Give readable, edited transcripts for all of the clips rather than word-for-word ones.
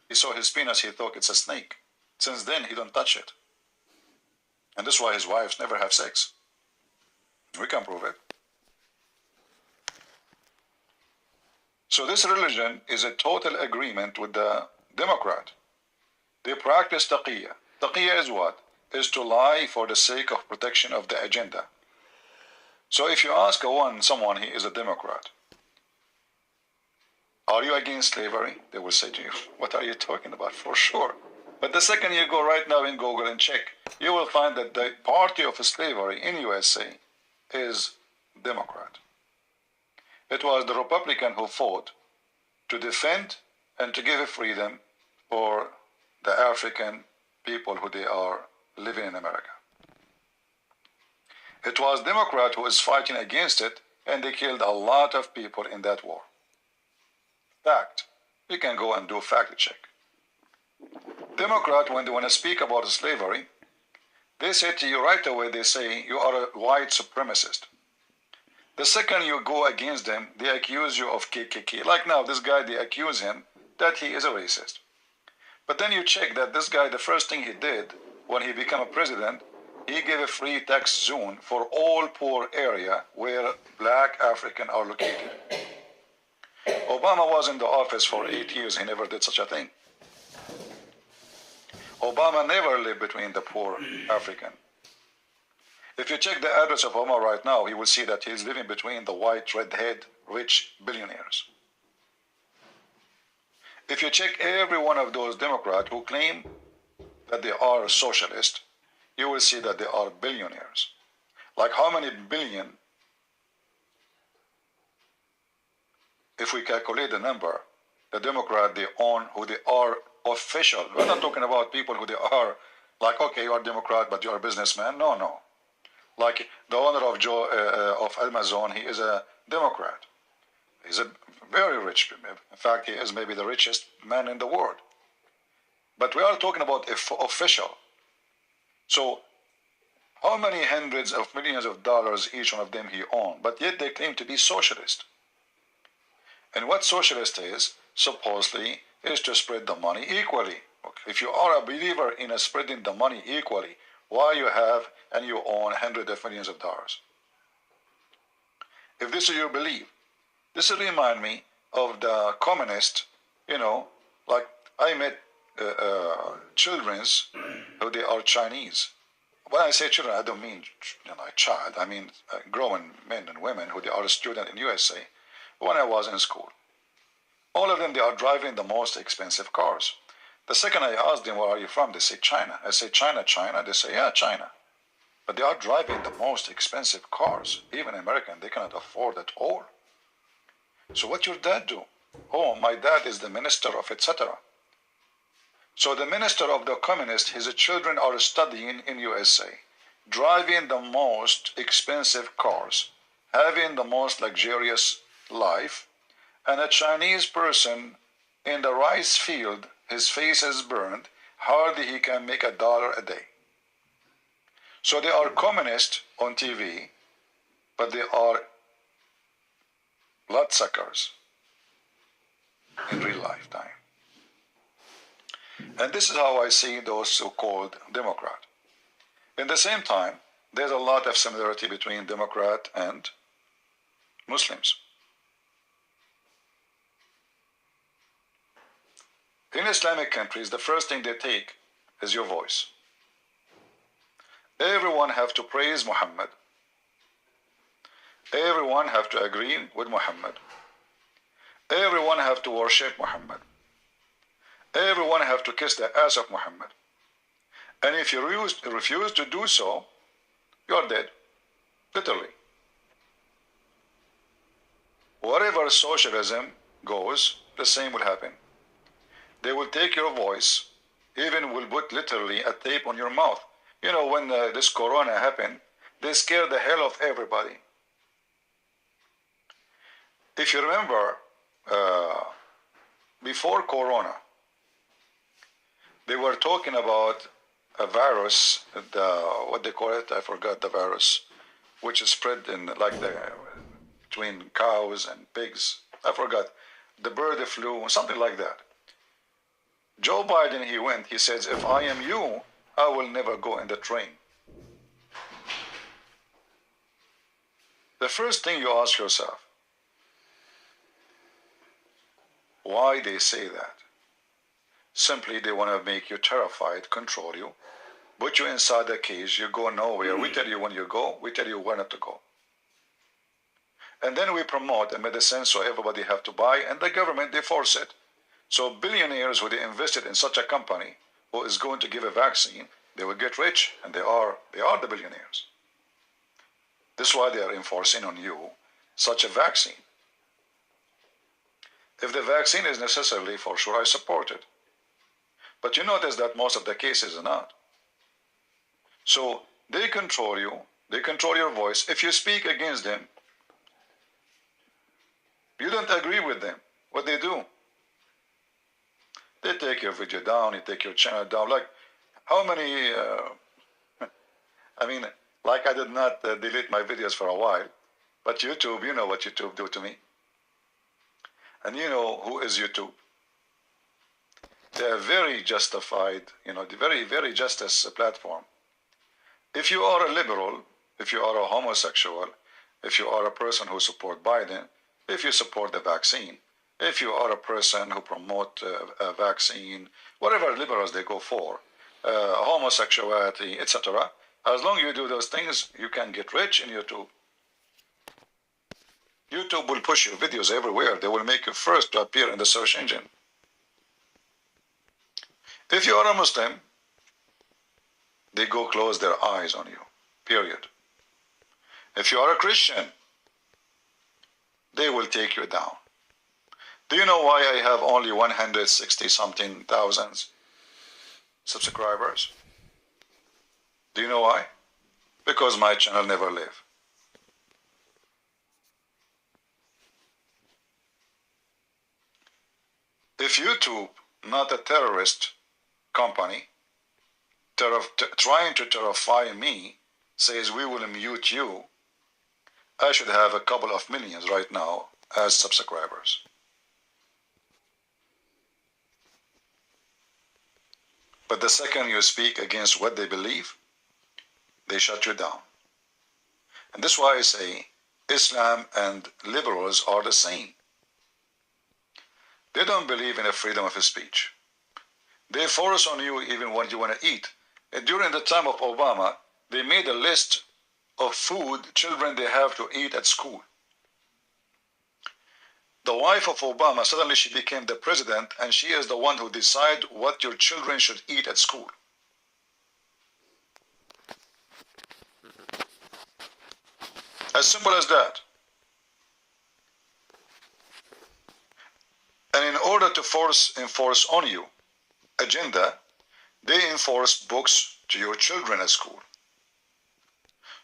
He saw his penis, he thought it's a snake. Since then, he don't touch it. And that's why his wives never have sex. We can prove it. So this religion is a total agreement with the Democrat. They practice taqiyya. Taqiyya is what? Is to lie for the sake of protection of the agenda. So if you ask someone, he is a Democrat, are you against slavery? They will say to you, what are you talking about? For sure. But the second you go right now in Google and check, you will find that the party of slavery in USA is Democrat. It was the Republican who fought to defend and to give freedom for the African people who they are living in America. It was Democrat who is fighting against it, and they killed a lot of people in that war. Fact. You can go and do fact check. Democrat, when they want to speak about slavery, they say to you right away, they say you are a white supremacist. The second you go against them, they accuse you of KKK. Like now, this guy, they accuse him that he is a racist. But then you check that this guy, the first thing he did when he became a president, he gave a free tax zone for all poor area where black African are located. Obama was in the office for 8 years. He never did such a thing. Obama never lived between the poor African. If you check the address of Obama right now, you will see that he's living between the white, red-haired, rich billionaires. If you check every one of those Democrats who claim that they are socialist, you will see that they are billionaires. Like how many billion, if we calculate the number, the Democrat they own, who they are official. We're not talking about people who they are like, okay, you are Democrat, but you are a businessman. No, no. Like the owner of Amazon, he is a Democrat. He's a very rich. In fact, he is maybe the richest man in the world. But we are talking about official. So how many hundreds of millions of dollars each one of them he owned? But yet they claim to be socialist. And what socialist is, supposedly, is to spread the money equally. Okay. If you are a believer in spreading the money equally, why you have and you own hundreds of millions of dollars? If this is your belief, this remind me of the communist, like I met children's who they are Chinese. When I say children, I don't mean a child. I mean grown men and women who they are a student in USA. When I was in school, all of them, they are driving the most expensive cars. The second I asked them, where are you from? They say China. I say China, China. They say, yeah, China. But they are driving the most expensive cars. Even American, they cannot afford it all. So what your dad do? Oh, my dad is the minister of etc. So the minister of the communist, his children are studying in USA, driving the most expensive cars, having the most luxurious life, and a Chinese person in the rice field, his face is burned, hardly he can make $1 a day. So they are communist on TV, but they are bloodsuckers in real lifetime. And this is how I see those so-called Democrat. In the same time, there's a lot of similarity between Democrat and Muslims. In Islamic countries, the first thing they take is your voice. Everyone have to praise Muhammad. Everyone have to agree with Muhammad. Everyone have to worship Muhammad. Everyone have to kiss the ass of Muhammad. And if you refuse to do so, you're dead. Literally. Wherever socialism goes, the same will happen. They will take your voice, even will put literally a tape on your mouth. When this corona happened, they scared the hell of everybody. If you remember, before corona, they were talking about a virus, what they call it, I forgot the virus, which is spread in between cows and pigs. I forgot, the bird flu, something like that. Joe Biden, he says, if I am you, I will never go in the train. The first thing you ask yourself, why they say that? Simply they want to make you terrified, control you, put you inside a cage, you go nowhere. We tell you when you go, we tell you where not to go. And then we promote a medicine so everybody have to buy, and the government, they force it. So billionaires who they invested in such a company who is going to give a vaccine, they will get rich, and they are the billionaires. This is why they are enforcing on you such a vaccine. If the vaccine is necessarily, for sure, I support it. But you notice that most of the cases are not. So they control you, they control your voice. If you speak against them, you don't agree with them. What they do? They take your video down, they take your channel down. Like, how many, I mean, like I did not delete my videos for a while, but YouTube, you know what YouTube do to me. And you know who is YouTube. They are very justified, you know, the very, very justice platform. If you are a liberal, if you are a homosexual, if you are a person who support Biden, if you support the vaccine, if you are a person who promote a vaccine, whatever liberals they go for, homosexuality, etc., as long as you do those things, you can get rich in YouTube. YouTube will push your videos everywhere. They will make you first to appear in the search engine. If you are a Muslim, they go close their eyes on you, period. If you are a Christian, they will take you down. Do you know why I have only 160-something thousand subscribers? Do you know why? Because my channel never live. If YouTube, not a terrorist company, trying to terrify me, says we will mute you, I should have a couple of millions right now as subscribers. But the second you speak against what they believe, they shut you down. And this is why I say Islam and liberals are the same. They don't believe in a freedom of speech. They force on you even what you want to eat. And during the time of Obama, they made a list of food children they have to eat at school. The wife of Obama, suddenly she became the president, and she is the one who decides what your children should eat at school. As simple as that. And in order to enforce on you agenda, they enforce books to your children at school.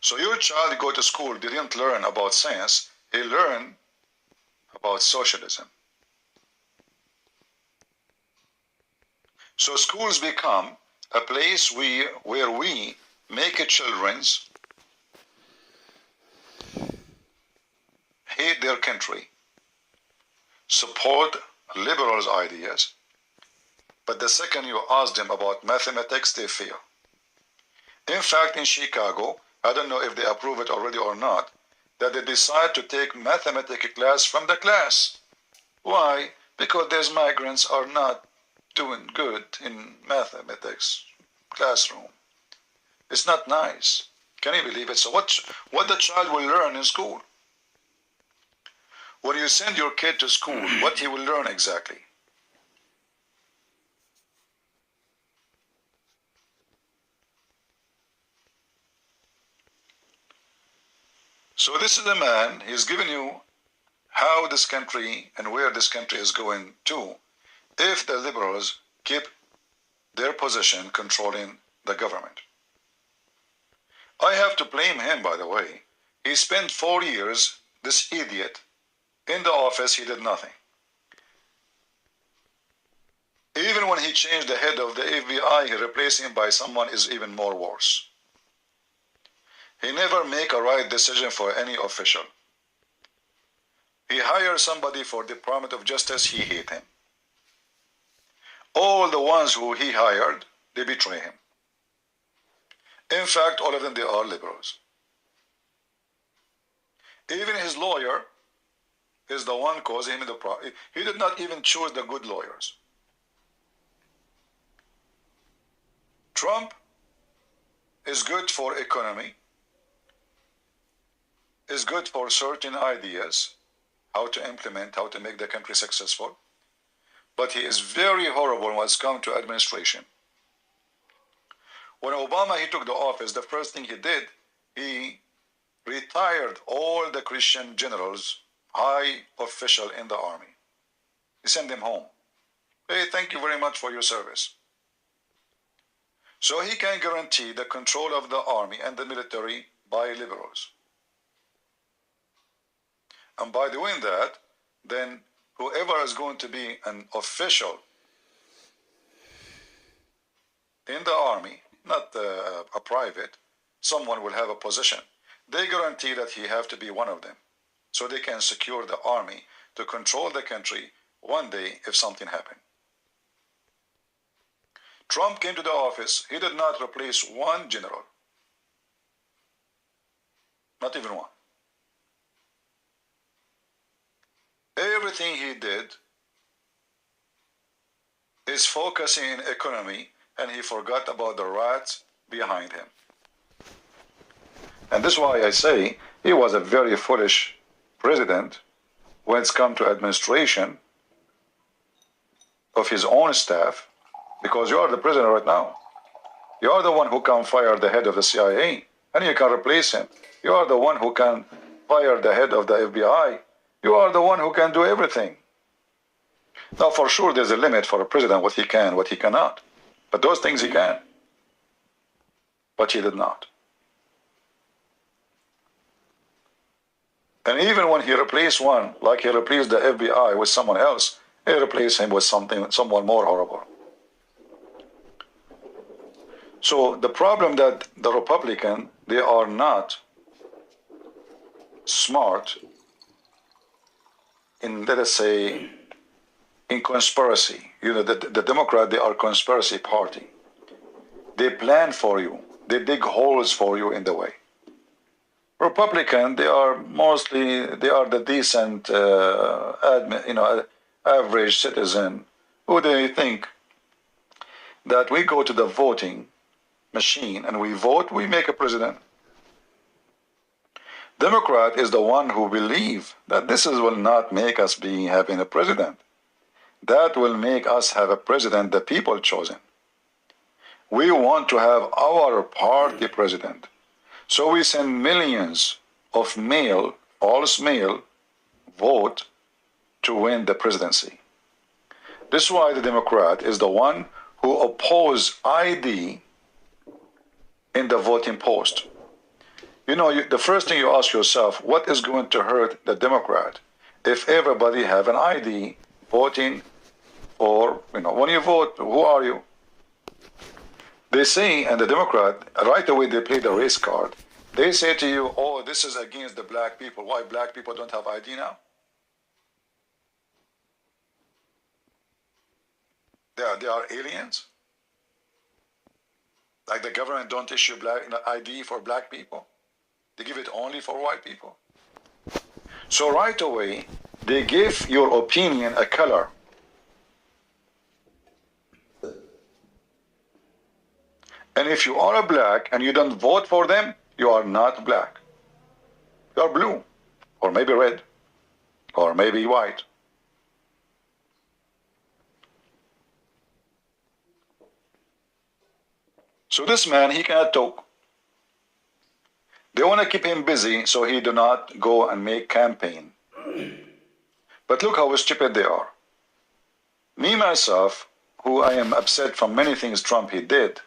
So your child go to school, didn't learn about science, he learned about socialism. So schools become a place where we make children's hate their country, support liberals' ideas, but the second you ask them about mathematics, they fail. In fact, in Chicago, I don't know if they approve it already or not, that they decide to take mathematics class from the class. Why? Because these migrants are not doing good in mathematics classroom. It's not nice. Can you believe it? So what the child will learn in school? When you send your kid to school, what he will learn exactly? So this is a man, he's given you how this country and where this country is going to if the liberals keep their position controlling the government. I have to blame him, by the way. He spent 4 years, this idiot, in the office, he did nothing. Even when he changed the head of the FBI, he replaced him by someone is even more worse. He never make a right decision for any official. He hires somebody for Department of Justice, he hate him. All the ones who he hired, they betray him. In fact, all of them, they are liberals. Even his lawyer is the one causing him the problem. He did not even choose the good lawyers. Trump is good for economy, is good for certain ideas, how to implement, how to make the country successful, but he is very horrible when it's come to administration. When Obama, he took the office, the first thing he did, he retired all the Christian generals, high official in the army. He sent them home. Hey, thank you very much for your service. So he can guarantee the control of the army and the military by liberals. And by doing that, then whoever is going to be an official in the army, not a private, someone will have a position. They guarantee that he have to be one of them, so they can secure the army to control the country one day if something happened. Trump came to the office, he did not replace one general. Not even one. Everything he did is focusing in economy, and he forgot about the rats behind him. And this is why I say he was a very foolish president when it's come to administration of his own staff, because you are the president right now. You are the one who can fire the head of the CIA, and you can replace him. You are the one who can fire the head of the FBI. You are the one who can do everything. Now, for sure, there's a limit for a president, what he can, what he cannot. But those things he can. But he did not. And even when he replaced one, like he replaced the FBI with someone else, he replaced him with someone more horrible. So the problem that the Republican, they are not smart in, let us say, in conspiracy. You know, the Democrat, they are a conspiracy party. They plan for you. They dig holes for you in the way. Republican, they are mostly, they are the decent, average citizen who they think that we go to the voting machine and we vote, we make a president. Democrat is the one who believe that this will not make us having a president. That will make us have a president the people chosen. We want to have our party president. So we send millions of false mail vote to win the presidency. This is why the Democrat is the one who oppose ID in the voting post. You know, the first thing you ask yourself, what is going to hurt the Democrat if everybody have an ID voting for, when you vote, who are you? They say, and the Democrat, right away they play the race card. They say to you, oh, this is against the black people. Why black people don't have ID now? They are aliens? Like the government don't issue ID for black people? They give it only for white people. So right away, they give your opinion a color. And if you are a black and you don't vote for them, you are not black. You are blue, or maybe red, or maybe white. So this man, he cannot talk. They want to keep him busy so he do not go and make campaign. But look how stupid they are. Me, myself, who I am upset from many things Trump he did,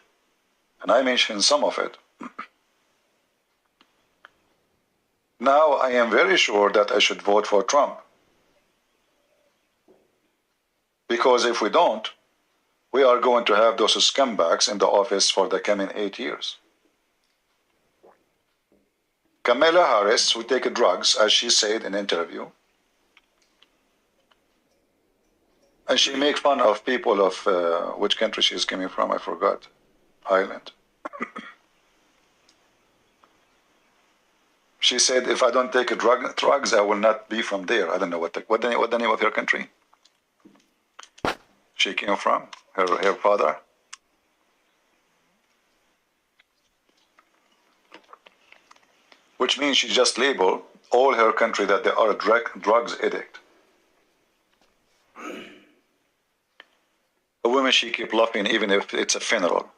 and I mentioned some of it. Now I am very sure that I should vote for Trump. Because if we don't, we are going to have those scumbags in the office for the coming 8 years. Kamala Harris, who take drugs, as she said in an interview, And she makes fun of people of which country she's coming from, I forgot. Ireland. She said, if I don't take drugs, I will not be from there. I don't know what the name of her country she came from, her father. Which means she just labeled all her country that they are a drugs addict. A woman she keep laughing even if it's a funeral.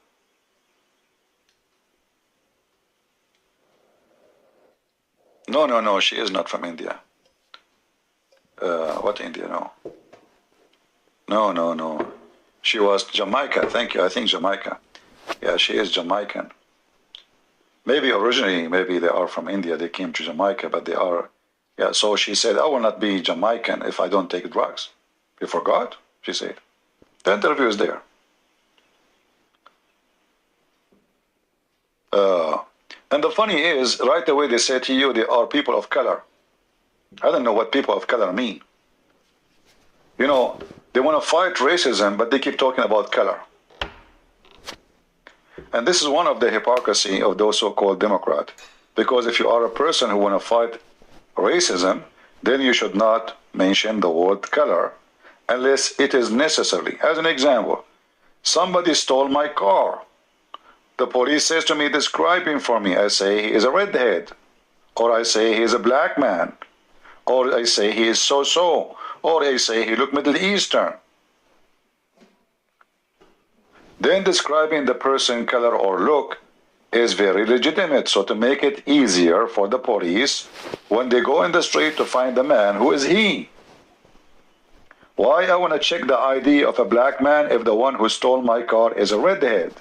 No, she is not from India. What India? No. She was Jamaica, thank you, I think Jamaica. Yeah, she is Jamaican. Maybe originally, maybe they are from India, they came to Jamaica, but they are, yeah, so she said, I will not be Jamaican if I don't take drugs. You forgot? She said. The interview is there. And the funny is, right away they say to you, they are people of color. I don't know what people of color mean. You know, they want to fight racism, but they keep talking about color. And this is one of the hypocrisy of those so-called Democrats. Because if you are a person who want to fight racism, then you should not mention the word color unless it is necessary. As an example, somebody stole my car. The police says to me, describe him for me. I say he is a redhead. Or I say he is a black man. Or I say he is so-so. Or I say he look Middle Eastern. Then describing the person color or look is very legitimate. So to make it easier for the police, when they go in the street to find the man, who is he? Why I want to check the ID of a black man if the one who stole my car is a redhead?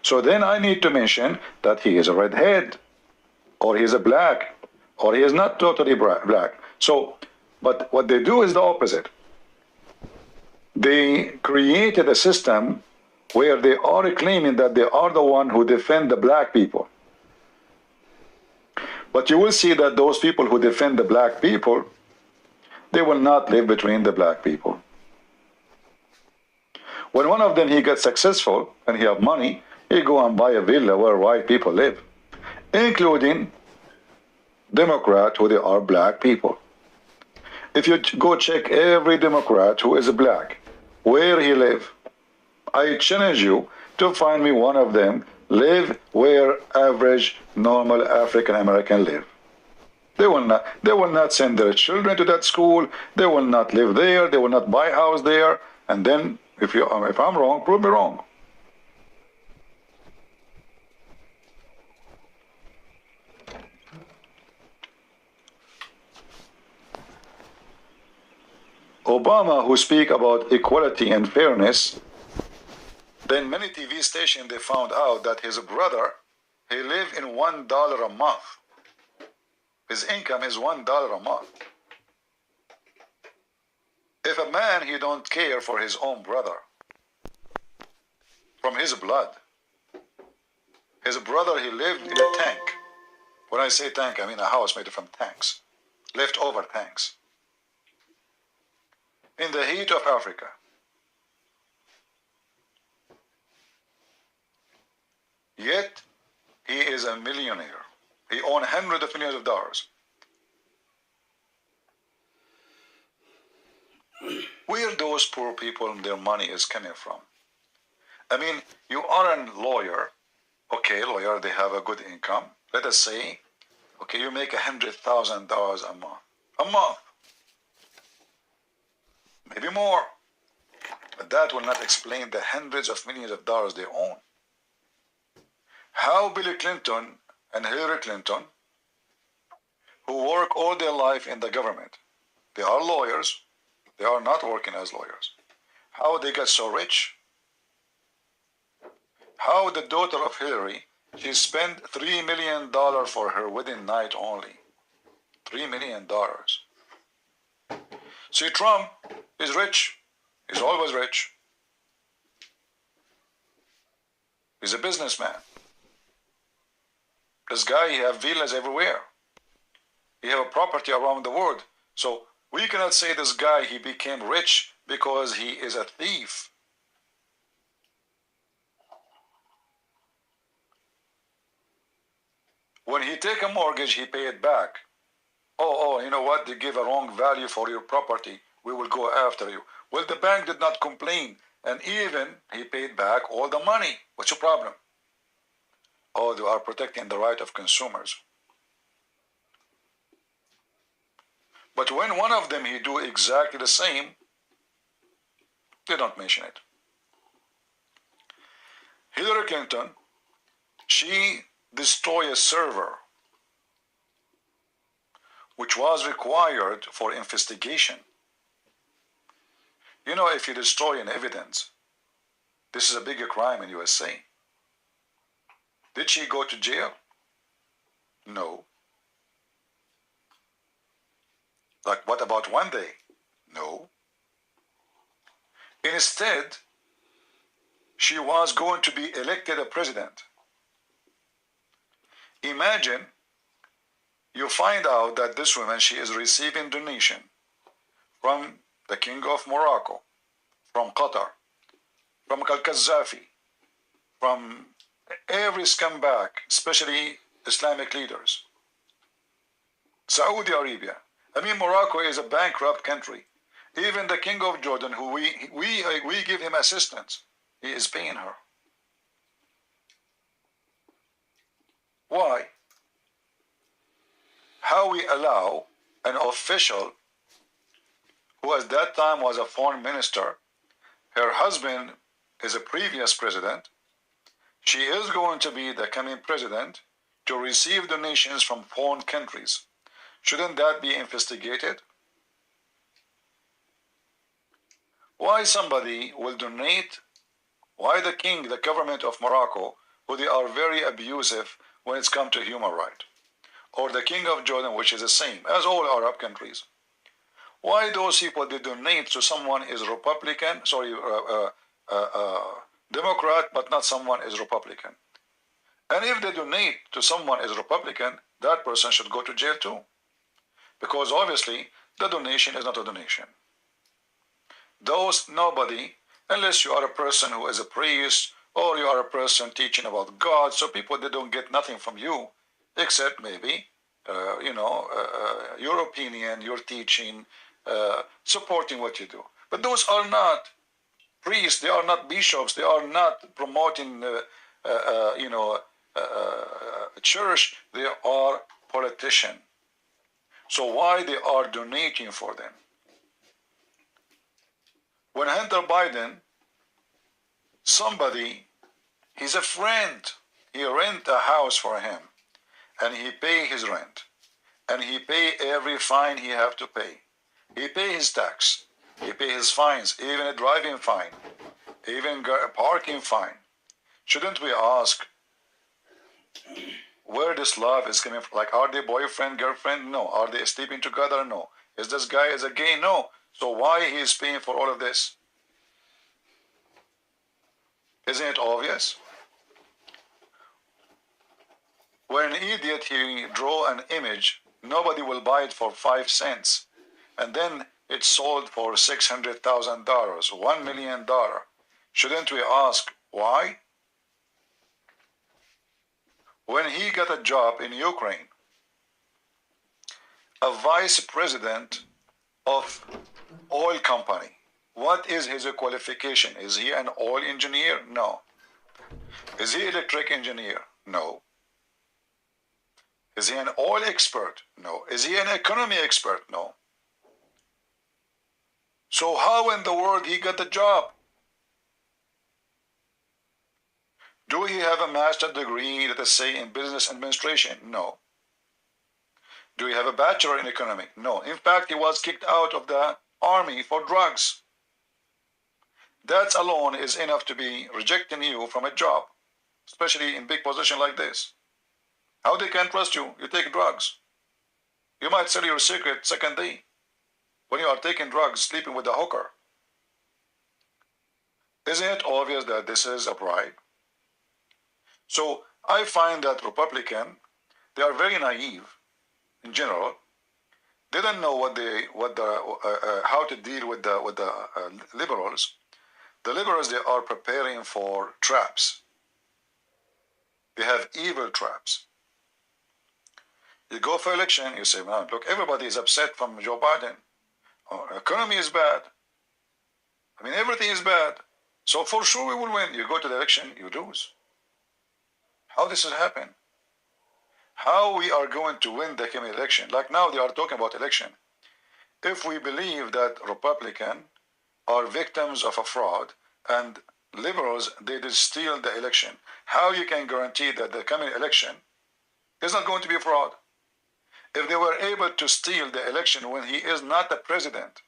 So then I need to mention that he is a redhead, or he is a black, or he is not totally black. So, but what they do is the opposite. They created a system where they are claiming that they are the one who defend the black people. But you will see that those people who defend the black people, they will not live between the black people. When one of them he gets successful and he have money, he go and buy a villa where white people live, including Democrat who they are black people. If you go check every Democrat who is black, where he live, I challenge you to find me one of them live where average normal African American live. They will not send their children to that school. They will not live there. They will not buy a house there. And then, if I'm wrong, prove me wrong. Obama, who speak about equality and fairness, then many TV stations they found out that his brother, he live in $1 a month. His income is $1 a month. If a man he don't care for his own brother, from his blood, his brother he lived in a tank. When I say tank, I mean a house made from tanks, leftover tanks, in the heat of Africa. Yet he is a millionaire. He owns hundreds of millions of dollars. Where those poor people their money is coming from? I mean, you are a lawyer. Okay, lawyer, they have a good income. Let us say, okay, you make $100,000 a month. A month. Maybe more. But that will not explain the hundreds of millions of dollars they own. How Bill Clinton and Hillary Clinton, who work all their life in the government, they are lawyers, they are not working as lawyers. How they got so rich? How the daughter of Hillary, she spent $3 million for her wedding night only. $3 million. See, Trump is rich. He's always rich. He's a businessman. This guy, he have villas everywhere. He have a property around the world. So we cannot say this guy, he became rich because he is a thief. When he take a mortgage, he pay it back. Oh, you know what? They give a wrong value for your property. We will go after you. Well, the bank did not complain, and even he paid back all the money. What's your problem? Oh, they are protecting the right of consumers. But when one of them he do exactly the same, they don't mention it. Hillary Clinton, she destroyed a server which was required for investigation. You know, if you destroy an evidence, this is a bigger crime in USA. Did she go to jail? No. Like, what about one day? No. Instead, she was going to be elected a president. Imagine you find out that this woman, she is receiving donation from the King of Morocco, from Qatar, from Al-Qaddafi, from every scumbag, especially Islamic leaders. Saudi Arabia. I mean, Morocco is a bankrupt country. Even the King of Jordan, who we give him assistance, he is paying her. Why? How we allow an official who at that time was a foreign minister, her husband is a previous president, she is going to be the coming president, to receive donations from foreign countries. Shouldn't that be investigated? Why somebody will donate? Why the king, the government of Morocco, who they are very abusive when it's come to human rights, or the king of Jordan, which is the same as all Arab countries? Why those people they donate to someone is Republican, Democrat, but not someone is Republican? And if they donate to someone is Republican, that person should go to jail too, because obviously the donation is not a donation. Nobody, unless you are a person who is a priest or you are a person teaching about God, so people they don't get nothing from you except maybe your opinion, your teaching, supporting what you do. But those are not priests, they are not bishops, they are not promoting church, they are politicians. So why they are donating for them? When Hunter Biden, somebody, he's a friend, he rent a house for him, and he pay his rent, and he pay every fine he have to pay. He pay his tax, he pay his fines, even a driving fine, even a parking fine. Shouldn't we ask where this love is coming from? Like, are they boyfriend, girlfriend? No. Are they sleeping together? No. Is this guy is a gay? No. So why he is paying for all of this? Isn't it obvious? When an idiot he draw an image, nobody will buy it for 5 cents, and then it's sold for $600,000, $1 million. Shouldn't we ask why? When he got a job in Ukraine, a vice president of oil company, what is his qualification? Is he an oil engineer? No. Is he electric engineer? No. Is he an oil expert? No. Is he an economy expert? No. So how in the world he got the job? Do he have a master's degree, let us say, in business administration? No. Do he have a bachelor in economics? No. In fact, he was kicked out of the army for drugs. That alone is enough to be rejecting you from a job, especially in big position like this. How they can trust you? You take drugs. You might sell your secret second day when you are taking drugs, sleeping with a hooker. Isn't it obvious that this is a bribe? So I find that Republican, they are very naive in general, didn't know how to deal with the liberals. The liberals, they are preparing for traps. They have evil traps. You go for election, you say, man, look, everybody is upset from Joe Biden. Our economy is bad. I mean, everything is bad. So for sure we will win. You go to the election, you lose. How this has happened? How we are going to win the coming election? Like now they are talking about election. If we believe that Republicans are victims of a fraud and liberals, they did steal the election, how you can guarantee that the coming election is not going to be a fraud? If they were able to steal the election when he is not the president,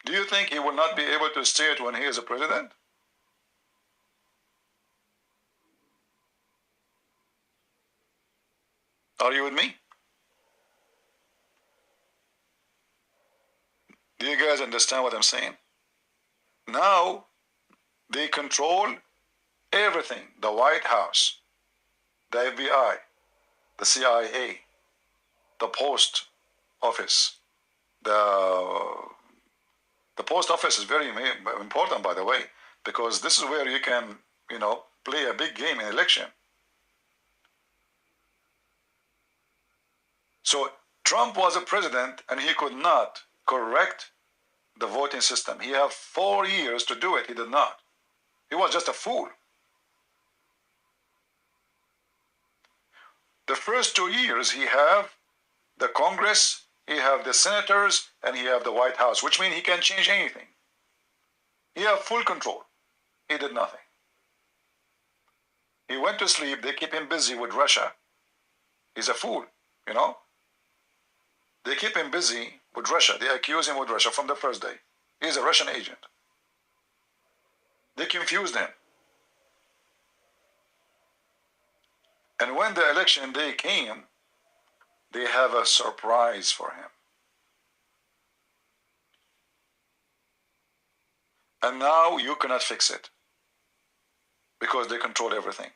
do you think he will not be able to steal it when he is a president? Are you with me? Do you guys understand what I'm saying? Now they control everything. The White House, the FBI, the CIA, the post office. The post office is very important, by the way, because this is where you can, play a big game in election. So Trump was a president and he could not correct the voting system. He had 4 years to do it. He did not. He was just a fool. The first 2 years he have the Congress, he have the senators, and he have the White House, which means he can change anything. He have full control. He did nothing. He went to sleep. They keep him busy with Russia. He's a fool, They keep him busy with Russia. They accuse him with Russia from the first day. He's a Russian agent. They confused him. And when the election day came, they have a surprise for him. And now you cannot fix it because they control everything.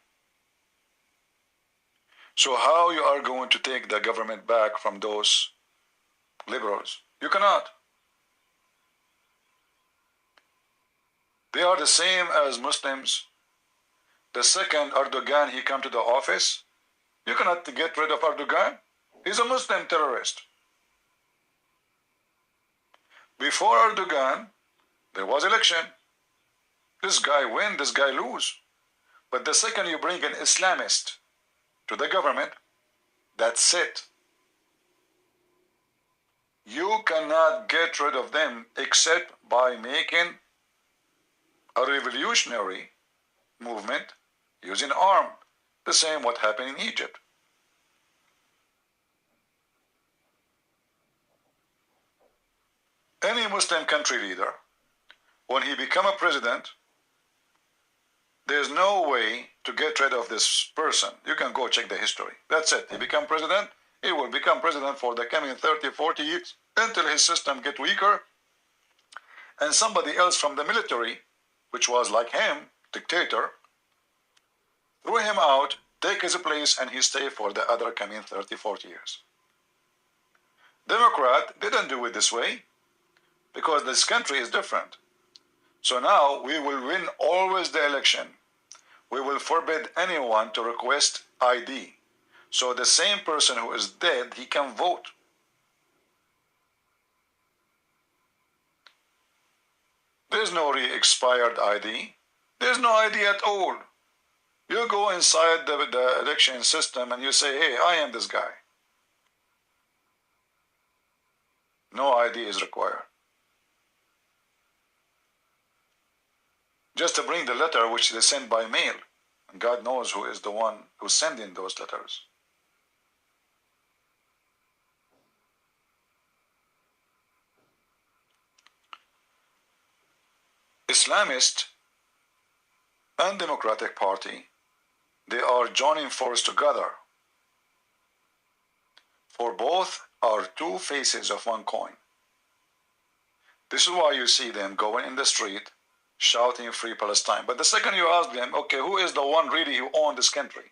So how you are going to take the government back from those liberals? You cannot. They are the same as Muslims. The second Erdogan, he come to the office, you cannot get rid of Erdogan. He's a Muslim terrorist. Before Erdogan, there was election. This guy win, this guy lose. But the second you bring an Islamist to the government, that's it. You cannot get rid of them except by making a revolutionary movement using arm. The same what happened in Egypt. Any Muslim country leader, when he become a president, there's no way to get rid of this person. You can go check the history. That's it. He become president. He will become president for the coming 30, 40 years until his system get weaker. And somebody else from the military, which was like him, dictator, threw him out, take his place, and he stay for the other coming 30, 40 years. Democrat didn't do it this way because this country is different. So now we will win always the election. We will forbid anyone to request ID. So the same person who is dead, he can vote. There's no expired ID. There's no ID at all. You go inside the election system and you say, hey, I am this guy. No ID is required. Just to bring the letter which they send by mail. And God knows who is the one who's sending those letters. Islamist and Democratic Party, they are joining force together. For both are two faces of one coin. This is why you see them going in the street shouting Free Palestine. But the second you ask them, okay, who is the one really who owns this country?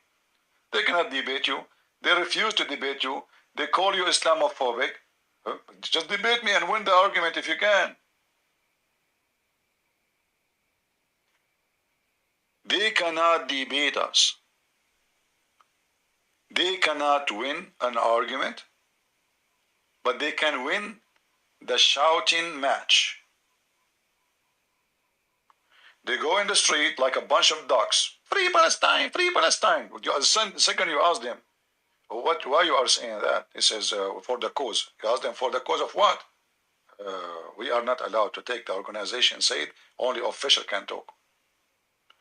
They cannot debate you. They refuse to debate you. They call you Islamophobic. Just debate me and win the argument if you can. They cannot debate us. They cannot win an argument, but they can win the shouting match. They go in the street like a bunch of ducks. Free Palestine, free Palestine. The second you ask them, why you are saying that? He says, for the cause. You ask them, for the cause of what? We are not allowed to take the organization, say it, only official can talk.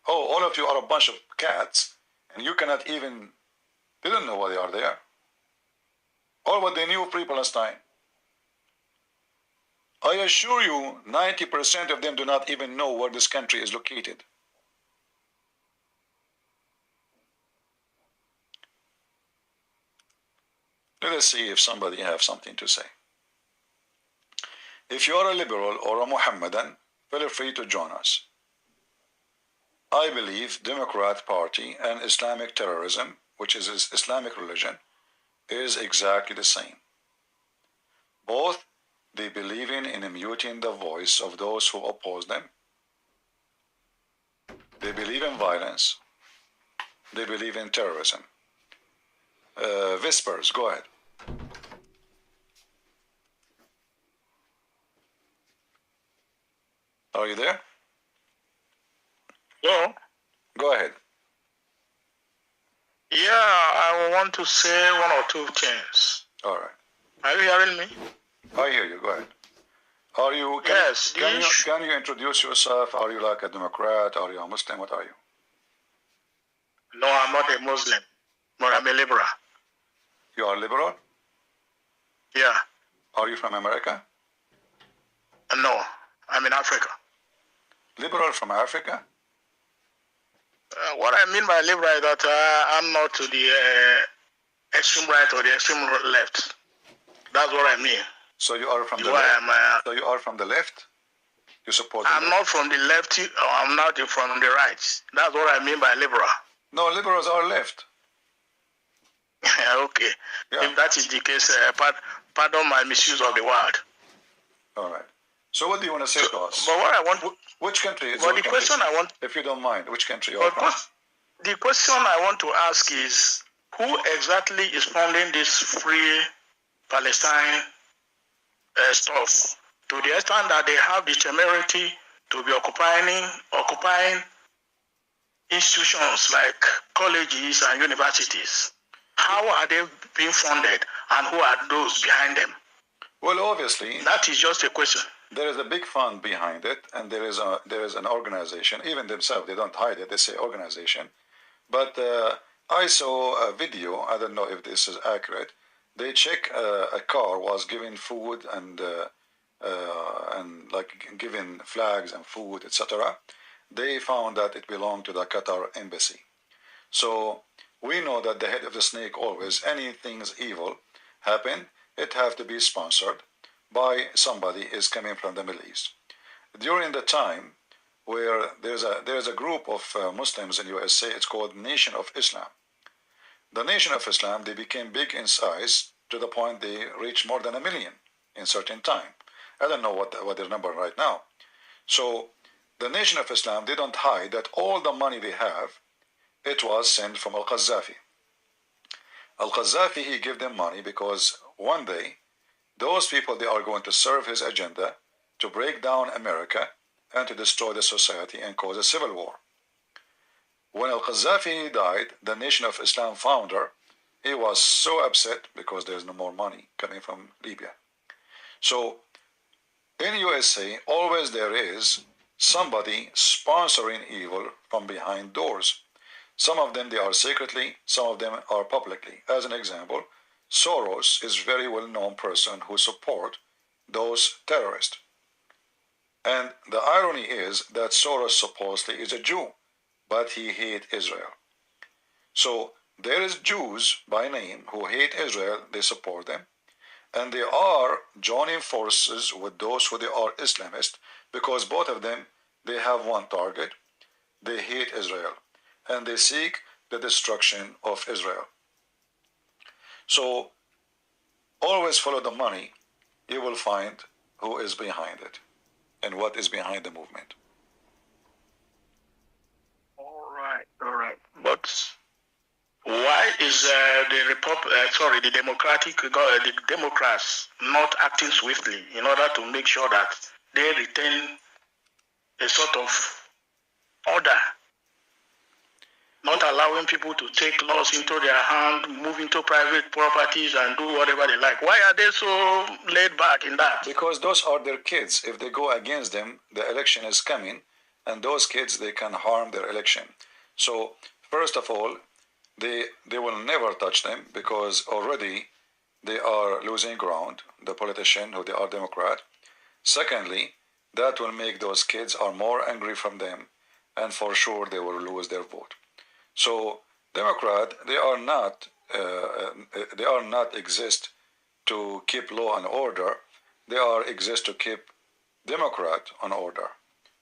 Oh, all of you are a bunch of cats, and you cannot even, they don't know why they are there. Or what they knew of Free Palestine. I assure you, 90% of them do not even know where this country is located. Let us see if somebody has something to say. If you are a liberal or a Mohammedan, feel free to join us. I believe Democrat Party and Islamic terrorism, which is Islamic religion, is exactly the same. Both they believe in muting the voice of those who oppose them. They believe in violence. They believe in terrorism. Whispers, go ahead. Are you there? Hello? Go ahead. Yeah, I want to say one or two things. All right. Are you hearing me? I hear you. Go ahead. Are you? Yes. Can you introduce yourself? Are you like a Democrat? Are you a Muslim? What are you? No, I'm not a Muslim, but I'm a liberal. You are liberal? Yeah. Are you from America? No, I'm in Africa. Liberal from Africa? What I mean by liberal is that I'm not to the extreme right or the extreme left. That's what I mean. So you are from the left? So you are from the left? You support the I'm left? not from the left, or I'm not from the right. That's what I mean by liberal. No, liberals are left. Okay. Yeah. If that is the case, pardon my misuse of the word. All right. So what do you want to say to us? But what I want... Which country is your country? Question I want... If you don't mind, which country you are from? The question I want to ask is, who exactly is funding this Free Palestine stuff? To the extent that they have the temerity to be occupying institutions like colleges and universities. How are they being funded, and who are those behind them? Well, obviously, that is just a question. There is a big fund behind it, and there is an organization. Even themselves, they don't hide it. They say organization. But I saw a video. I don't know if this is accurate. They check a car was giving food and like giving flags and food, etc. They found that it belonged to the Qatar embassy. So we know that the head of the snake always, anything's evil happen, it have to be sponsored by somebody is coming from the Middle East. During the time where there's a group of Muslims in USA, it's called Nation of Islam. The Nation of Islam, they became big in size to the point they reached more than 1 million in certain time. I don't know what their number right now. So the Nation of Islam, they don't hide that all the money they have, it was sent from Al-Qaddafi. Al-Qaddafi, he gave them money because one day, those people, they are going to serve his agenda to break down America and to destroy the society and cause a civil war. When Al-Qaddafi died, the Nation of Islam founder, he was so upset because there's no more money coming from Libya. So in USA, always there is somebody sponsoring evil from behind doors. Some of them, they are secretly, some of them are publicly. As an example, Soros is a very well-known person who support those terrorists. And the irony is that Soros supposedly is a Jew, but he hates Israel. So there is Jews by name who hate Israel, they support them, and they are joining forces with those who they are Islamist, because both of them, they have one target, they hate Israel, and they seek the destruction of Israel. So always follow the money. You will find who is behind it and what is behind the movement. All right. But why is the Democrats not acting swiftly in order to make sure that they retain a sort of order, not allowing people to take laws into their hand, move into private properties and do whatever they like? Why are they so laid back in that? Because those are their kids. If they go against them, the election is coming, and those kids, they can harm their election. So first of all, they will never touch them because already they are losing ground, the politician who they are Democrat. Secondly, that will make those kids are more angry from them, and for sure they will lose their vote. So Democrat, they are not exist to keep law and order. They are exist to keep Democrat on order,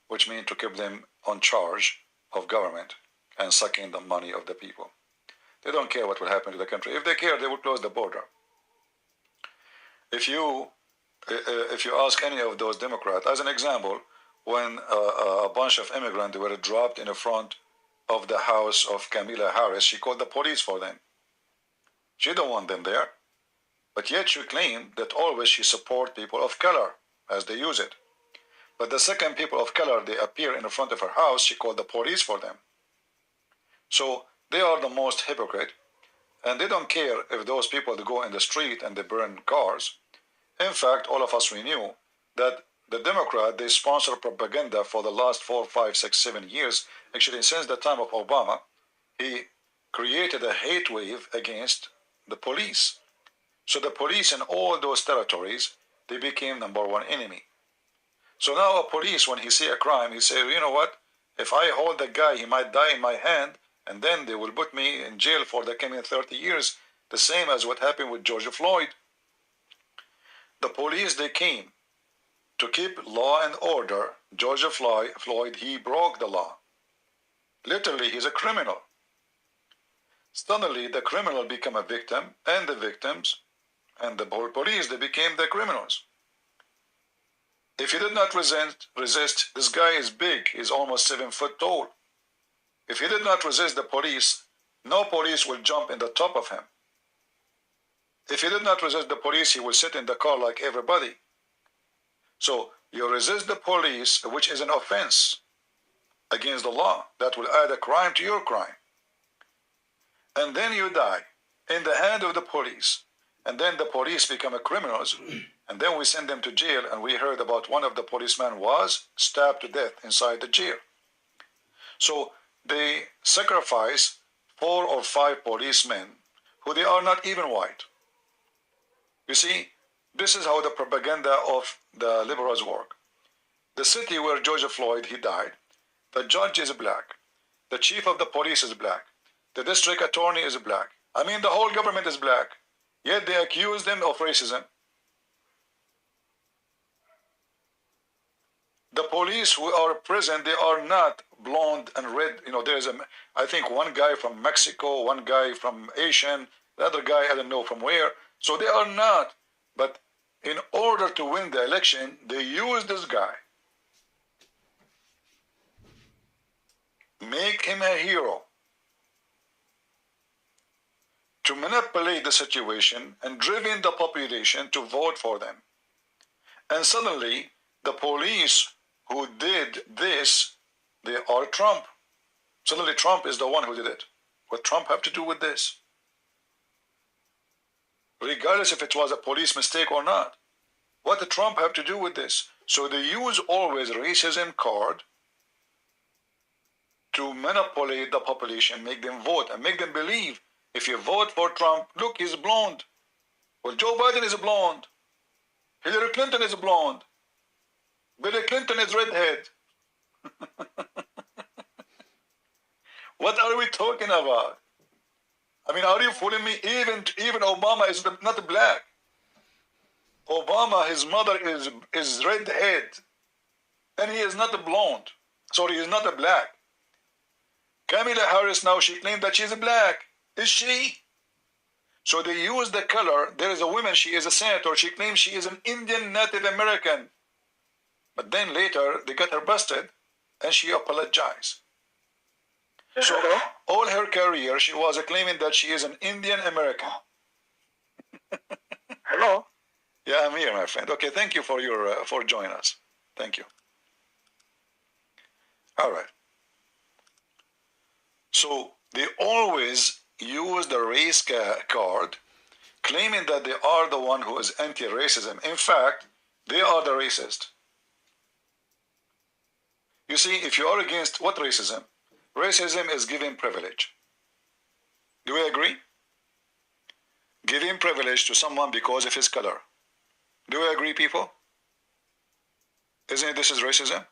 which means to keep them on charge of government and sucking the money of the people. They don't care what will happen to the country. If they care, they would close the border. If you ask any of those Democrats, as an example, when a bunch of immigrants were dropped in the front of the house of Kamala Harris, she called the police for them. She don't want them there, but yet she claimed that always she support people of color as they use it. But the second people of color, they appear in the front of her house, she called the police for them. So they are the most hypocrite, and they don't care if those people go in the street and they burn cars. In fact, all of us, we knew that the Democrat, they sponsor propaganda for the last 4, 5, 6, 7 years. Actually, since the time of Obama, he created a hate wave against the police. So the police in all those territories, they became #1 enemy. So now a police, when he see a crime, he say, you know what? If I hold the guy, he might die in my hand, and then they will put me in jail for the coming 30 years, the same as what happened with George Floyd. The police, they came to keep law and order. George Floyd, he broke the law. Literally, he's a criminal. Suddenly, the criminal became a victim, and the victims and the police, they became the criminals. If he did not resist, this guy is big, he's almost 7 foot tall. If he did not resist the police, no police will jump in the top of him. If he did not resist the police, he will sit in the car like everybody. So you resist the police, which is an offense against the law. That will add a crime to your crime. And then you die in the hand of the police. And then the police become criminals. And then we send them to jail. And we heard about one of the policemen was stabbed to death inside the jail. So they sacrifice 4 or 5 policemen who they are not even white. You see, this is how the propaganda of the liberals work. The city where George Floyd, he died, the judge is black. The chief of the police is black. The district attorney is black. I mean, the whole government is black. Yet they accuse them of racism. The police who are present, they are not blonde and red. You know, there's I think one guy from Mexico, one guy from Asian, the other guy, I don't know from where. So they are not. But in order to win the election, they use this guy. Make him a hero. To manipulate the situation and driven the population to vote for them. And suddenly, the police who did this, they are Trump. Suddenly Trump is the one who did it. What Trump have to do with this? Regardless if it was a police mistake or not. What did Trump have to do with this? So they use always racism card to manipulate the population, make them vote, and make them believe if you vote for Trump, look, he's blonde. Well, Joe Biden is blonde. Hillary Clinton is blonde. Bill Clinton is redhead. What are we talking about? I mean, are you fooling me? Even Obama is not black. Obama, his mother is redhead. And he is not a blonde. Sorry, he is not a black. Kamala Harris now, she claimed that she's a black. Is she? So they use the color. There is a woman, she is a senator. She claims she is an Indian Native American. But then later, they got her busted, and she apologized. So all her career, she was claiming that she is an Indian American. Hello? Yeah, I'm here, my friend. Okay, thank you for your for joining us. Thank you. All right. So they always use the race card, claiming that they are the one who is anti-racism. In fact, they are the racist. You see, if you are against what racism? Racism is giving privilege. Do we agree? Giving privilege to someone because of his color. Do we agree, people? Isn't it this is racism?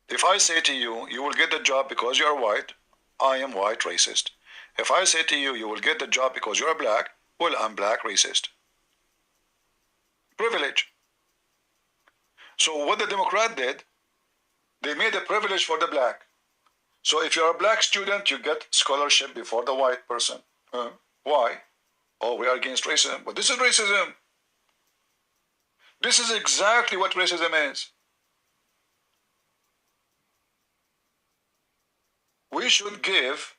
If I say to you, you will get the job because you are white, I am white racist. If I say to you, you will get the job because you are black, well, I'm black racist. Privilege. So what the Democrat did, they made a privilege for the black. So if you're a black student, you get scholarship before the white person. Why? Oh, we are against racism. But this is racism. This is exactly what racism is. We should give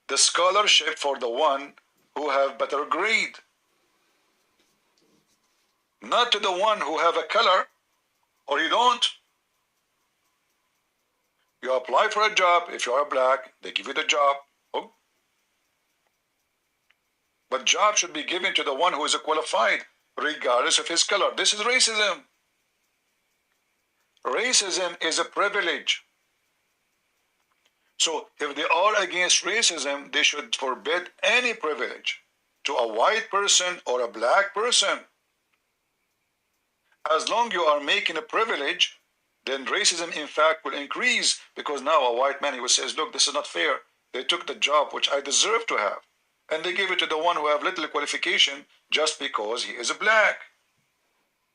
the scholarship for the one who have better grade, not to the one who have a color or you don't. You apply for a job, if you are black, they give you the job. Oh. But job should be given to the one who is qualified, regardless of his color. This is racism. Racism is a privilege. So if they are against racism, they should forbid any privilege to a white person or a black person. As long you are making a privilege, then racism in fact will increase, because now a white man, he will say, look, this is not fair. They took the job which I deserve to have, and they gave it to the one who have little qualification just because he is a black.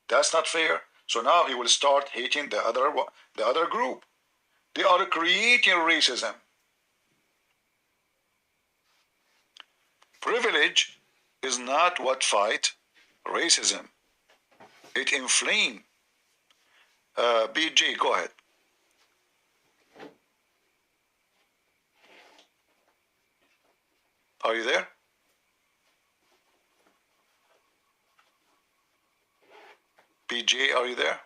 That's not fair. So now he will start hating the other group. They are creating racism. Privilege is not what fight racism. It inflames. BJ, go ahead. Are you there? BJ, are you there?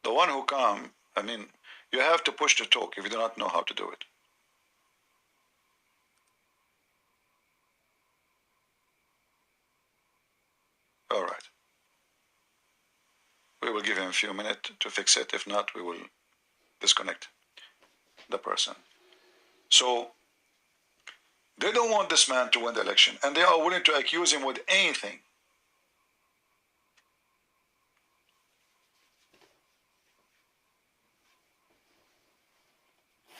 The one who come, I mean, you have to push to talk if you do not know how to do it. All right. We will give him a few minutes to fix it. If not, we will disconnect the person. So they don't want this man to win the election, and they are willing to accuse him with anything.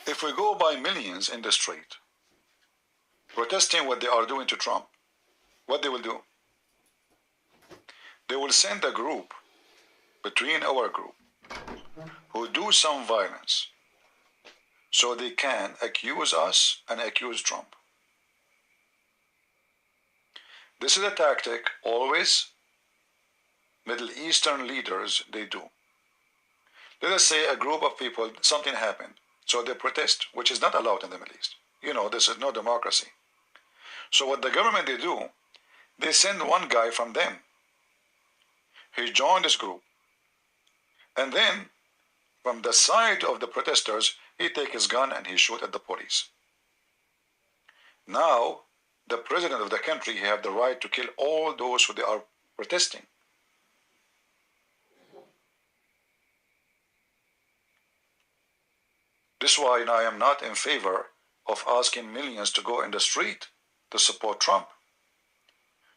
If we go by millions in the street protesting what they are doing to Trump, what they will do? They will send a group between our group who do some violence so they can accuse us and accuse Trump. This is a tactic always Middle Eastern leaders, they do. Let us say a group of people, something happened, so they protest, which is not allowed in the Middle East. You know, this is no democracy. So what the government they do, they send one guy from them. He joined this group. And then, from the side of the protesters, he take his gun and he shoot at the police. Now, the president of the country, he have the right to kill all those who they are protesting. This is why I am not in favor of asking millions to go in the street to support Trump.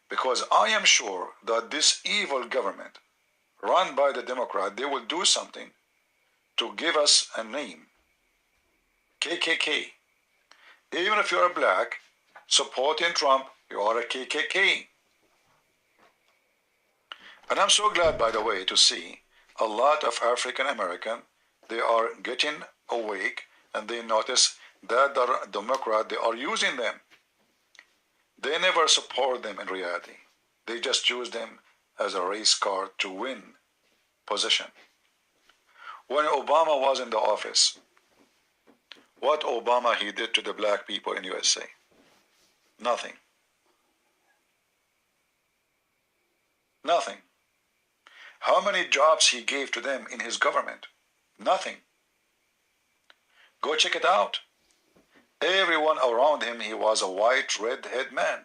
Because I am sure that this evil government, run by the Democrat, they will do something to give us a name. KKK. Even if you're black, supporting Trump, you are a KKK. And I'm so glad, by the way, to see a lot of African American, they are getting awake and they notice that the Democrat, they are using them. They never support them in reality. They just use them as a race car to win position. When Obama was in the office, what Obama he did to the black people in USA? Nothing. Nothing. How many jobs he gave to them in his government? Nothing. Go check it out. Everyone around him, he was a white, red-haired man.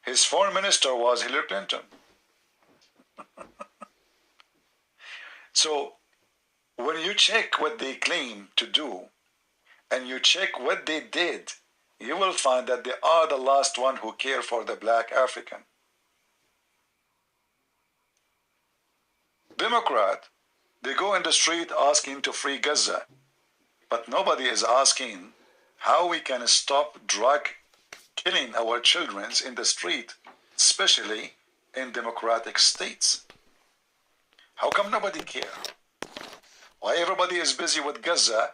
His foreign minister was Hillary Clinton. So, when you check what they claim to do, and you check what they did, you will find that they are the last one who care for the black African. Democrat, they go in the street asking to free Gaza, but nobody is asking how we can stop drug killing our children in the street, especially in democratic states. How come nobody care? Why everybody is busy with Gaza?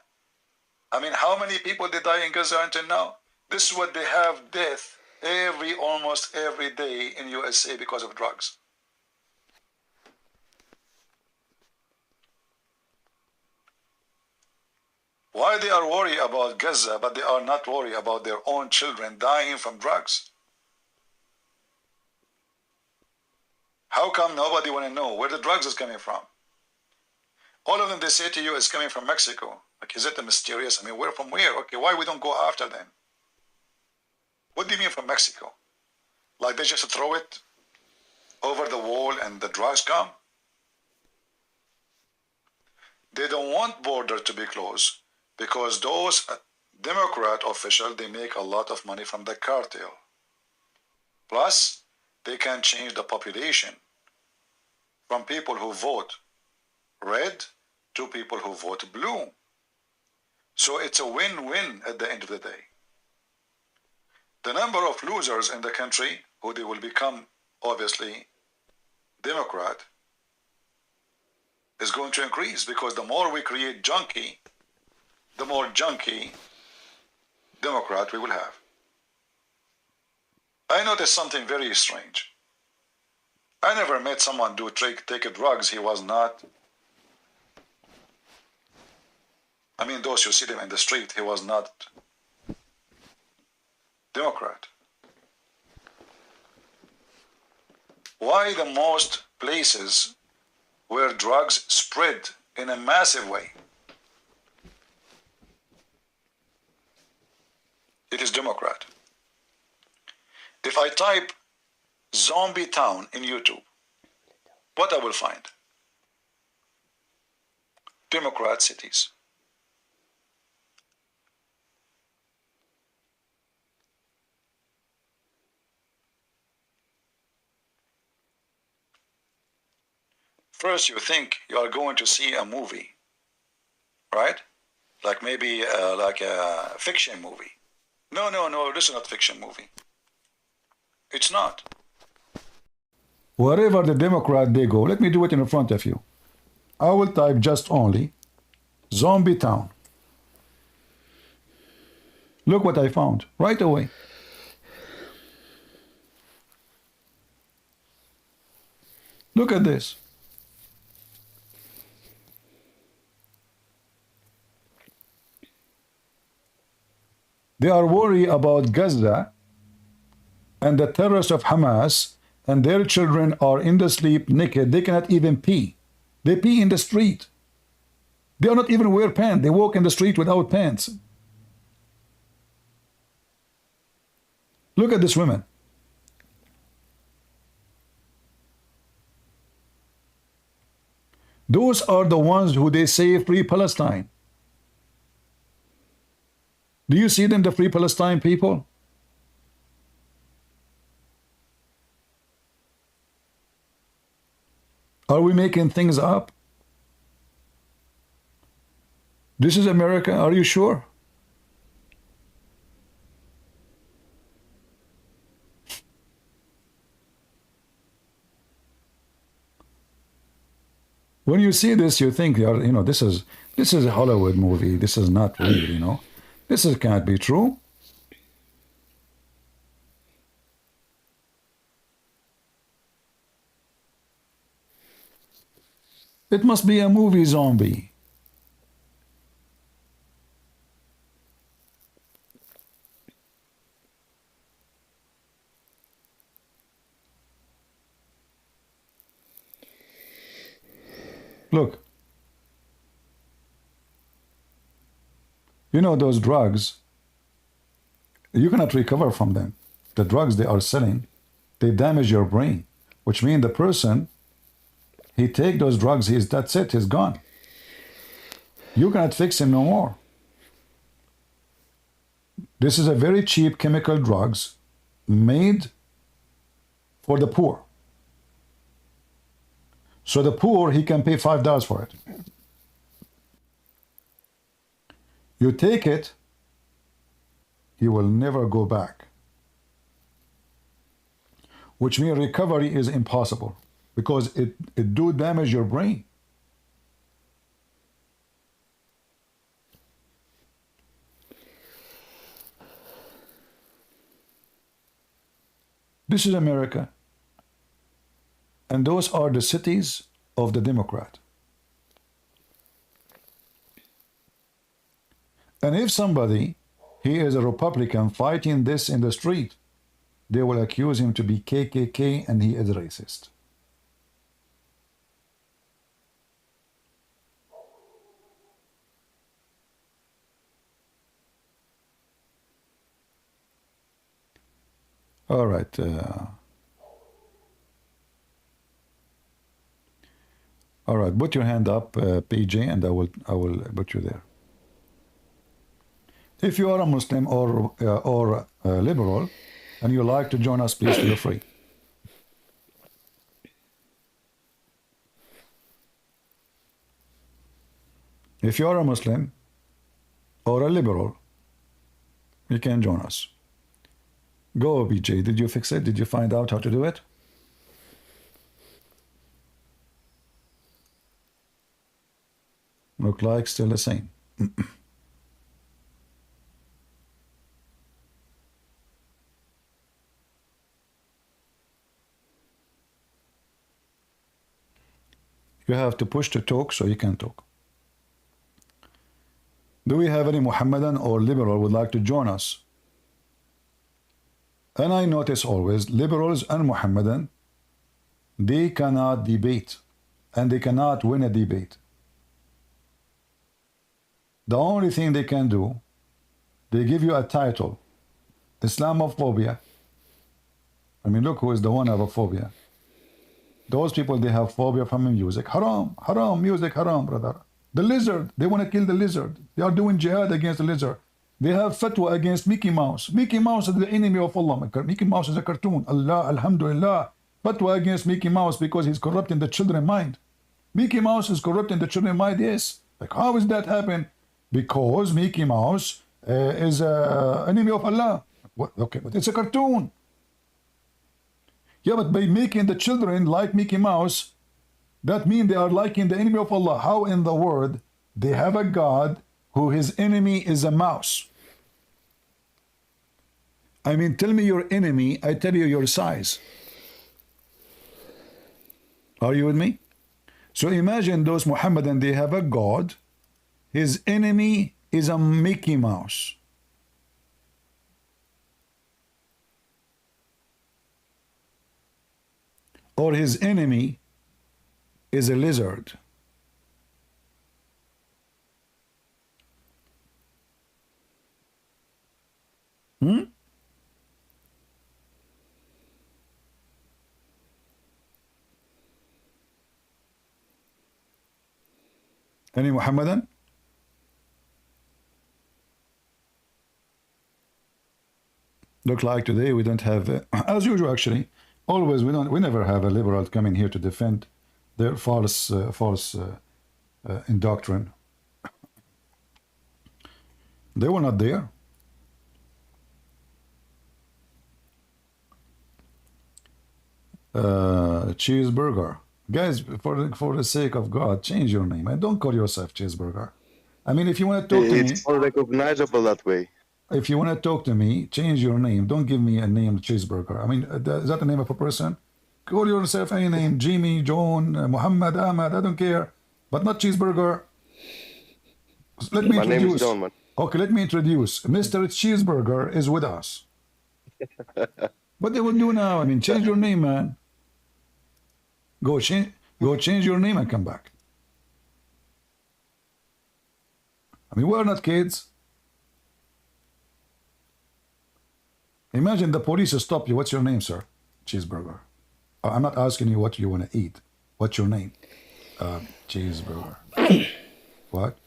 I mean, how many people they die in Gaza until now? This is what they have death almost every day in USA because of drugs. Why they are worried about Gaza, but they are not worried about their own children dying from drugs? How come nobody want to know where the drugs is coming from? All of them, they say to you, is coming from Mexico. Like, is it a mysterious? I mean, where from where? Okay, why we don't go after them? What do you mean from Mexico? Like they just throw it over the wall and the drugs come? They don't want border to be closed because those Democrat officials, they make a lot of money from the cartel. Plus, they can change the population from people who vote red to people who vote blue. So it's a win-win at the end of the day. The number of losers in the country who they will become, obviously, Democrat, is going to increase because the more we create junkie, the more junkie Democrat we will have. I noticed something very strange. I never met someone do take drugs. He was not, I mean, those you see them in the street, he was not Democrat. Why the most places where drugs spread in a massive way? It is Democrat. If I type zombie town in YouTube, what I will find? Democrat cities. First, you think you are going to see a movie, right? Like maybe like a fiction movie. No, this is not fiction movie. It's not. Wherever the Democrat they go, let me do it in front of you. I will type just only zombie town. Look what I found right away. Look at this. They are worried about Gaza and the terrorists of Hamas, and their children are in the sleep naked. They cannot even pee. They pee in the street. They are not even wear pants. They walk in the street without pants. Look at this women. Those are the ones who they say free Palestine. Do you see them, the free Palestine people? Are we making things up? This is America, are you sure? When you see this, you think, you know, this is a Hollywood movie. This is not real, you know. This can't be true. It must be a movie zombie. Look. You know those drugs, you cannot recover from them. The drugs they are selling, they damage your brain, which means the person, he take those drugs, that's it, he's gone. You cannot fix him no more. This is a very cheap chemical drugs made for the poor. So the poor, he can pay $5 for it. You take it, he will never go back. Which means recovery is impossible because it do damage your brain. This is America. And those are the cities of the Democrat. And if somebody, he is a Republican fighting this in the street, they will accuse him to be KKK and he is racist. All right. All right. Put your hand up, PJ, and I will put you there. If you are a Muslim or liberal, and you like to join us, please feel free. If you are a Muslim or a liberal, you can join us. Go, BJ. Did you fix it? Did you find out how to do it? Look like still the same. You have to push to talk so you can talk. Do we have any Muhammadan or liberal would like to join us? And I notice always liberals and Muhammadan, they cannot debate and they cannot win a debate. The only thing they can do, they give you a title, Islamophobia. I mean, look who is the one who have a phobia. Those people, they have phobia from music. Haram, haram, music, haram, brother. The lizard, they want to kill the lizard. They are doing jihad against the lizard. They have fatwa against Mickey Mouse. Mickey Mouse is the enemy of Allah. Mickey Mouse is a cartoon. Allah, alhamdulillah. Fatwa against Mickey Mouse because he's corrupting the children's mind. Mickey Mouse is corrupting the children's mind, yes. Like, how is that happen? Because Mickey Mouse is an enemy of Allah. What? Okay, but it's a cartoon. Yeah, but by making the children like Mickey Mouse, that means they are liking the enemy of Allah. How in the world they have a God who his enemy is a mouse? I mean, tell me your enemy, I tell you your size. Are you with me? So imagine those Muhammadan, they have a God, his enemy is a Mickey Mouse. Or his enemy is a lizard. Any Muhammadan? Look like today we don't have, as usual actually, always we never have a liberal coming here to defend their false indoctrine. They were not there. Cheeseburger. Guys, for the sake of God, change your name and don't call yourself Cheeseburger. I mean, if you want to talk to me, It's more recognizable that way. if you want to talk to me, change your name. Don't give me a name Cheeseburger. I mean, is that the name of a person? Call yourself any name, Jimmy, John, Muhammad, Ahmad. I don't care, but not Cheeseburger. Let me My name is introduce. John, man. Okay, let me introduce. Mr. Cheeseburger is with us. What they will do now? I mean, change your name, man. Go change your name and come back. I mean, we're not kids. Imagine the police stop you. What's your name, sir? Cheeseburger. I'm not asking you what you want to eat. What's your name? Cheeseburger. What?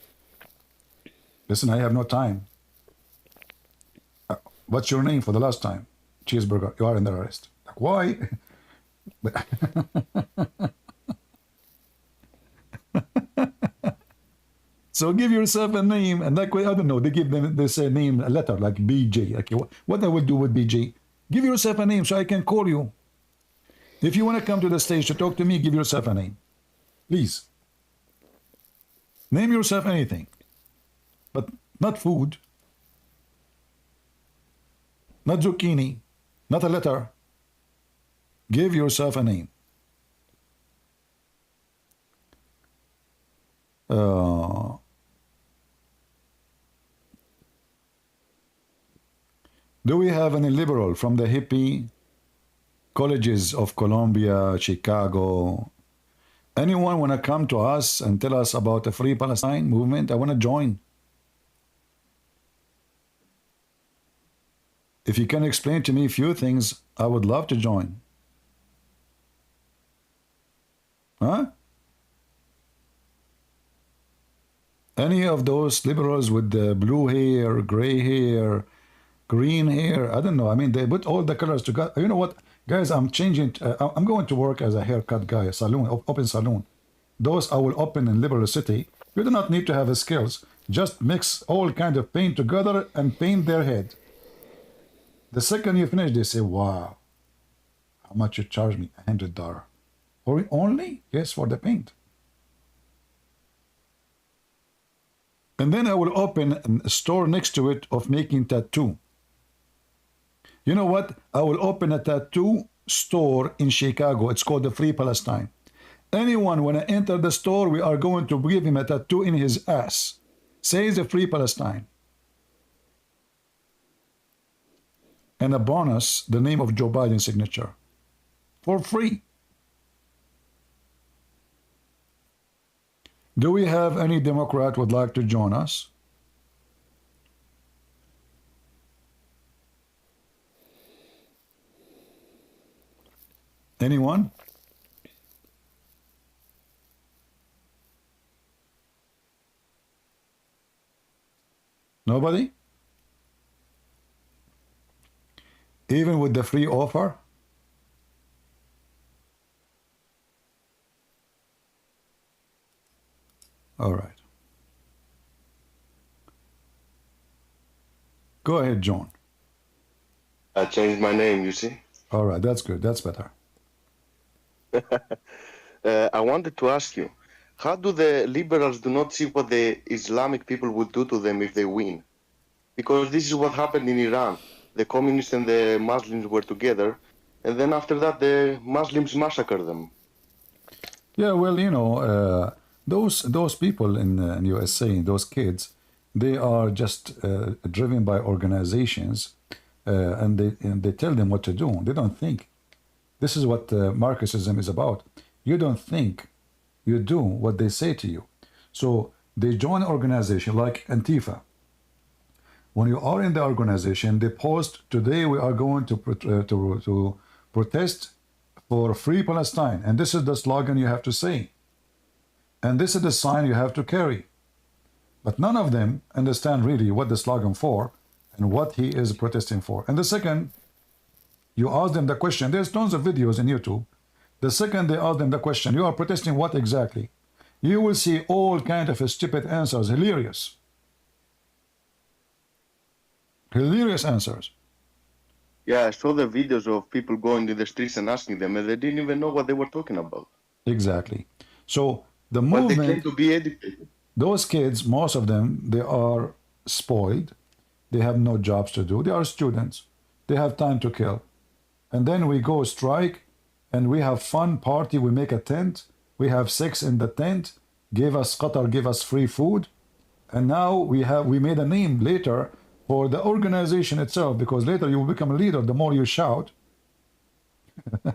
Listen, I have no time. What's your name for the last time? Cheeseburger. You are in the arrest. Like, why? So give yourself a name, and like, I don't know, they give them this name, a letter, like BJ. Okay, what I would do with BJ, give yourself a name so I can call you. If you want to come to the stage to talk to me, give yourself a name. Please. Name yourself anything. But not food. Not zucchini. Not a letter. Give yourself a name. Do we have any liberal from the hippie colleges of Columbia, Chicago? Anyone want to come to us and tell us about the Free Palestine movement? I want to join. If you can explain to me a few things, I would love to join. Huh? Any of those liberals with the blue hair, gray hair, green hair, I don't know. I mean, they put all the colors together. You know what? Guys, I'm changing. I'm going to work as a haircut guy, a salon, open salon. Those I will open in Liberal City. You do not need to have the skills. Just mix all kind of paint together and paint their head. The second you finish, they say, wow, how much you charge me? $100. Or only? Yes, for the paint. And then I will open a store next to it of making tattoo. You know what? I will open a tattoo store in Chicago. It's called the Free Palestine. Anyone when I enter the store, we are going to give him a tattoo in his ass. Says the Free Palestine. And a bonus, the name of Joe Biden's signature. For free. Do we have any Democrat would like to join us? Anyone? Nobody? Even with the free offer? All right. Go ahead, John. I changed my name, you see. All right, that's good. That's better. I wanted to ask you, how do the liberals do not see what the Islamic people would do to them if they win? Because this is what happened in Iran. The communists and the Muslims were together, and then after that, the Muslims massacred them. Yeah, well, you know, those people in USA, those kids, they are just driven by organizations, and they tell them what to do. They don't think. This is what Marxism is about. You don't think, you do what they say to you. So they join an organization like Antifa. When you are in the organization, they post, today we are going to protest for Free Palestine. And this is the slogan you have to say. And this is the sign you have to carry. But none of them understand really what the slogan for and what he is protesting for. And the second, you ask them the question, there's tons of videos in YouTube. The second they ask them the question, you are protesting what exactly? You will see all kind of stupid answers, hilarious. Hilarious answers. Yeah, I saw the videos of people going to the streets and asking them, and they didn't even know what they were talking about. Exactly. So the But they claim movement, to be educated. those kids, most of them, they are spoiled. They have no jobs to do. They are students. They have time to kill. And then we go strike and we have fun party. We make a tent. We have sex in the tent. Give us Qatar, give us free food. And now we made a name later for the organization itself, because later you will become a leader the more you shout. You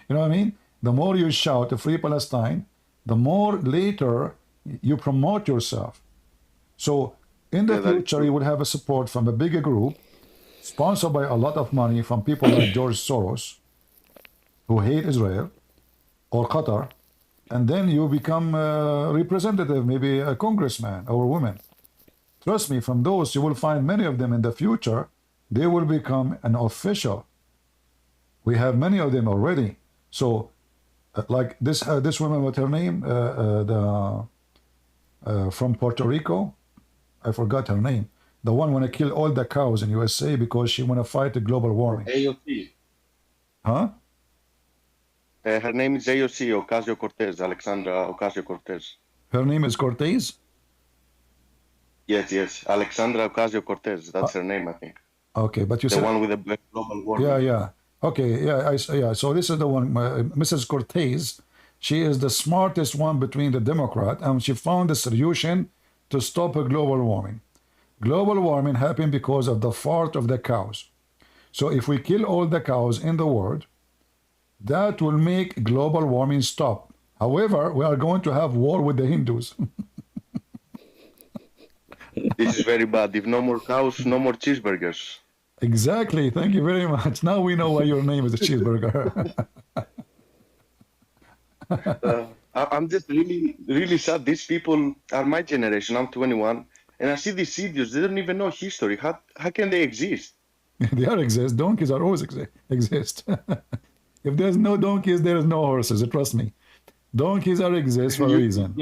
know what I mean? The more you shout to free Palestine, the more later you promote yourself. So in the Yeah, that is future, true. you will have a support from a bigger group, sponsored by a lot of money from people like George Soros, who hate Israel, or Qatar, and then you become a representative, maybe a congressman or a woman. Trust me, from those, you will find many of them in the future, they will become an official. We have many of them already. So, like this woman, what's her name? The from Puerto Rico, I forgot her name. The one want to kill all the cows in USA because she want to fight the global warming. AOC. Huh? Her name is AOC, Ocasio-Cortez, Alexandra Ocasio-Cortez. Her name is Cortez? Yes, Alexandra Ocasio-Cortez. That's her name, I think. Okay, but you The said... one with the global warming. Yeah. Okay, yeah. So this is the one, Mrs. Cortez. She is the smartest one between the Democrat, and she found a solution to stop a global warming. Global warming happened because of the fart of the cows. So if we kill all the cows in the world, that will make global warming stop. However, we are going to have war with the Hindus. This is very bad. If no more cows, no more cheeseburgers. Exactly. Thank you very much. Now we know why your name is a cheeseburger. I'm just really sad. These people are my generation. I'm 21. And I see these idiots. They don't even know history. How can they exist? They are exist. Donkeys are always exist. If there's no donkeys, there is no horses. Trust me. Donkeys are exist for a reason.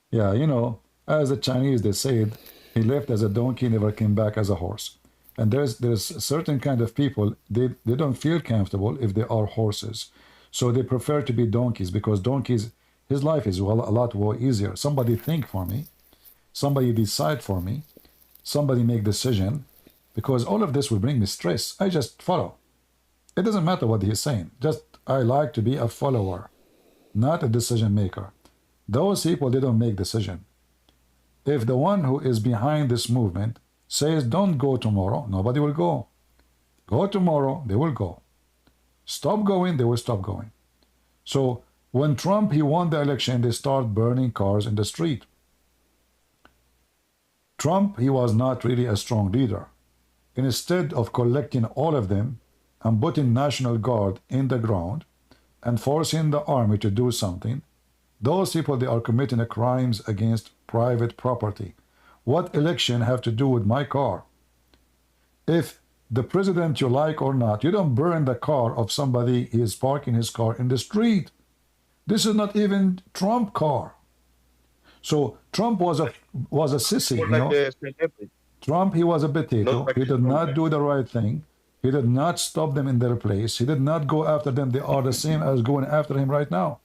Yeah, you know, as the Chinese, they said, he left as a donkey, never came back as a horse. And there's a certain kind of people, they don't feel comfortable if they are horses. So they prefer to be donkeys, because donkeys, his life is a lot more easier. Somebody think for me. Somebody decide for me. Somebody make decision. Because all of this will bring me stress. I just follow. It doesn't matter what he's saying. Just, I like to be a follower, not a decision maker. Those people, they don't make decision. If the one who is behind this movement says, don't go tomorrow, nobody will go. Go tomorrow, they will go. Stop going, they will stop going. So when Trump, he won the election, they start burning cars in the street. Trump, he was not really a strong leader. Instead of collecting all of them and putting National Guard in the ground and forcing the army to do something, those people, they are committing crimes against private property. What election have to do with my car? If the president you like or not, you don't burn the car of somebody he is parking his car in the street. This is not even Trump car. So Trump was a sissy, you know. Trump, he was a potato. He did not do the right thing. He did not stop them in their place. He did not go after them. They are the same as going after him right now.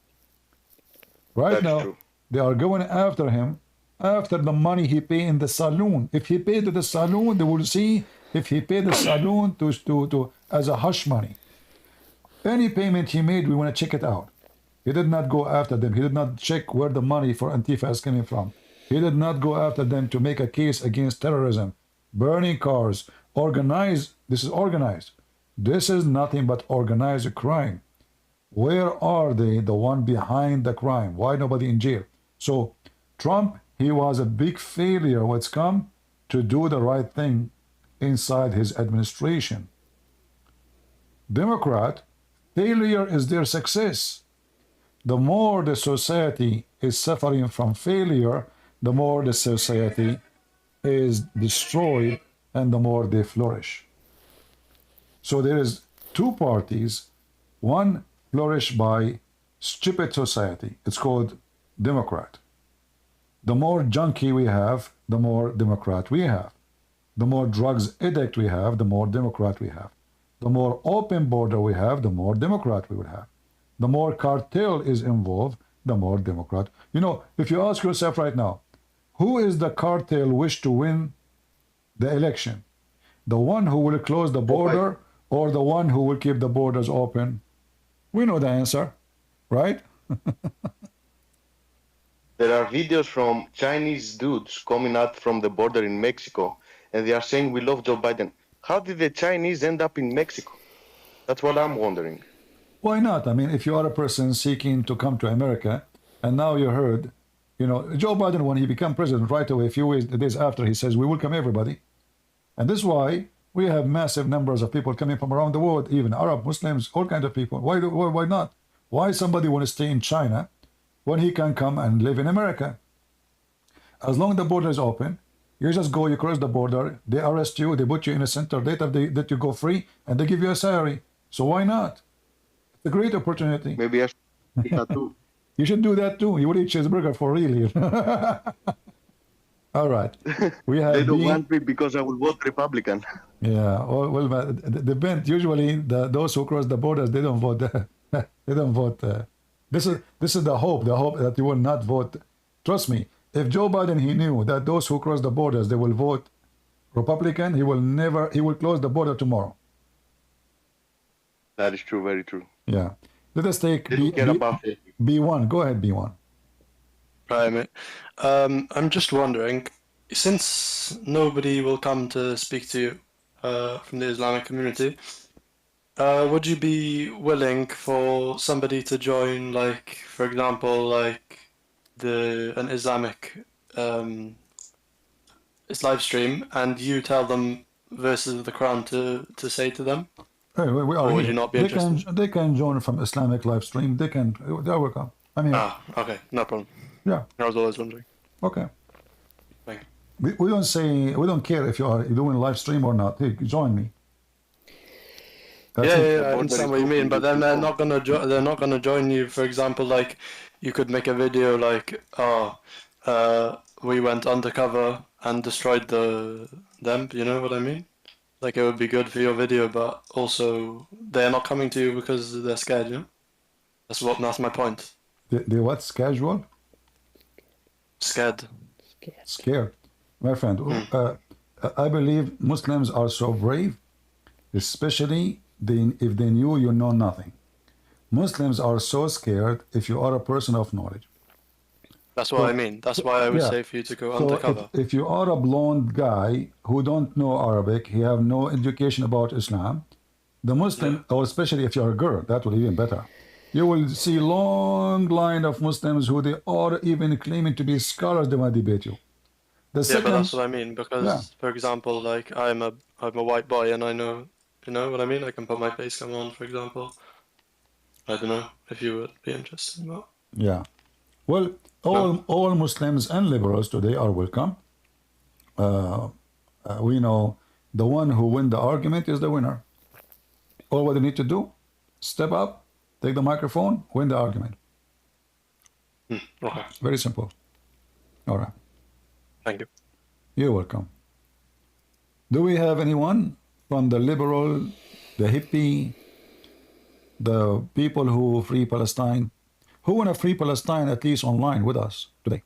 Right now, they are going after him after the money he paid in the saloon. If he paid to the saloon, they will see if he paid the saloon to as a hush money. Any payment he made, we want to check it out. He did not go after them. He did not check where the money for Antifa is coming from. He did not go after them to make a case against terrorism, burning cars, organized. This is organized. This is nothing but organized crime. Where are they, the one behind the crime? Why nobody in jail? So Trump, he was a big failure when it's come to do the right thing inside his administration. Democrat, failure is their success. The more the society is suffering from failure, the more the society is destroyed and the more they flourish. So there is two parties. One flourish by stupid society. It's called Democrat. The more junkie we have, the more Democrat we have. The more drugs addict we have, the more Democrat we have. The more open border we have, the more Democrat we would have. the more cartel is involved, the more Democrat. You know, if you ask yourself right now, who is the cartel wish to win the election? The one who will close the border or the one who will keep the borders open? We know the answer, right? There are videos from Chinese dudes coming out from the border in Mexico, and they are saying we love Joe Biden. How did the Chinese end up in Mexico? That's what I'm wondering. Why not? I mean, if you are a person seeking to come to America, and now you heard, you know, Joe Biden, when he became president, right away, a few days after, he says, we welcome everybody. And this is why we have massive numbers of people coming from around the world, even Arab, Muslims, all kinds of people. Why not? Why somebody want to stay in China when he can come and live in America? As long as the border is open, you just go, you cross the border, they arrest you, they put you in a center, later that you go free, and they give you a salary. So why not? It's a great opportunity. Maybe I should do that too. You should do that too. You will eat cheeseburger for real. All right. We have They don't want me because I will vote Republican. Yeah. Well, depends. Usually, those who cross the borders, they don't vote. They don't vote. This is the hope that you will not vote. Trust me. If Joe Biden, he knew that those who cross the borders, they will vote Republican, he will close the border tomorrow. That is true, very true. Yeah. Let us take B1. Go ahead, B1. Right, mate. I'm just wondering, since nobody will come to speak to you from the Islamic community, would you be willing for somebody to join, like, for example, like an Islamic live stream, and you tell them verses of the Quran to say to them? Hey, we are Or would here. you not be interested? They can join from Islamic live stream. They are welcome. I mean, Okay, no problem. yeah. I was always wondering. Okay. Thank you. We don't care if you are doing live stream or not. Hey, join me. That's Yeah, it. I understand what you mean, but then they're not gonna join you. For example, like you could make a video like, we went undercover and destroyed them. You know what I mean? Like it would be good for your video, but also they're not coming to you because they're scared. You know, that's my point. The what's casual? Scared. Scared. My friend, I believe Muslims are so brave, especially if they knew you know nothing. Muslims are so scared if you are a person of knowledge. That's what I mean. That's why I would Yeah. say for you to go So undercover. if you are a blonde guy who don't know Arabic, he have no education about Islam, the Muslim, or especially if you're a girl, that will be even better. You will see long line of Muslims who they are even claiming to be scholars. They want to debate you. The Yeah, second, but that's what I mean. Because, Yeah. for example, like I'm a white boy, and I know, you know what I mean. I can put my face cam on, for example. I don't know if you would be interested in that. yeah. Well, all Muslims and liberals today are welcome. We know the one who win the argument is the winner. All what they need to do, step up, take the microphone, win the argument. Okay, Very simple. All right. thank you. You're welcome. Do we have anyone from the liberal, the hippie, the people who free Palestine? Who want to free Palestine at least online with us today?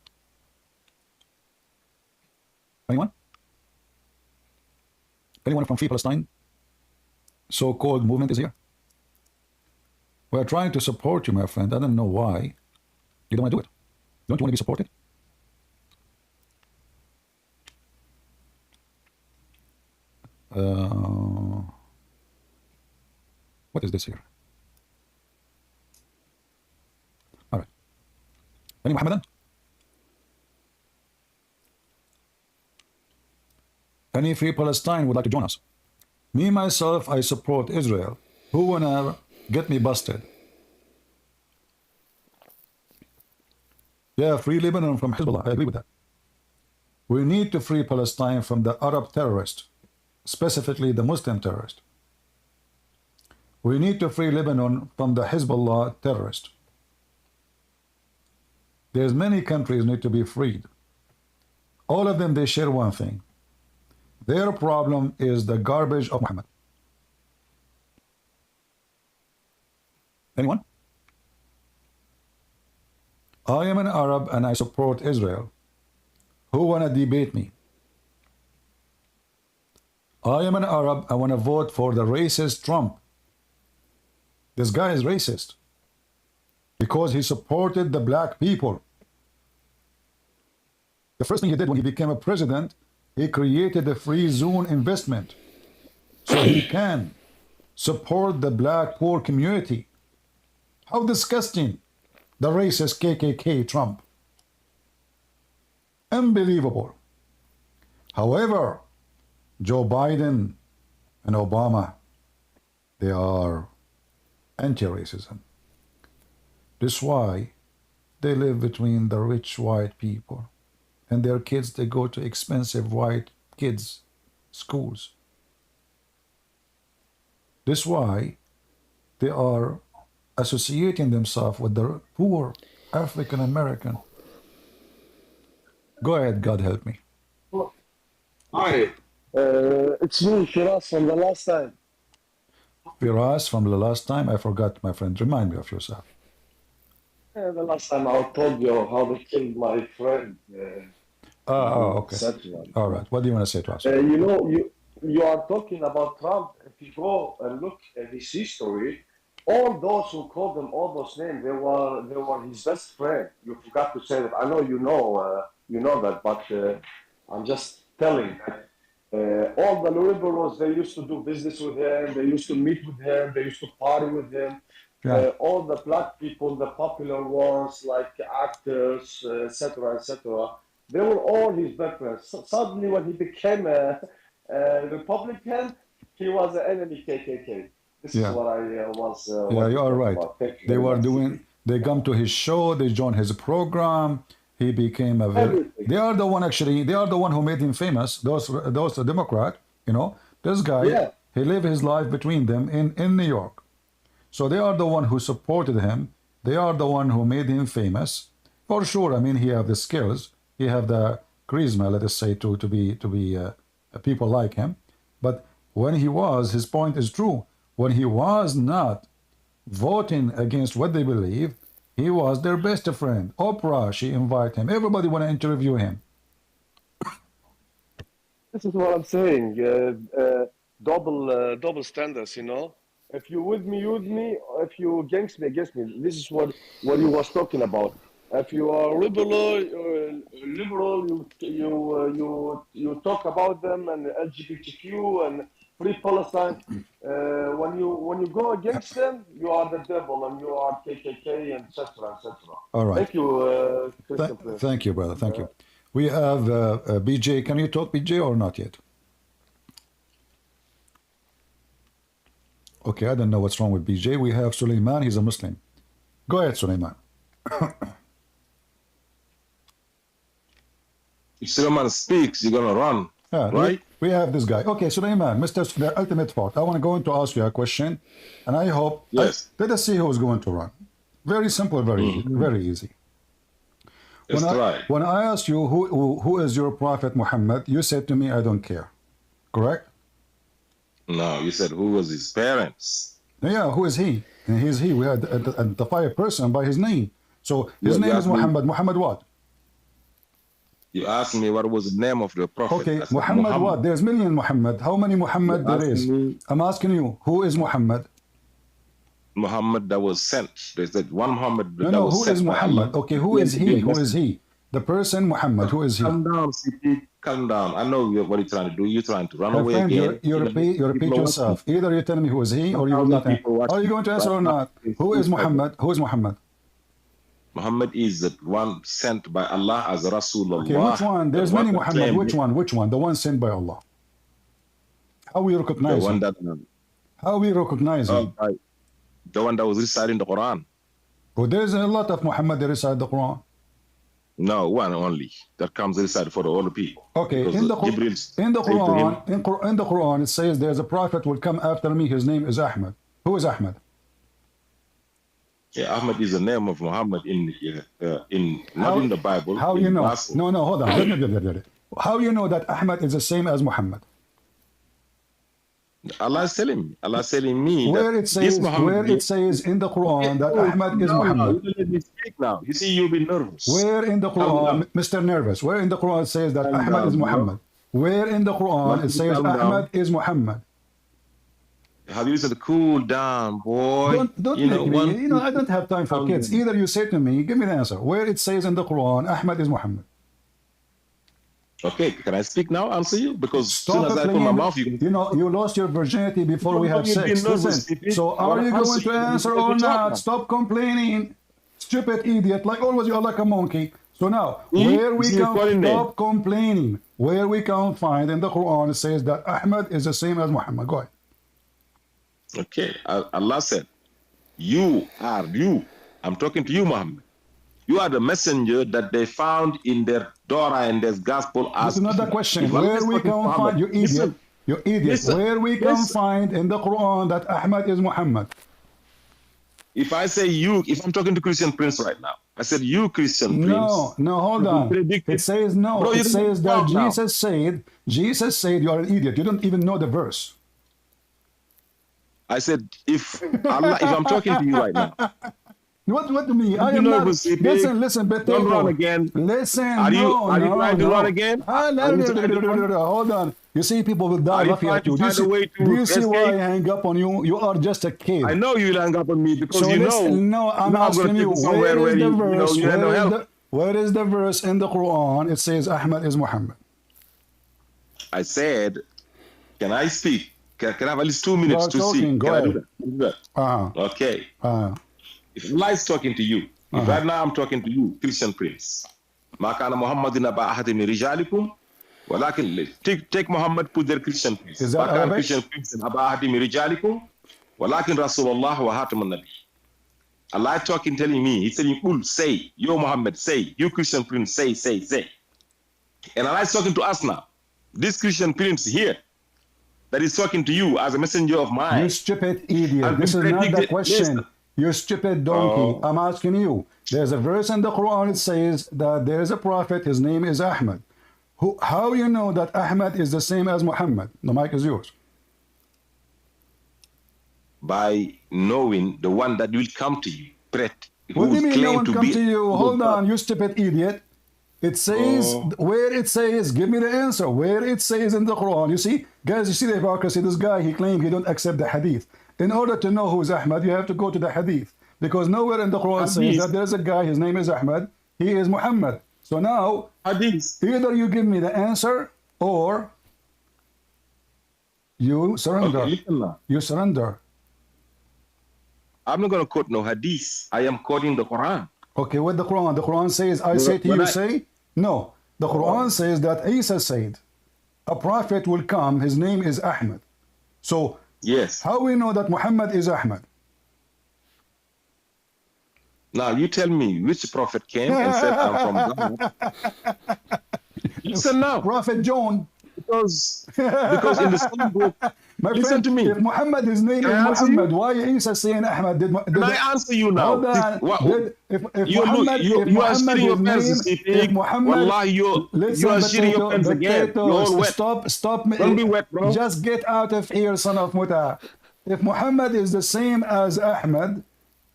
Anyone? Anyone from Free Palestine? So-called movement is here. We are trying to support you, my friend. I don't know why. You don't want to do it. Don't you want to be supported? What is this here? All right. Any Muhammadan? Any Free Palestine would like to join us? Me, myself, I support Israel. Who wanna get me busted? Yeah, free Lebanon from Hezbollah. I agree with that. We need to free Palestine from the Arab terrorist, specifically the Muslim terrorist. We need to free Lebanon from the Hezbollah terrorist. There's many countries need to be freed. All of them, they share one thing. Their problem is the garbage of Muhammad. Anyone? I am an Arab and I support Israel. Who wanna debate me? I am an Arab. I want to vote for the racist Trump. This guy is racist because he supported the black people. The first thing he did when he became a president, he created a free zone investment so he can support the black poor community. How disgusting. The racist KKK Trump. Unbelievable. However, Joe Biden and Obama, they are anti-racism. This is why they live between the rich white people and their kids, they go to expensive white kids' schools. This is why they are associating themselves with the poor African American. Go ahead, God help me. Hi, it's me, Firas, from the last time. Firas, from the last time, I forgot, my friend. Remind me of yourself. The last time I told you how they killed my friend. Okay. Saturday. All right. What do you want to say to us? You know, you are talking about Trump. If you go and look at his history, all those who called him all those names, they were his best friend. You forgot to say that. I know you know that, but I'm just telling that. All the liberals, they used to do business with him, they used to meet with him, they used to party with him. Yeah. All the black people, the popular ones, like actors, etc., they were all his best friends. So suddenly, when he became a Republican, he was an enemy KKK. This Yeah. is what I was. Yeah, you are right. Thank you They very were much. doing, they come to his show, they joined his program. He became a very, Everything. they are the one who made him famous. Those Democrat, this guy, Yeah. he lived his life between them in New York. So they are the one who supported him. They are the one who made him famous. For sure, I mean, he have the skills, he have the charisma, let us say, to be people like him. But when he was, his point is true. When he was not voting against what they believe, he was their best friend. Oprah, she invited him. Everybody want to interview him. This is what I'm saying. Double standards, If you with me, you with me. If you against me, against me. This is what he was talking about. If you are liberal, you talk about them and LGBTQ and free Palestine. When you go against them, you are the devil and you are KKK and etc. All right. Thank you, Christopher. Thank you, brother. Thank you. We have BJ. Can you talk, BJ, or not yet? Okay, I don't know what's wrong with BJ. We have Suleiman. He's a Muslim. Go ahead, Suleiman. If Suleiman speaks, you're gonna run, Yeah, right? we have this guy. Okay, Suleiman, Mr. The ultimate thought. I want to go into ask you a question, and I hope. Yes. Let us see who's going to run. Very simple, very easy. Let's try. When I asked you who is your prophet Muhammad, you said to me, I don't care. Correct? No, you said who was his parents? Yeah, who is he? And he's he. We had identify a person by his name. So his Yeah, name you is asked me- Muhammad. Muhammad what? You asked me what was the name of the prophet. Okay, I said Muhammad what? There's million Muhammad. How many Muhammad You're there is? asking me- I'm asking you, who is Muhammad? Muhammad that was sent. They said one Muhammad that No, was who sent is by Muhammad? Allah. Okay, who is he? Who is he? The person Muhammad, who is he? Calm down, CP. Calm down. I know what you're trying to do. You're trying to run My away friend, again. you repeat People are yourself. Either you tell me who is he, or you will not. People watching. Are you going to answer or not? Who is Muhammad? Who is Muhammad? Muhammad is the one sent by Allah as Rasulullah. Okay, which one? There's The many that Muhammad. claimed- Which one? Which one? The one sent by Allah. How we The recognize one him? that, How we recognize him? the one that was reciting the Quran. Well, there's a lot of Muhammad that recite the Quran. No, one only that comes inside for all the people. Okay, Because in the Jibril in the said to him, Quran, in the Quran, it says there's a prophet will come after me. His name is Ahmad. Who is Ahmad? Yeah, Ahmad is the name of Muhammad not How- in the Bible. How in you know? Gospel. No, hold on. How you know that Ahmad is the same as Muhammad? Allah is telling me Where that it says, this Muhammad. in the Quran that Ahmad is No, Muhammad. you let me speak now. You see, you'll be nervous. Where in the Calm Quran, down. Mr. Nervous, where in the Quran it says that Calm Ahmad down, is Muhammad? Where in the Quran it says Calm down. Ahmad is Muhammad? Have you listened to cool down, boy? Don't You know, make me, I don't have time for Calm kids. down. Either you say to me, give me the answer. Where it says in the Quran, Ahmad is Muhammad. Okay, can I speak now? Answer you? Because as soon Stop as I playing. put my mouth, you can. You know, you lost your virginity before we have You're being sex. nervous, Listen, Stevie. so I are wanna you going answer to you. answer You or can talk not? now. Stop complaining. Stupid idiot. Like always, you're like a monkey. So now, See? where we See your can calling name. stop complaining, where we can find in the Quran, it says that Ahmad is the same as Muhammad. Go ahead. Okay, Allah said, you. I'm talking to you, Muhammad. You are the messenger that they found in their Torah and their gospel as. This is not the question. If Allah Where is we talking to can Muhammad, find, you idiot, listen, you idiot, listen, where we can listen. find in the Quran that Ahmad is Muhammad. If I say you, if I'm talking to Christian Prince right now, I said you, Christian Prince. No, hold on. predicted- It says no. Bro, you It didn't says that talk now. Jesus said you are an idiot. You don't even know the verse. I said, if I'm talking to you right now, What to me? I you am not. nervous, Stevie? Listen, potato. Don't run again. Listen, Are you trying to no. run again? Ah, Are you trying to run? Hold on. You see, people will die Are you laughing trying at you. to Do you find a way to do you see why I escape? hang up on you? You are just a kid. I know you'll hang up on me because So you listen, know. no, I'm now asking gonna you, take somewhere where is the where verse? you had no help. Where is the verse in the Quran? It says Ahmad is Muhammad. I said, can I speak? Can I have at least 2 minutes You are to talking, speak? go Can I do ahead. that? Do that? Uh-huh. Okay. Uh-huh. If Allah is talking to you, if right now I'm talking to you, Christian Prince, ما كان محمد أبا أحد من رجالكم ولكن take Muhammad, put their Christian Prince. Is that ما كان Arabic? Christian Prince أبا أحد من رجالكم ولكن رسول الله وخاتم النبي. Allah talking, telling me, he's telling you, say, yo Muhammad, say, you Christian Prince, say. And Allah is talking to us now. This Christian Prince here, that is talking to you as a messenger of mine. You stupid idiot. I've This is been not the predicted- question. listen. You stupid donkey. Oh. I'm asking you. There's a verse in the Quran. It says that there is a prophet. His name is Ahmad. How you know that Ahmad is the same as Muhammad? The mic is yours. By knowing the one that will come to you, Brett, who What do you will mean no claim one to come be. to you? Hold on, you stupid idiot. It says, where it says, give me the answer. Where it says in the Quran. You see, guys, you see the hypocrisy. This guy, he claimed he don't accept the hadith. In order to know who is Ahmad, you have to go to the hadith. Because nowhere in the Quran says Hadith. that there's a guy, his name is Ahmad, he is Muhammad. So now, Hadith. either you give me the answer or you surrender. Okay, listen now. You surrender. I'm not going to quote no hadith. I am quoting the Quran. Okay, what the Quran? The Quran says, I say to when you, I- say? No. The Quran says that Isa said, a prophet will come, his name is Ahmad. So, Yes. how we know that Muhammad is Ahmad? Now you tell me which prophet came and said, I'm from God. Listen now. Prophet John. Because in the same book, My listen friend, to me. if Muhammad, his name Can is I answer Muhammad, you? why Isa saying Ahmad? Can I answer you now? Hold on. If You Muhammad, you if are Muhammad, shitting your his pants, name, Steve. if Muhammad, Wallahi, you are shitting your pants again. You're all wet. Stop. Don't be wet, bro. Just get out of here, son of Muta. If Muhammad is the same as Ahmad,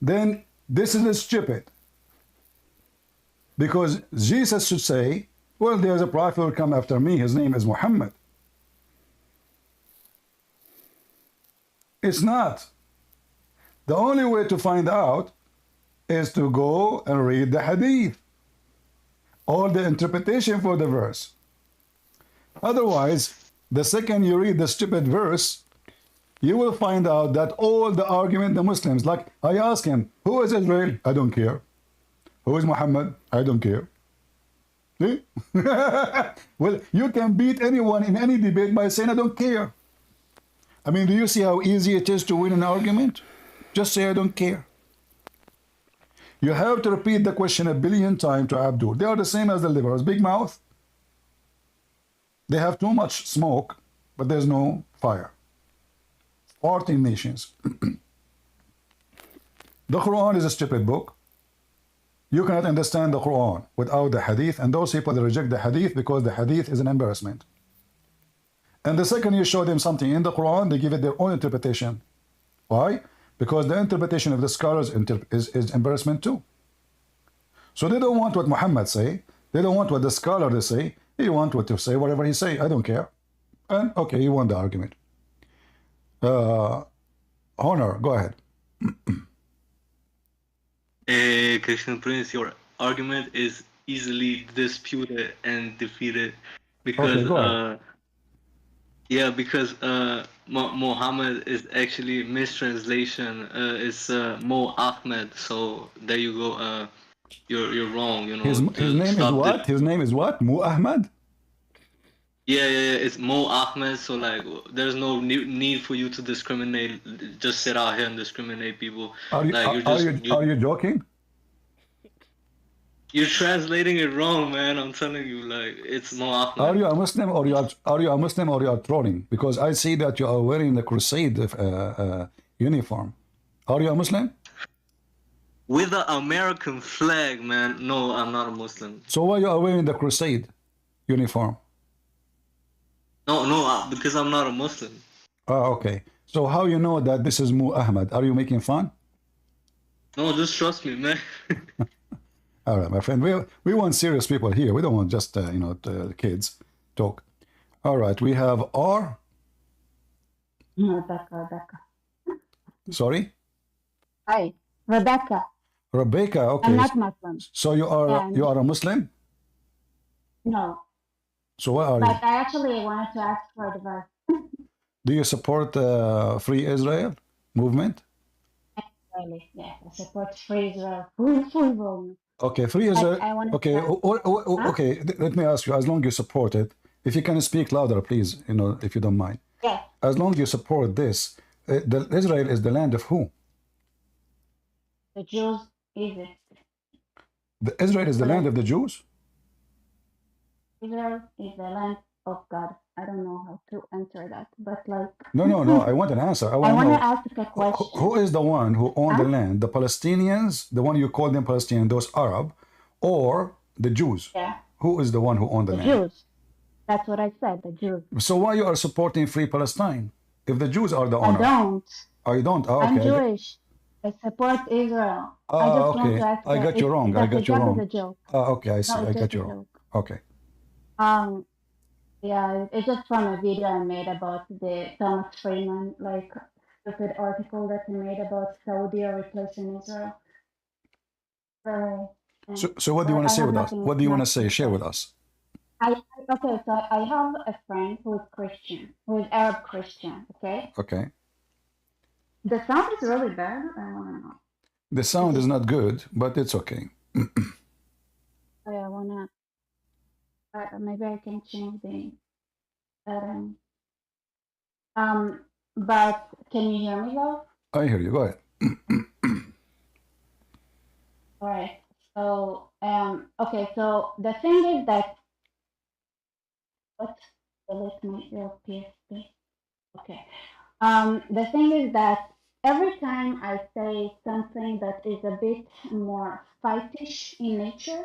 then this is stupid. Because Jesus should say, well, there's a prophet who will come after me. His name is Muhammad. It's not. The only way to find out is to go and read the hadith or the interpretation for the verse. Otherwise, the second you read the stupid verse, you will find out that all the argument the Muslims, like I ask him, who is Israel? I don't care. Who is Muhammad? I don't care. See? Well, you can beat anyone in any debate by saying I don't care. I mean, do you see how easy it is to win an argument? Just say I don't care. You have to repeat the question 1 billion times to Abdul. They are the same as the liberals. Big mouth. They have too much smoke, but there's no fire. 14 nations. The Quran is a stupid book. You cannot understand the Quran without the hadith, and those people that reject the hadith because the hadith is an embarrassment. And the second you show them something in the Quran, they give it their own interpretation. Why? Because the interpretation of the scholars is embarrassment too. So they don't want what Muhammad say. They don't want what the scholar they say. They want what to say, whatever he say. I don't care. And okay, you won the argument. Honor, go ahead. Christian Prince, your argument is easily disputed and defeated because Okay, go ahead. yeah, because Muhammad is actually mistranslation. It's Mo Ahmed. So there you go. You're wrong. You know. His name is stop what? His name is what? Mu Ahmad? Yeah, it's Mo Ahmed. So like, there's no need for you to discriminate. Just sit out here and discriminate people. Are you Like, are you joking? You're translating it wrong, man. I'm telling you, like, it's Mo Ahmed. Are you a Muslim or you a Muslim or you are trolling? Because I see that you are wearing the crusade uniform. Are you a Muslim? With the American flag, man. No, I'm not a Muslim. So why you are wearing the crusade uniform? No, because I'm not a Muslim. Oh, okay. So how you know that this is Mu Ahmad? Are you making fun? No, just trust me, man. All right, my friend. We want serious people here. We don't want just kids talk. All right. We have R. Rebecca. Sorry, Hi, Rebecca. Rebecca. Okay. I'm not Muslim. So you are a Muslim. No, So what are you? but I actually wanted to ask for advice. Do you support Free Israel movement? Really, yes, I support Free Israel. Full volume. Okay, Free But Israel. I wanted Okay, to ask. okay. Let me ask you. As long as you support it, if you can speak louder, please. If you don't mind. Yes, As long as you support this, Israel is the land of who? the Jews, Egypt. Israel is the land of the Jews. Israel is the land of God. I don't know how to answer that, but like. No. I want an answer. I I want to want to know ask a question. who is the one who owned the Huh? land? The Palestinians, the one you call them Palestinian, those Arab, or the Jews? Yeah, Who is the one who owned the the land? Jews. That's what I said, the Jews. So why you are supporting Free Palestine if the Jews are the I owner? don't. Oh, you don't? Oh, I'm okay. Jewish. I support Israel. I Ah, just want okay. to ask I got you wrong. I that's got you a wrong. joke. Ah, okay. I see. No, I it's got just a you wrong. joke. Okay. Yeah, it's just from a video I made about the Thomas Freeman, like, stupid article that he made about Saudi replacing Israel. So what do you want to I say have with us? nothing What do you want to much say? to Share say. with us. Okay, so I have a friend who is Christian, who is Arab Christian, okay? Okay. The sound is really bad. I want to know. The sound is not good, but it's okay. I want to, maybe I can change the setting. But can you hear me though? I hear you. Go ahead. All right. So, okay. So the thing is that delete my PSP. Okay. The thing is that every time I say something that is a bit more fightish in nature,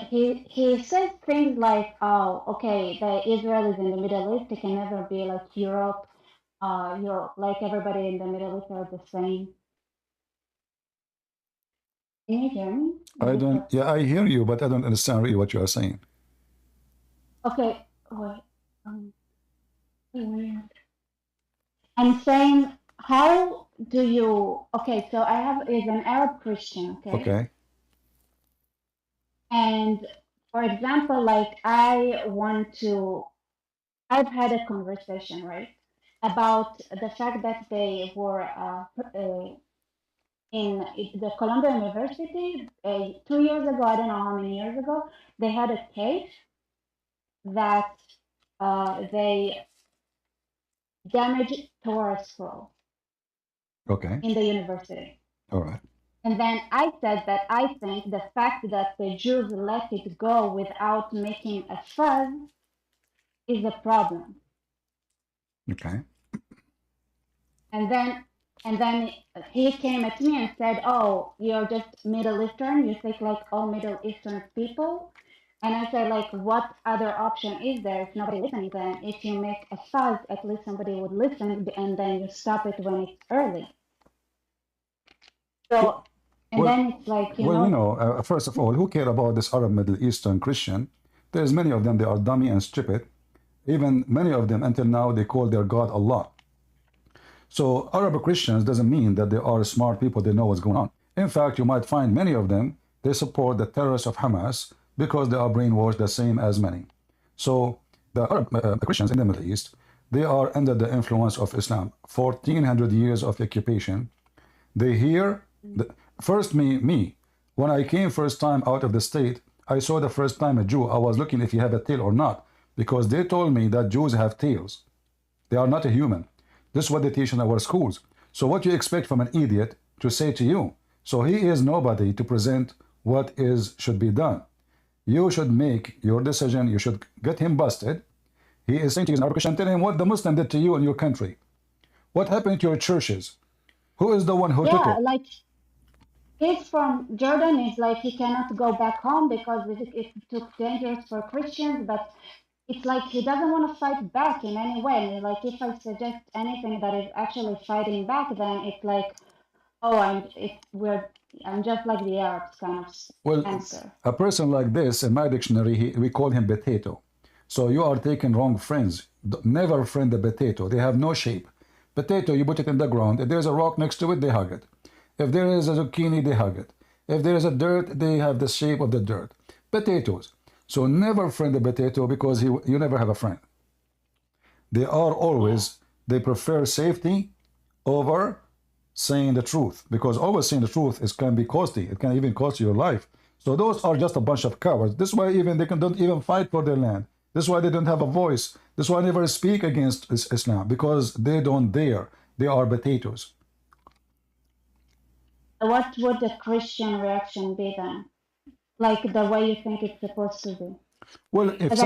he says things like, "Oh, okay, the Israel is in the Middle East. It can never be like Europe. Europe, like everybody in the Middle East are the same." Can you hear me? I don't. Yeah, I hear you, but I don't understand really what you are saying. Okay, wait. Weird. I'm saying, how do you? Okay, so I is an Arab Christian. Okay. Okay. And for example, like I've had a conversation, right, about the fact that they were in the Columbia University 2 years ago. I don't know how many years ago. They had a case that they damaged Torah scroll Okay. in the university. All right. And then I said that I think the fact that the Jews let it go without making a fuss is a problem. Okay. And then he came at me and said, "Oh, you're just Middle Eastern. You think like all Middle Eastern people." And I say, like, what other option is there if nobody listens? Then if you make a fuss, at least somebody would listen, and then you stop it when it's early. So, and Well, then it's like, first of all, who care about this Arab Middle Eastern Christian? There's many of them, they are dummy and stupid. Even many of them, until now, they call their God Allah. So Arab Christians doesn't mean that they are smart people, they know what's going on. In fact, you might find many of them, they support the terrorists of Hamas because they are brainwashed the same as many. So the Arab Christians in the Middle East, they are under the influence of Islam. 1400 years of occupation. They hear, first me, when I came first time out of the state, I saw the first time a Jew, I was looking if he had a tail or not, because they told me that Jews have tails. They are not a human. This is what they teach in our schools. So what you expect from an idiot to say to you? So he is nobody to present what should be done. You should make your decision. You should get him busted. He is saying to you, Christian, tell him what the Muslim did to you in your country. What happened to your churches? Who is the one who took it? Yeah, like he's from Jordan. It's like he cannot go back home because it's too dangerous for Christians. But it's like he doesn't want to fight back in any way. Like if I suggest anything that is actually fighting back, then it's like, oh, I'm just like the Arabs kind of answer. A person like this, in my dictionary, we call him potato. So you are taking wrong friends. Never friend the potato. They have no shape. Potato, you put it in the ground. If there's a rock next to it, they hug it. If there is a zucchini, they hug it. If there is a dirt, they have the shape of the dirt. Potatoes. So never friend the potato because you never have a friend. They are always, they prefer safety over saying the truth, because always saying the truth can be costly. It can even cost you your life. So those are just a bunch of cowards. This is why even they don't even fight for their land. This is why they don't have a voice. This is why they never speak against Islam, because they don't dare. They are potatoes. What would the Christian reaction be then? Like the way you think it's supposed to be? Well, if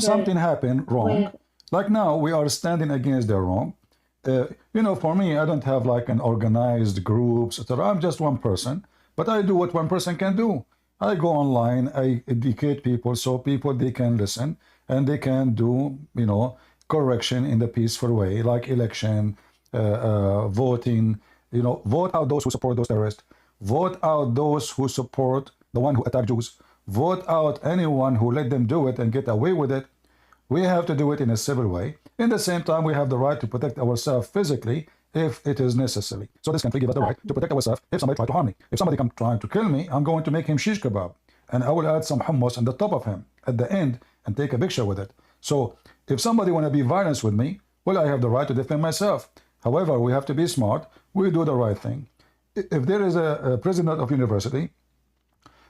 something happened wrong, like now we are standing against their wrong. For me, I don't have like an organized groups, etc. I'm just one person, but I do what one person can do. I go online, I educate people so they can listen and they can do, correction in the peaceful way, like election, voting, vote out those who support those terrorists, vote out those who support the one who attacked Jews, vote out anyone who let them do it and get away with it. We have to do it in a civil way. In the same time, we have the right to protect ourselves physically if it is necessary. So this country gives us the right to protect ourselves if somebody tries to harm me. If somebody comes trying to kill me, I'm going to make him shish kebab. And I will add some hummus on the top of him at the end and take a picture with it. So if somebody want to be violent with me, well, I have the right to defend myself. However, we have to be smart. We do the right thing. If there is a president of university,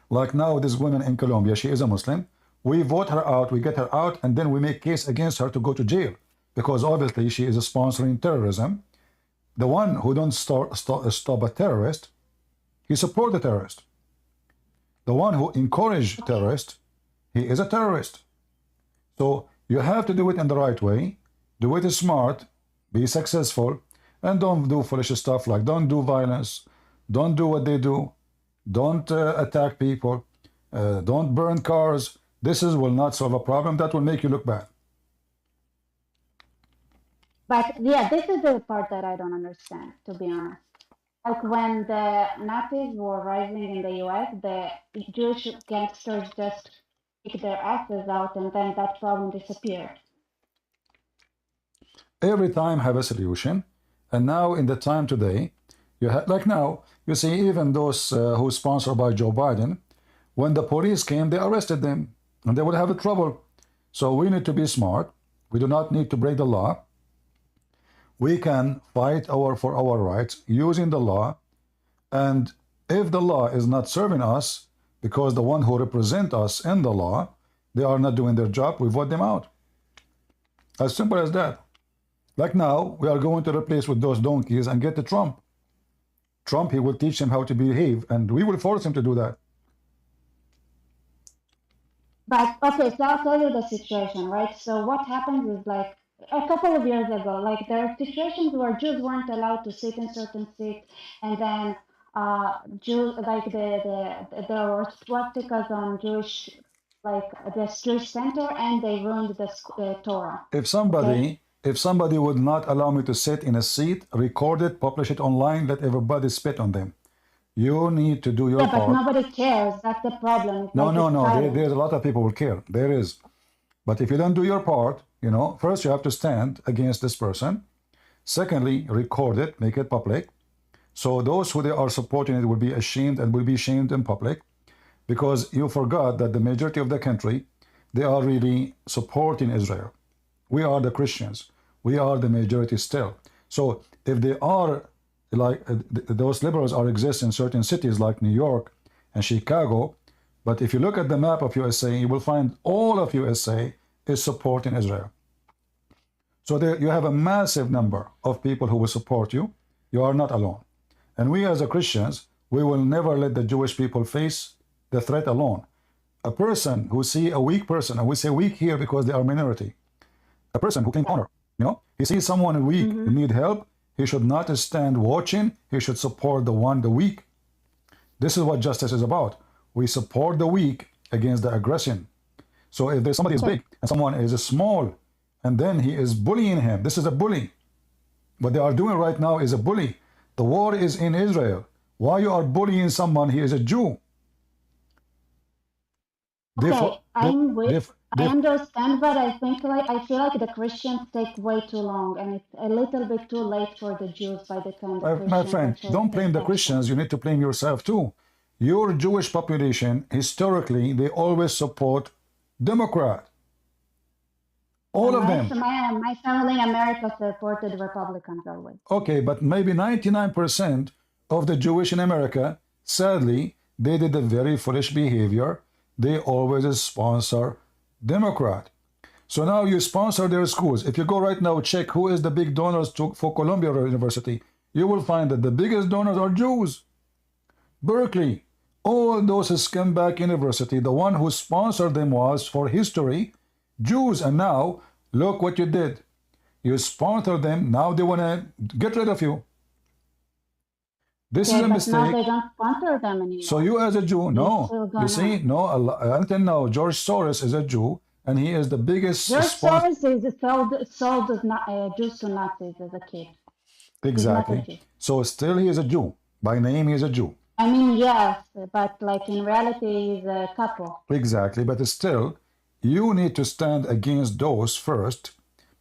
like now this woman in Colombia, she is a Muslim, we vote her out, we get her out, and then we make case against her to go to jail because obviously she is sponsoring terrorism. The one who don't stop a terrorist, he support the terrorist. The one who encourage terrorist, he is a terrorist. So you have to do it in the right way, do it smart, be successful, and don't do foolish stuff like don't do violence, don't do what they do, don't attack people, don't burn cars. This will not solve a problem. That will make you look bad. But yeah, this is the part that I don't understand, to be honest. Like when the Nazis were rising in the US, the Jewish gangsters just kicked their asses out and then that problem disappeared. Every time have a solution. And now in the time today, you have, like now, you see even those who sponsored by Joe Biden, when the police came, they arrested them. And they would have trouble. So we need to be smart. We do not need to break the law. We can fight for our rights using the law. And if the law is not serving us, because the one who represent us in the law, they are not doing their job, we vote them out. As simple as that. Like now, we are going to replace with those donkeys and get to Trump. Trump, he will teach him how to behave, and we will force him to do that. But okay, so I'll tell you the situation, right? So what happens is like a couple of years ago, like there are situations where Jews weren't allowed to sit in certain seats, and then Jews like there were swastikas on Jewish like the Jewish center, and they ruined the Torah. If somebody would not allow me to sit in a seat, record it, publish it online, let everybody spit on them. You need to do your Yeah, but part. nobody cares. That's the problem. It's No, like no, it's no. silent. There's a lot of people who care. There is. But if you don't do your part, you know, first you have to stand against this person. Secondly, record it, make it public. So those who they are supporting it will be ashamed and will be shamed in public, because you forgot that the majority of the country, they are really supporting Israel. We are the Christians. We are the majority still. So if they are like those liberals are exist in certain cities like New York and Chicago, but if you look at the map of USA, you will find all of USA is supporting Israel. So there you have a massive number of people who will support you. You are not alone. And we as a Christians, we will never let the Jewish people face the threat alone. A person who see a weak person, and we say weak here because they are minority, a person who claims honor, you know, he sees someone weak who need help, he should not stand watching, he should support the weak. This is what justice is about. We support the weak against the aggression. So if there's somebody is big and someone is small, and then he is bullying him, this is a bully. What they are doing right now is a bully. The war is in Israel. Why you are bullying someone? He is a Jew. Okay, I understand, but I think I feel like the Christians take way too long, and it's a little bit too late for the Jews by the time the Christians. My friend, don't blame the Christians. You need to blame yourself too. Your Jewish population, historically, they always support Democrat. All of them. My family in America supported Republicans always. Okay, but maybe 99% of the Jewish in America, sadly, they did a very foolish behavior. They always sponsor Democrat. So now you sponsor their schools. If you go right now, check who is the big donors for Columbia University, you will find that the biggest donors are Jews. Berkeley, all those scumbag university, the one who sponsored them was, for history, Jews. And now, look what you did. You sponsored them, now they want to get rid of you. This is a mistake. Now they don't sponsor them anymore. So you as a Jew, no. You see, no, until now, George Soros is a Jew, and he is the biggest George Soros is sold Jews to Nazis as a kid. Exactly. So still he is a Jew. By name he is a Jew. I mean, yes, but like in reality he's a couple. Exactly, but still, you need to stand against those first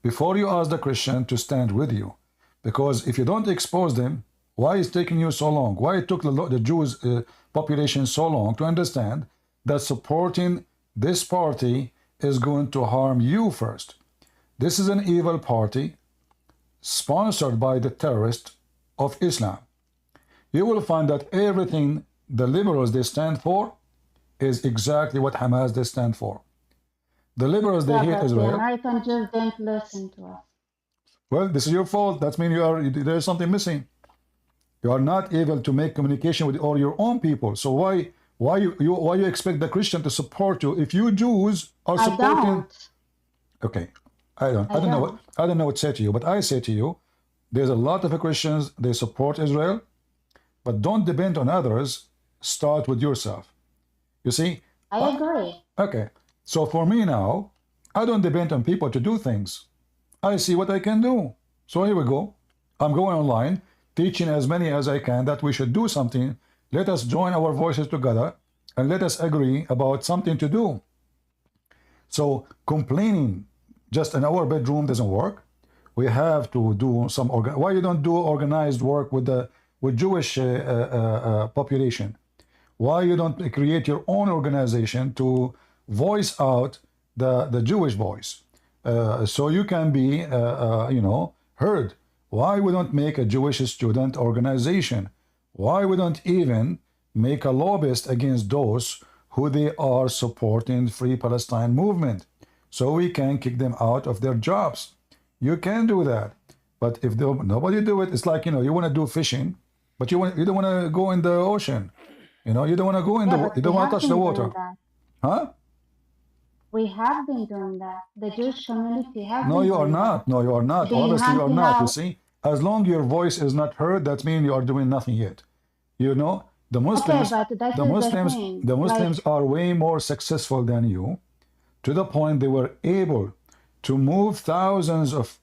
before you ask the Christian to stand with you. Because if you don't expose them, why is it taking you so long? Why it took the Jewish population so long to understand that supporting this party is going to harm you first? This is an evil party sponsored by the terrorists of Islam. You will find that everything the liberals they stand for is exactly what Hamas they stand for. The liberals they hate Israel. The American Jews didn't listen to us. Well, this is your fault. That means there's something missing. You are not able to make communication with all your own people. So why you expect the Christian to support you if you Jews are supporting? I don't. Okay, I don't know what to say to you, but I say to you, there's a lot of Christians they support Israel, but don't depend on others. Start with yourself. You see? I agree. Okay, so for me now, I don't depend on people to do things. I see what I can do. So here we go. I'm going online, teaching as many as I can that we should do something. Let us join our voices together and let us agree about something to do. So complaining just in our bedroom doesn't work. We have to do some why you don't do organized work with Jewish population? Why you don't create your own organization to voice out the Jewish voice, so you can be heard? Why we don't make a Jewish student organization? Why we don't even make a lobbyist against those who they are supporting Free Palestine movement, so we can kick them out of their jobs? You can do that, but if nobody do it, it's like you want to do fishing, but you don't want to go in the ocean. You don't want to go in you don't want to touch the water, huh? We have been doing that. The Jewish community has. No, you are not. No, you are not. Obviously, you are not. You see, as long your voice is not heard, that means you are doing nothing yet. The Okay, Muslims, but that is the thing. the Like, Muslims are way more successful than you, to the point they were able to move thousands of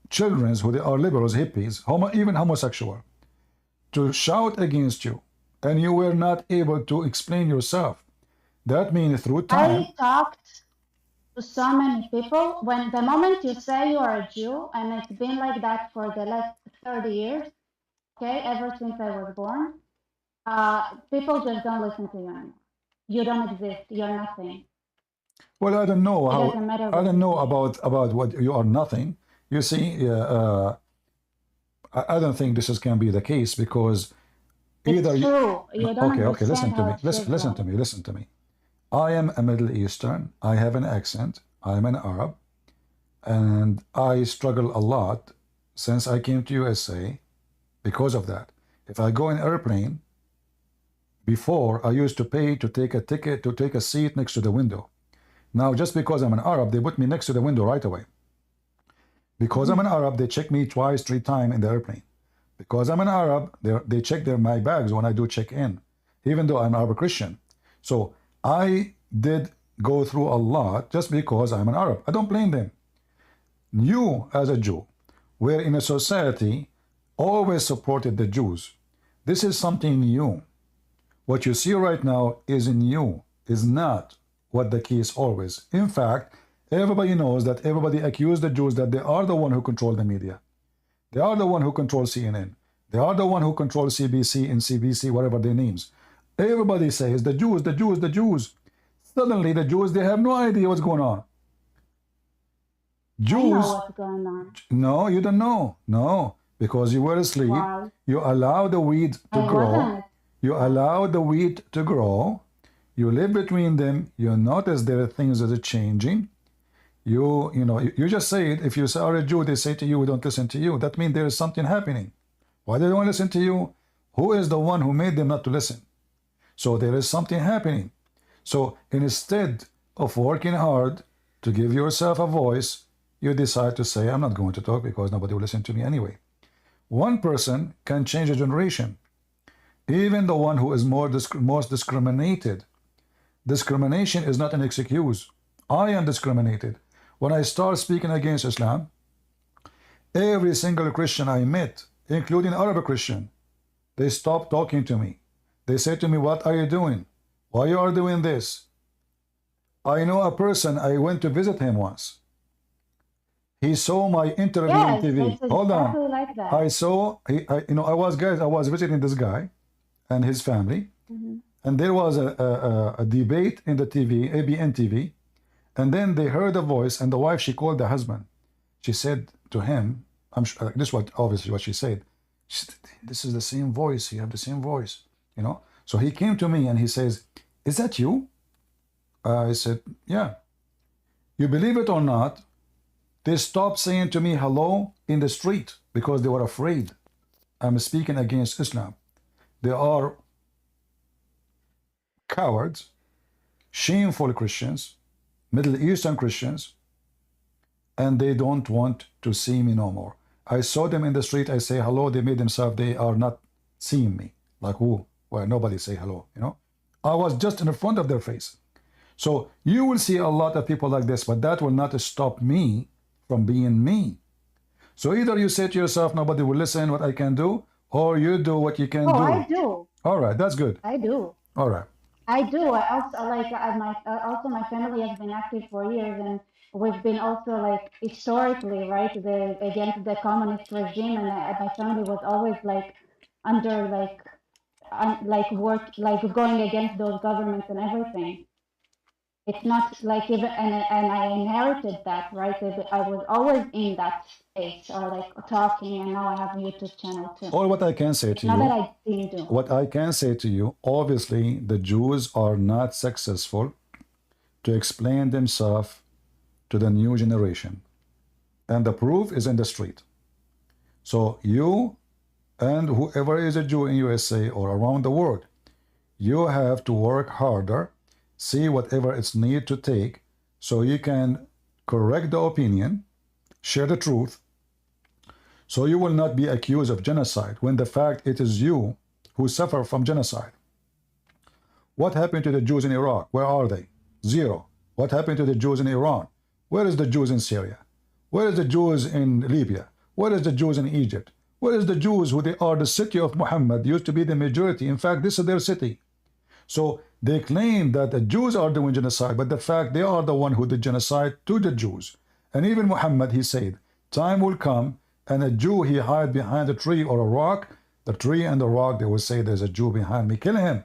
children who they are liberals, hippies, even homosexual, to shout against you, and you were not able to explain yourself. That means through time. I talked to so many people. When the moment you say you are a Jew, and it's been like that for the last 30 years, okay, ever since I was born, people just don't listen to you anymore. You don't exist. You're nothing. Well, I don't know It how. doesn't matter I what don't you know say. about what you are nothing. You see, I don't think this can be the case, because either It's you. true. You don't Okay, listen understand to how me. it feels Listen to like. me. Listen to me. I am a Middle Eastern. I have an accent. I'm an Arab, and I struggle a lot since I came to USA because of that. If I go in airplane, before I used to pay to take a ticket to take a seat next to the window. Now, just because I'm an Arab, they put me next to the window right away. Because I'm an Arab, they check me twice, 3 times in the airplane. Because I'm an Arab, they check my bags when I do check in, even though I'm Arab Christian. So I did go through a lot just because I'm an Arab. I don't blame them. You, as a Jew, were in a society always supported the Jews. This is something new. What you see right now is new, is not what the case always. In fact, everybody knows that everybody accused the Jews that they are the one who control the media. They are the one who control CNN. They are the one who control CBC and CBC, whatever their names. Everybody says the Jews, the Jews, the Jews. Suddenly the Jews, they have no idea what's going on. I know Jews, what's going on. no, you don't know. No, because you were asleep. Why? You allow the weed to I grow. wasn't. You allow the wheat to grow. You live between them. You notice there are things that are changing. You just say it. If you are a Jew, they say to you, we don't listen to you. That means there is something happening. Why do they want to listen to you? Who is the one who made them not to listen? So there is something happening. So instead of working hard to give yourself a voice, you decide to say, I'm not going to talk because nobody will listen to me anyway. One person can change a generation. Even the one who is most discriminated. Discrimination is not an excuse. I am discriminated. When I start speaking against Islam, every single Christian I met, including Arab Christian, they stop talking to me. They say to me, what are you doing? Why you are doing this? I know a person, I went to visit him once. He saw my interview on Yes, TV. it's Hold on. exactly like that. I saw, I was visiting this guy and his family, and there was a debate in the TV, ABN TV, and then they heard a voice, and the wife, she called the husband. She said to him, I'm sure, this is obviously what she said. She said, this is the same voice, you have the same voice, So he came to me and he says, is that you? I said, yeah. You believe it or not, they stopped saying to me hello in the street because they were afraid I'm speaking against Islam. They are cowards, shameful Christians, Middle Eastern Christians, and they don't want to see me no more. I saw them in the street, I say hello, they made themselves, they are not seeing me. Like who? Well, nobody say hello, I was just in front of their face. So you will see a lot of people like this, but that will not stop me from being me. So either you say to yourself, nobody will listen what I can do, or you do what you can do. I do. All right, that's good. I do. All right. I do. I also my family has been active for years, and we've been also like historically against the communist regime, and my family was always like under going against those governments and everything. It's not like even and I inherited that, right? I was always in that space or like talking, and now I have a YouTube channel too. All what I can say to Not that you, I didn't do. what I can say to you, obviously the Jews are not successful to explain themselves to the new generation. And the proof is in the street. So you and whoever is a Jew in USA or around the world, you have to work harder, see whatever it's need to take, so you can correct the opinion, share the truth, so you will not be accused of genocide when the fact it is you who suffer from genocide. What happened to the Jews in Iraq? Where are they? Zero. What happened to the Jews in Iran? Where is the Jews in Syria? Where is the Jews in Libya? Where is the Jews in Egypt? Where is the Jews who they are the city of Muhammad, used to be the majority? In fact, this is their city. So they claim that the Jews are doing genocide, but the fact they are the one who did genocide to the Jews. And even Muhammad, he said, time will come and a Jew, he hide behind a tree or a rock. The tree and the rock, they will say, there's a Jew behind me, kill him.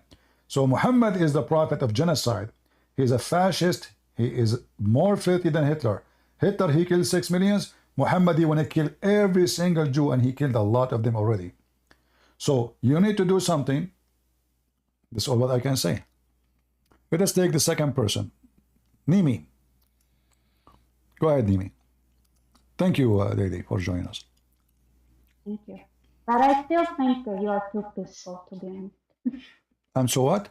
So Muhammad is the prophet of genocide. He's a fascist. He is more filthy than Hitler. Hitler, he killed 6 million. Muhammad, he want to kill every single Jew, and he killed a lot of them already. So you need to do something. That's all what I can say. Let us take the second person. Nimi. Go ahead, Nimi. Thank you, Lady, for joining us. Thank you. But I still think that you are too peaceful, to be honest. I'm so what?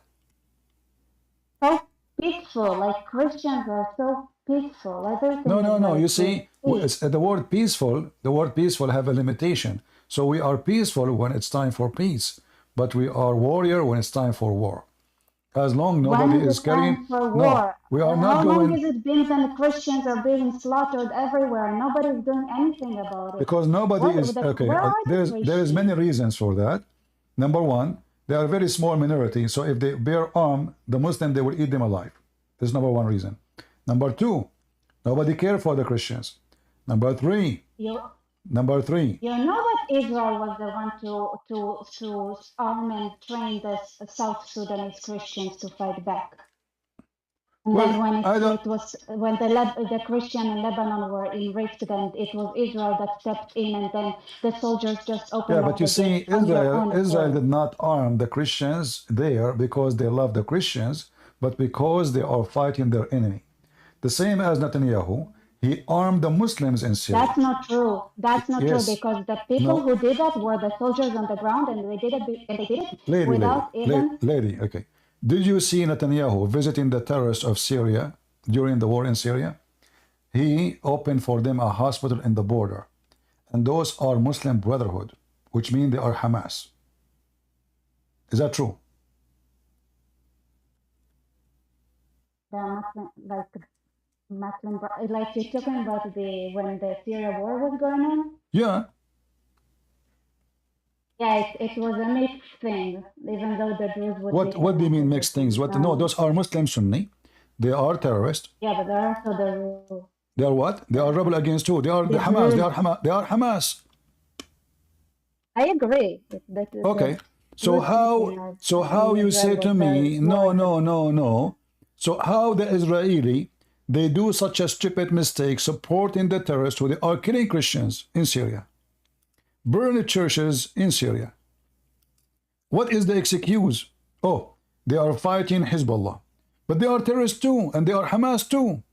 So peaceful, like Christians are so peaceful. Everything No. is You like see, peace. the word peaceful have a limitation. So we are peaceful when it's time for peace, but we are warrior when it's time for war. As long nobody When is is it time carrying, for no, war? we are How not long going, has it been that the Christians are being slaughtered everywhere? Nobody's doing anything about it. because nobody What, is, okay, where are the there is many Christians? reasons for that. Number one, they are a very small minority, so if they bear arm, the Muslim, they will eat them alive. That's number one reason. Number two, nobody care for the Christians. Number three, You you know that Israel was the one to arm and train the South Sudanese Christians to fight back. And then well, when I don't, it was when the Christian in Lebanon were in rift, then it was Israel that stepped in, and then the soldiers just yeah, opened but up you the see, gates on their own Israel accord. did not arm the Christians there because they love the Christians, but because they are fighting their enemy. The same as Netanyahu, he armed the Muslims in Syria. That's not true. That's not true, Yes, because the people no, who did that were the soldiers on the ground, and they did it without even. lady, okay. Did you see Netanyahu visiting the terrorists of Syria during the war in Syria? He opened for them a hospital in the border, and those are Muslim Brotherhood, which mean they are Hamas. Is that true? The Muslim, like you're talking about when the Syria war was going on. Yeah. Yeah, it was a mixed thing, even though the Jews would be What do you mean connected mixed things? What? No, those are Muslim Sunni. They are terrorists. Yeah, but there are also the They are what? They are rebel against who? They are the the Hamas. Jews. They are Hamas. I agree. Okay. The So Jewish how people in you say Israel to was me, more no. So how the Israeli, they do such a stupid mistake supporting the terrorists who they are killing Christians in Syria, burning churches in Syria. What is the excuse? Oh, they are fighting Hezbollah. But they are terrorists too, and they are Hamas too.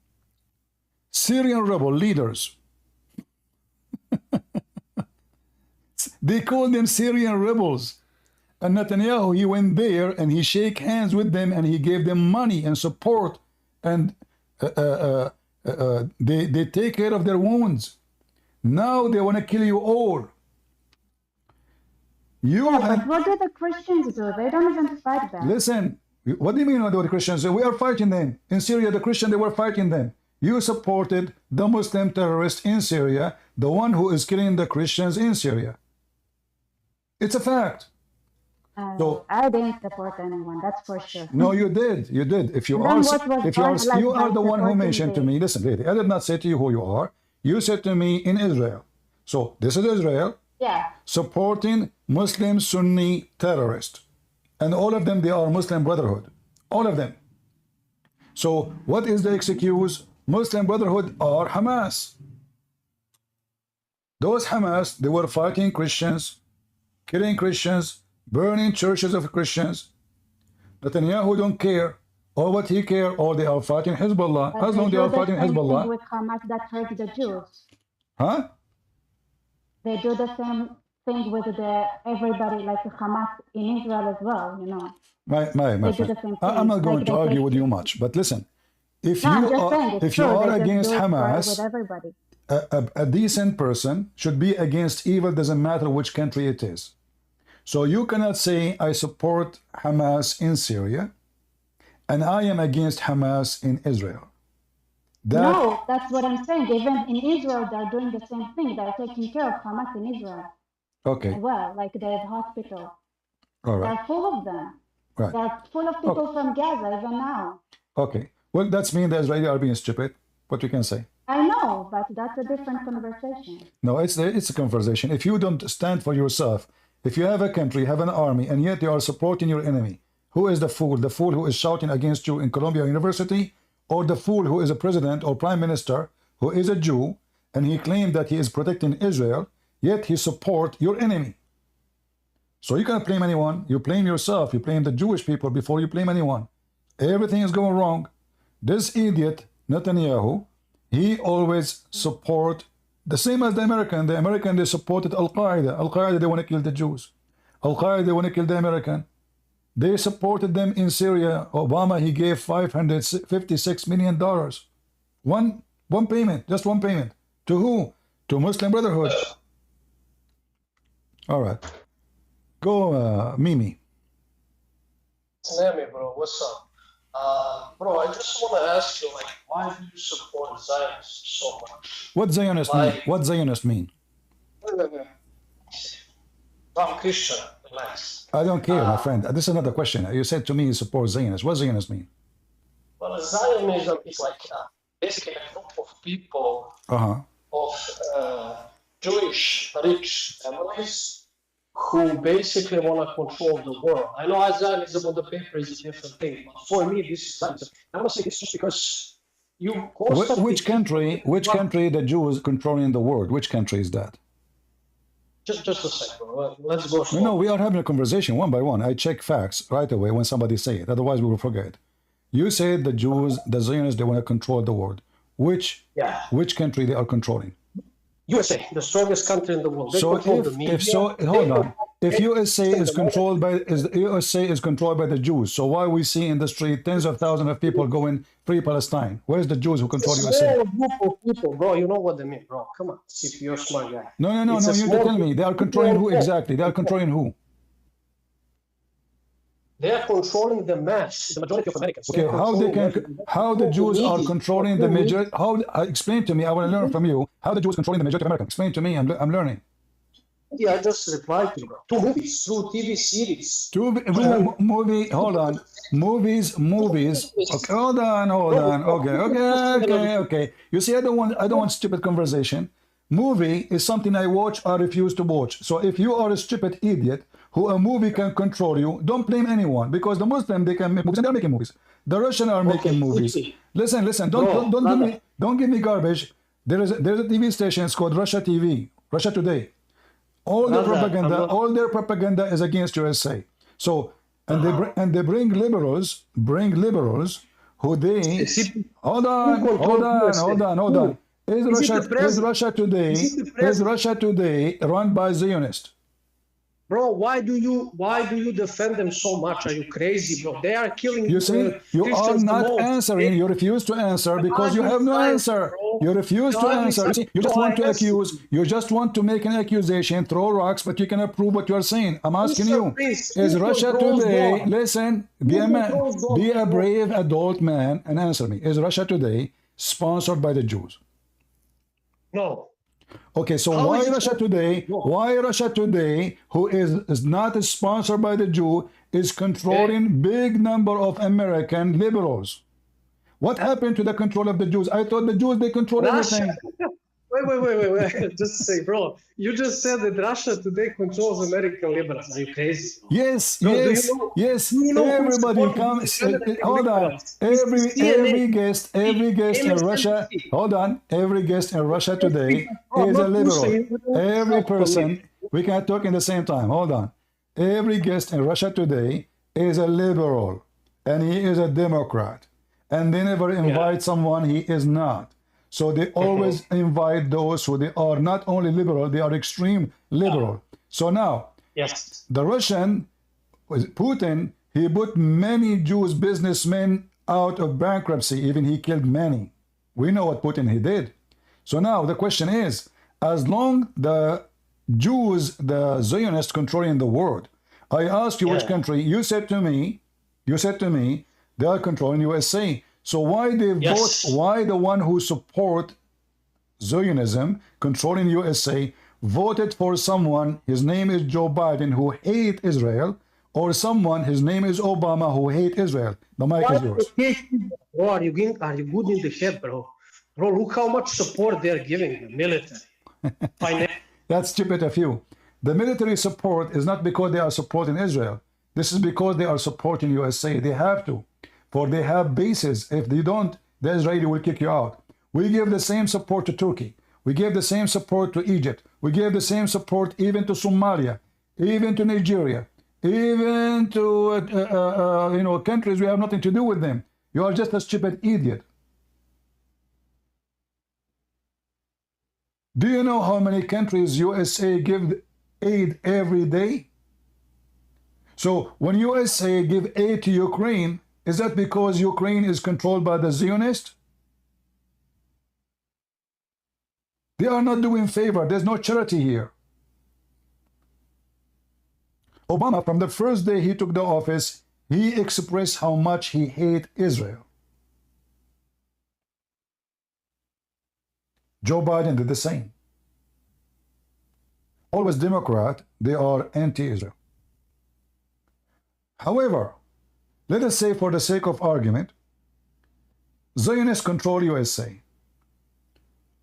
Syrian rebel leaders. They call them Syrian rebels. And Netanyahu, he went there and he shake hands with them and he gave them money and support, and they take care of their wounds. Now they want to kill you all. but what do the Christians do? They don't even fight back. Listen, what do you mean what the Christians do? We are fighting them. In Syria, the Christians, they were fighting them. You supported the Muslim terrorist in Syria, the one who is killing the Christians in Syria. It's a fact. So I didn't support anyone, that's for sure. no, you did. You did. If you And are, then what was if you are, done, like you are by the one who supporting mentioned to the me. Listen, lady, I did not say to you who you are. You said to me in Israel. So this is Israel yeah. supporting Muslim Sunni terrorists, and all of them, they are Muslim Brotherhood. All of them. So what is the excuse? Muslim Brotherhood are Hamas. Those Hamas, they were fighting Christians, killing Christians, burning churches of Christians. Netanyahu don't care. All what he care, or they are fighting Hezbollah. But As they long they do are the fighting same thing Hezbollah. with Hamas that hurt the Jews. Huh? They do the same thing with everybody, like Hamas in Israel as well, you know. My They do friend. the same I'm thing. not going Like to they argue take. with you much, but listen. If No, I'm you just are, saying it's if you true. are They just against do it with Hamas, everybody. a decent person should be against evil, doesn't matter which country it is. So you cannot say, I support Hamas in Syria, and I am against Hamas in Israel. No, that's what I'm saying. Even in Israel, they're doing the same thing. They're taking care of Hamas in Israel Okay, as well. Like they have hospitals. all right, They're full of them. right. They're full of people from Gaza even now. Okay, well, that's mean the Israeli are being stupid. What we can say? I know, but that's a different conversation. No, it's a conversation. If you don't stand for yourself, if you have a country, have an army, and yet you are supporting your enemy, who is the fool? The fool who is shouting against you in Columbia University, or the fool who is a president or prime minister who is a Jew and he claimed that he is protecting Israel, yet he support your enemy. So you cannot blame anyone. You blame yourself. You blame the Jewish people before you blame anyone. Everything is going wrong. This idiot Netanyahu, he always support the same as the American. The American, they supported Al-Qaeda. Al-Qaeda, they want to kill the Jews. Al-Qaeda, they want to kill the American. They supported them in Syria. Obama, he gave $556 million. One payment, just one payment. To who? To Muslim Brotherhood. All right. Go, Mimi. Sammy, bro, what's up? Bro, I just want to ask you, like, why do you support Zionists so much? What Zionist mean? What Zionist mean? I'm Christian, relax. I don't care, my friend. This is not a question. You said to me you support Zionists. What Zionist mean? Well, Zionism is like basically a group of people of Jewish rich families who basically want to control the world. I know Zionism on the paper is a different thing, but for me, this is Zionism. I want to say this just because you which country the Jews controlling the world? Which country is that? Just a second, bro. Let's go. No, we are having a conversation one by one. I check facts right away when somebody say it. Otherwise, we will forget. You said the Jews, the Zionists, they want to control the world. Which country they are controlling? USA, the strongest country in the world. They So control the media. hold on. If USA is controlled by the Jews, so why we see in the street tens of thousands of people going free Palestine? Where's the Jews who control USA? Small group of people, bro. You know what they mean, bro. Come on, see if you're a smart guy. No. You tell me. They are controlling who exactly? They are controlling who? They are controlling the mass, the majority of Americans. Okay, how the Jews are controlling the majority? Explain to me. I want to learn from you. How the Jews controlling the majority of Americans? Explain to me. I'm learning. Yeah, I just replied to you, bro. 2 movies, through TV series. Hold on. Movies. Okay, hold on. Okay. You see, I don't want stupid conversation. Movie is something I watch or refuse to watch. So if you are a stupid idiot who a movie can control you, don't blame anyone, because the Muslim, they can make movies and they're making movies. The Russian are making movies. Listen. Don't give me garbage. There's a TV station. It's called Russia TV, Russia Today. All their propaganda is against USA. So and they bring liberals who they hold on. Is Russia Today run by Zionists? Bro, why do you defend them so much? Are you crazy, bro? They are killing. You see, you are not answering. You refuse to answer because you have no answer. You refuse to answer. You just want to accuse. You just want to make an accusation, throw rocks, but you cannot prove what you are saying. I'm asking you: is Russia Today? Listen, be a man, be a brave adult man, and answer me. Is Russia Today sponsored by the Jews? No. Okay, so why Russia Today, who is not sponsored by the Jew, is controlling big number of American liberals? What happened to the control of the Jews? I thought the Jews, they control everything. Wait. Just say, bro, you just said that Russia Today controls American liberals. Are you crazy? Yes. Everybody comes. Hold on. Every guest in Russia. Hold on. Every guest in Russia Today is a liberal. Every person. We can talk in the same time. Hold on. Every guest in Russia Today is a liberal, and he is a Democrat, and they never invite someone he is not. So they always invite those who they are not only liberal, they are extreme liberal. So now, the Russian, Putin, he put many Jewish businessmen out of bankruptcy. Even he killed many. We know what Putin he did. So now the question is, as long the Jews, the Zionists controlling the world, I asked you which country. You said to me, They are controlling USA. So why they Yes. vote? Why the one who support Zionism, controlling USA, voted for someone, his name is Joe Biden, who hate Israel, or someone, his name is Obama, who hate Israel? The mic is yours. Bro, are you good in the head, bro? Bro, look how much support they're giving the military. That's stupid of you. The military support is not because they are supporting Israel. This is because they are supporting USA. They have to, for they have bases. If they don't, the Israeli will kick you out. We give the same support to Turkey. We give the same support to Egypt. We give the same support even to Somalia, even to Nigeria, even to countries we have nothing to do with them. You are just a stupid idiot. Do you know how many countries USA give aid every day? So when USA give aid to Ukraine, is that because Ukraine is controlled by the Zionists? They are not doing favor. There's no charity here. Obama, from the first day he took the office, he expressed how much he hates Israel. Joe Biden did the same. Always Democrat, they are anti-Israel. However, let us say for the sake of argument, Zionists control USA.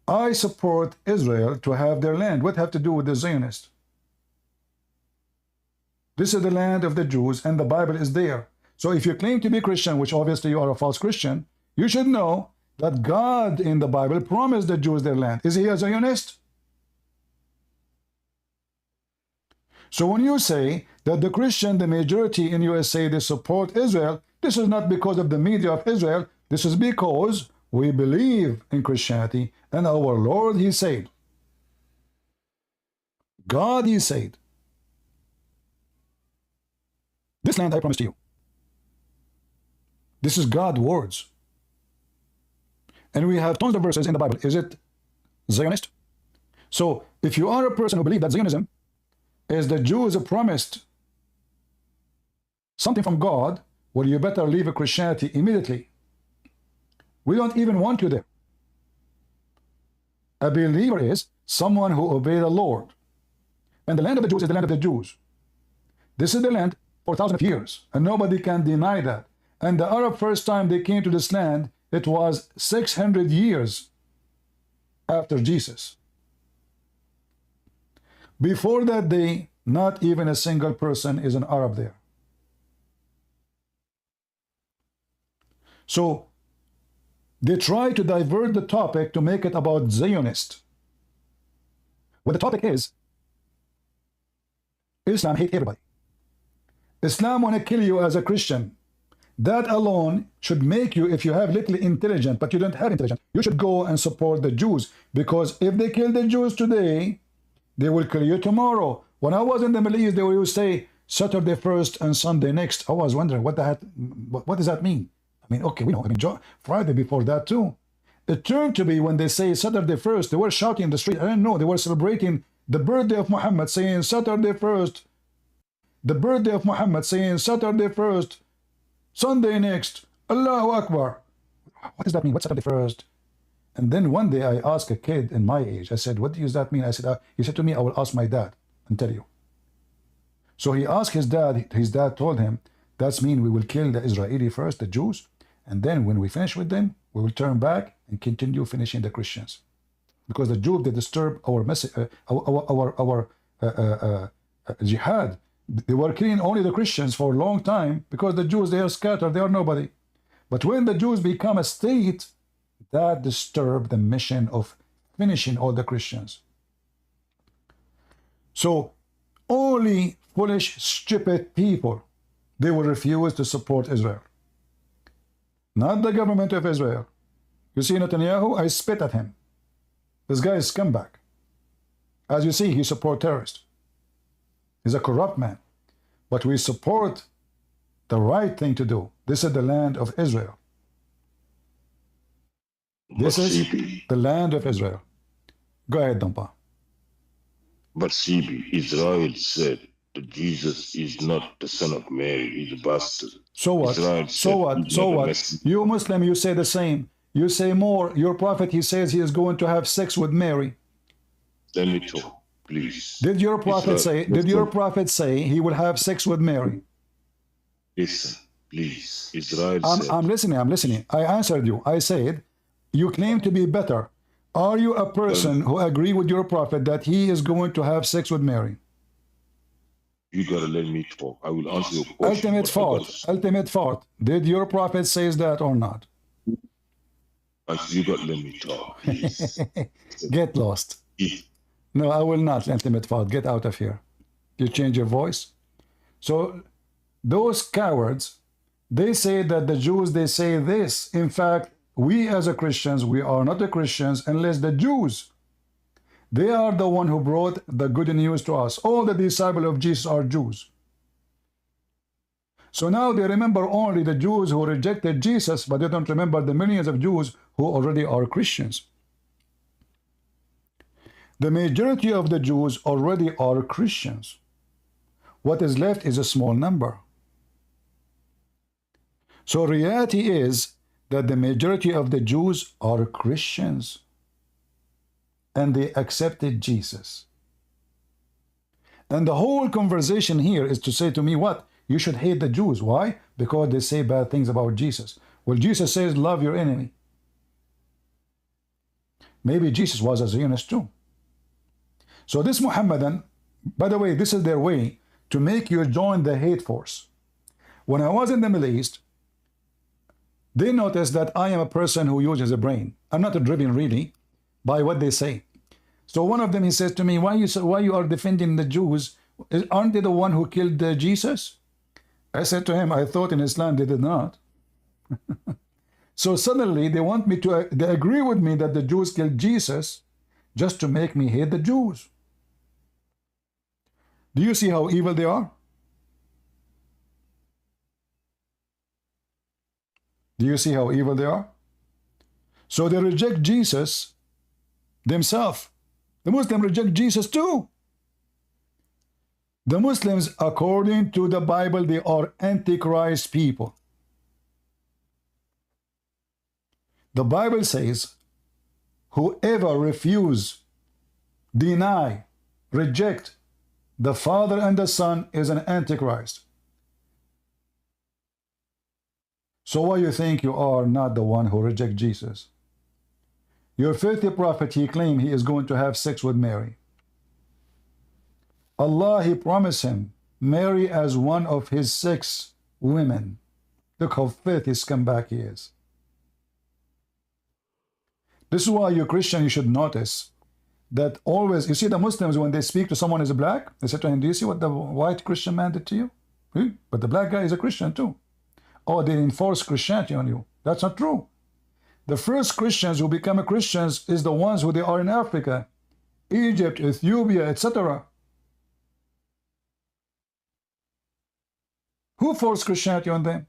I support Israel to have their land. What have to do with the Zionists? This is the land of the Jews, and the Bible is there. So if you claim to be Christian, which obviously you are a false Christian, you should know that God in the Bible promised the Jews their land. Is he a Zionist? So when you say that the Christian, the majority in USA, they support Israel, this is not because of the media of Israel. This is because we believe in Christianity, and our Lord, he said, God, he said, this land I promise to you. This is God's words. And we have tons of verses in the Bible. Is it Zionist? So if you are a person who believes that Zionism is the Jews promised something from God, well, you better leave Christianity immediately. We don't even want you there. A believer is someone who obeys the Lord. And the land of the Jews is the land of the Jews. This is the land for thousands of years, and nobody can deny that. And the Arab first time they came to this land, it was 600 years after Jesus. Before that day, not even a single person is an Arab there. So they try to divert the topic to make it about Zionist. What the topic is, Islam hates everybody. Islam want to kill you as a Christian. That alone should make you, if you have little intelligence, but you don't have intelligence, you should go and support the Jews. Because if they kill the Jews today, they will kill you tomorrow. When I was in the Middle East, they would say Saturday first and Sunday next. I was wondering, what does that mean? I mean, okay, we know. I mean, Friday before that too. It turned to be when they say Saturday first, they were shouting in the street. I don't know. They were celebrating the birthday of Muhammad, saying Saturday first. The birthday of Muhammad, saying Saturday first, Sunday next. Allahu Akbar. What does that mean? What's Saturday first? And then one day I asked a kid in my age. I said, "What does that mean?" I said, he said to me, "I will ask my dad and tell you." So he asked his dad. His dad told him, "That's mean we will kill the Israeli first, the Jews, and then when we finish with them, we will turn back and continue finishing the Christians, because the Jews, they disturb our message, our jihad. They were killing only the Christians for a long time because the Jews, they are scattered, they are nobody. But when the Jews become a state, that disturbed the mission of finishing all the Christians. So only foolish, stupid people, they will refuse to support Israel. Not the government of Israel. You see Netanyahu, I spit at him. This guy is scumbag. As you see, he supports terrorists. He's a corrupt man. But we support the right thing to do. This is the land of Israel. This is the land of Israel. Go ahead, Dampa. But CB, Israel said that Jesus is not the son of Mary, he's a bastard. So what? Israel So said what? he's So not a what? messenger. You Muslim, you say the same. You say more. Your prophet, he says he is going to have sex with Mary. Let me talk, please. Did your prophet Israel, say? Did your prophet say he will have sex with Mary? Listen, please. Israel said, I'm listening. I'm listening. I answered you. I said, you claim to be better. Are you a person who agree with your prophet that he is going to have sex with Mary? you gotta let me talk. I will answer your question. Ultimate but I fault. gotta- Ultimate fault. Did your prophet says that or not? You gotta let me talk, please. Get lost. No, I will not, ultimate fault. Get out of here. You change your voice. So those cowards, they say that the Jews, they say this. In fact, we as a Christians, we are not the Christians unless the Jews, they are the one who brought the good news to us. All the disciples of Jesus are Jews. So now they remember only the Jews who rejected Jesus, but they don't remember the millions of Jews who already are Christians. The majority of the Jews already are Christians. What is left is a small number. So reality is that the majority of the Jews are Christians and they accepted Jesus. And the whole conversation here is to say to me, what? You should hate the Jews. Why? Because they say bad things about Jesus. Well, Jesus says, love your enemy. Maybe Jesus was a Zionist too. So this Muhammadan, by the way, this is their way to make you join the hate force. When I was in the Middle East, they noticed that I am a person who uses a brain. I'm not driven really by what they say. So one of them, he says to me, why you are defending the Jews? Aren't they the one who killed Jesus? I said to him, I thought in Islam they did not. So suddenly they want me to, they agree with me that the Jews killed Jesus just to make me hate the Jews. Do you see how evil they are? Do you see how evil they are? So they reject Jesus themselves. The Muslims reject Jesus too. The Muslims, according to the Bible, they are Antichrist people. The Bible says, whoever refuse, deny, reject the Father and the Son is an Antichrist. So why you think you are not the one who reject Jesus? Your filthy prophet, he claimed he is going to have sex with Mary. Allah, he promised him Mary as one of his 6 women. Look how filthy scumbag he is. This is why you Christian, you should notice that always, you see the Muslims, when they speak to someone who is black, they say to him, do you see what the white Christian man did to you? But the black guy is a Christian too. Oh, they enforce Christianity on you. That's not true. The first Christians who become Christians is the ones who they are in Africa, Egypt, Ethiopia, etc. Who forced Christianity on them?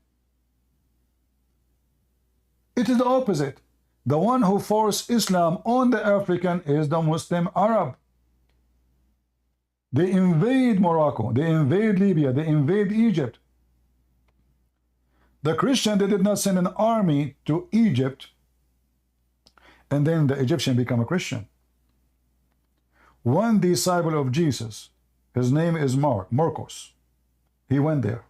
It is the opposite. The one who forced Islam on the African is the Muslim Arab. They invade Morocco, they invade Libya, they invade Egypt. The Christian, they did not send an army to Egypt and then the Egyptian become a Christian. One disciple of Jesus, his name is Marcos. He went there.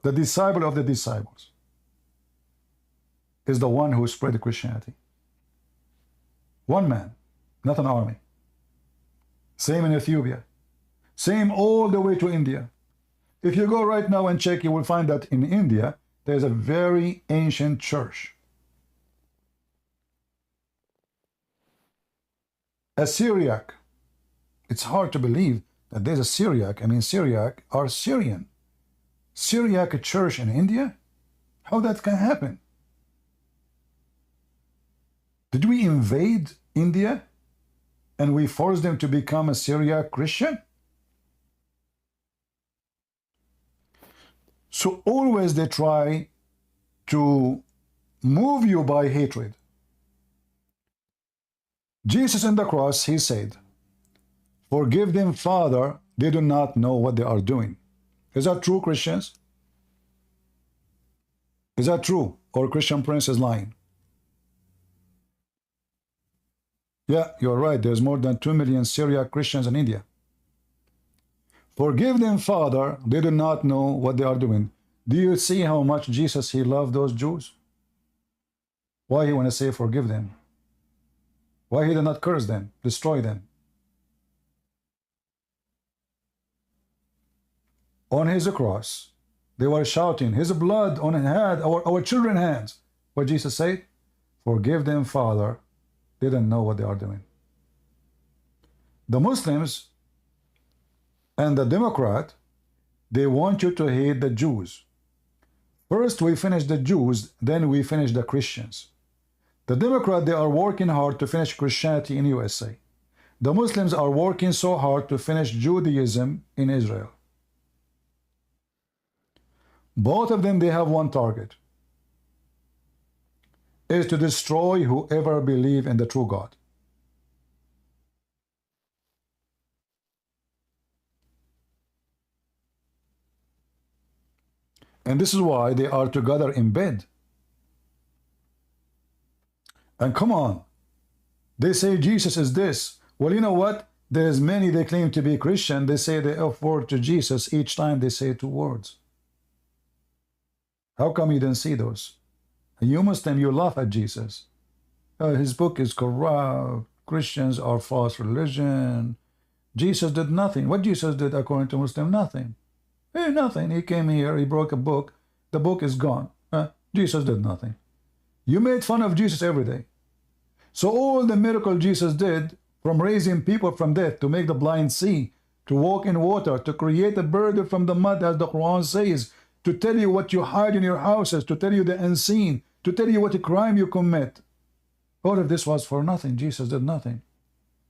The disciple of the disciples is the one who spread Christianity. One man, not an army. Same in Ethiopia. Same all the way to India. If you go right now and check, you will find that in India, there's a very ancient church. A Syriac. It's hard to believe that there's a Syriac. I mean, Syriac are Syrian. Syriac church in India? How that can happen? Did we invade India and we forced them to become a Syriac Christian? So always they try to move you by hatred. Jesus on the cross, he said, Forgive them, Father, they do not know what they are doing. Is that true, Christians? Is that true? Or Christian Prince is lying? Yeah, you're right. There's more than 2 million Syriac Christians in India. Forgive them, Father, they do not know what they are doing. Do you see how much Jesus, he loved those Jews? Why he want to say forgive them? Why he did not curse them, destroy them? On his cross, they were shouting, his blood on his head, our children's hands. What Jesus said? Forgive them, Father. They don't know what they are doing. The Muslims and the Democrat, they want you to hate the Jews. First we finish the Jews, then we finish the Christians. The Democrat, they are working hard to finish Christianity in USA. The Muslims are working so hard to finish Judaism in Israel. Both of them, they have one target, is to destroy whoever believes in the true God. And this is why they are together in bed. And come on, they say Jesus is this. Well, you know what? There's many, they claim to be Christian. They say the F word to Jesus each time they say 2 words. How come you didn't see those? You Muslim, you laugh at Jesus. His book is corrupt. Christians are false religion. Jesus did nothing. What Jesus did according to Muslim? Nothing. Nothing. He came here, he broke a book. The book is gone. Jesus did nothing. You made fun of Jesus every day. So all the miracle Jesus did, from raising people from death, to make the blind see, to walk in water, to create a bird from the mud, as the Quran says, to tell you what you hide in your houses, to tell you the unseen, to tell you what a crime you commit. All of this was for nothing. Jesus did nothing.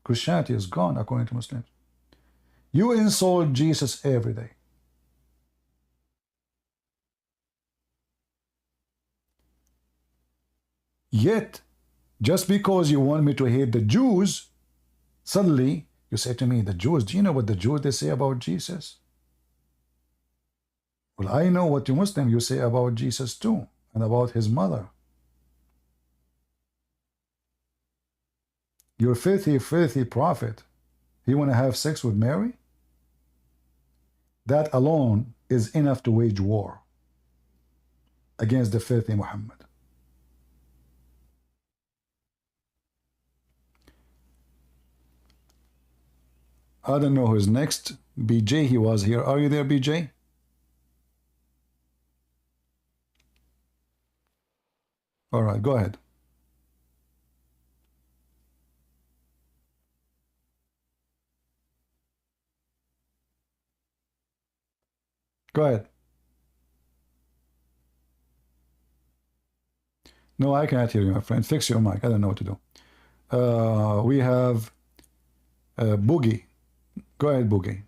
Christianity is gone according to Muslims. You insult Jesus every day. Yet, just because you want me to hate the Jews, suddenly you say to me, the Jews, do you know what the Jews they say about Jesus? Well, I know what you Muslim you say about Jesus too, and about his mother. Your filthy, filthy prophet, he want to have sex with Mary? That alone is enough to wage war against the filthy Muhammad. I don't know who's next. BJ, he was here. Are you there, BJ? All right, go ahead. Go ahead. No, I cannot hear you, my friend. Fix your mic. I don't know what to do. We have Boogie. Go ahead, Boogie.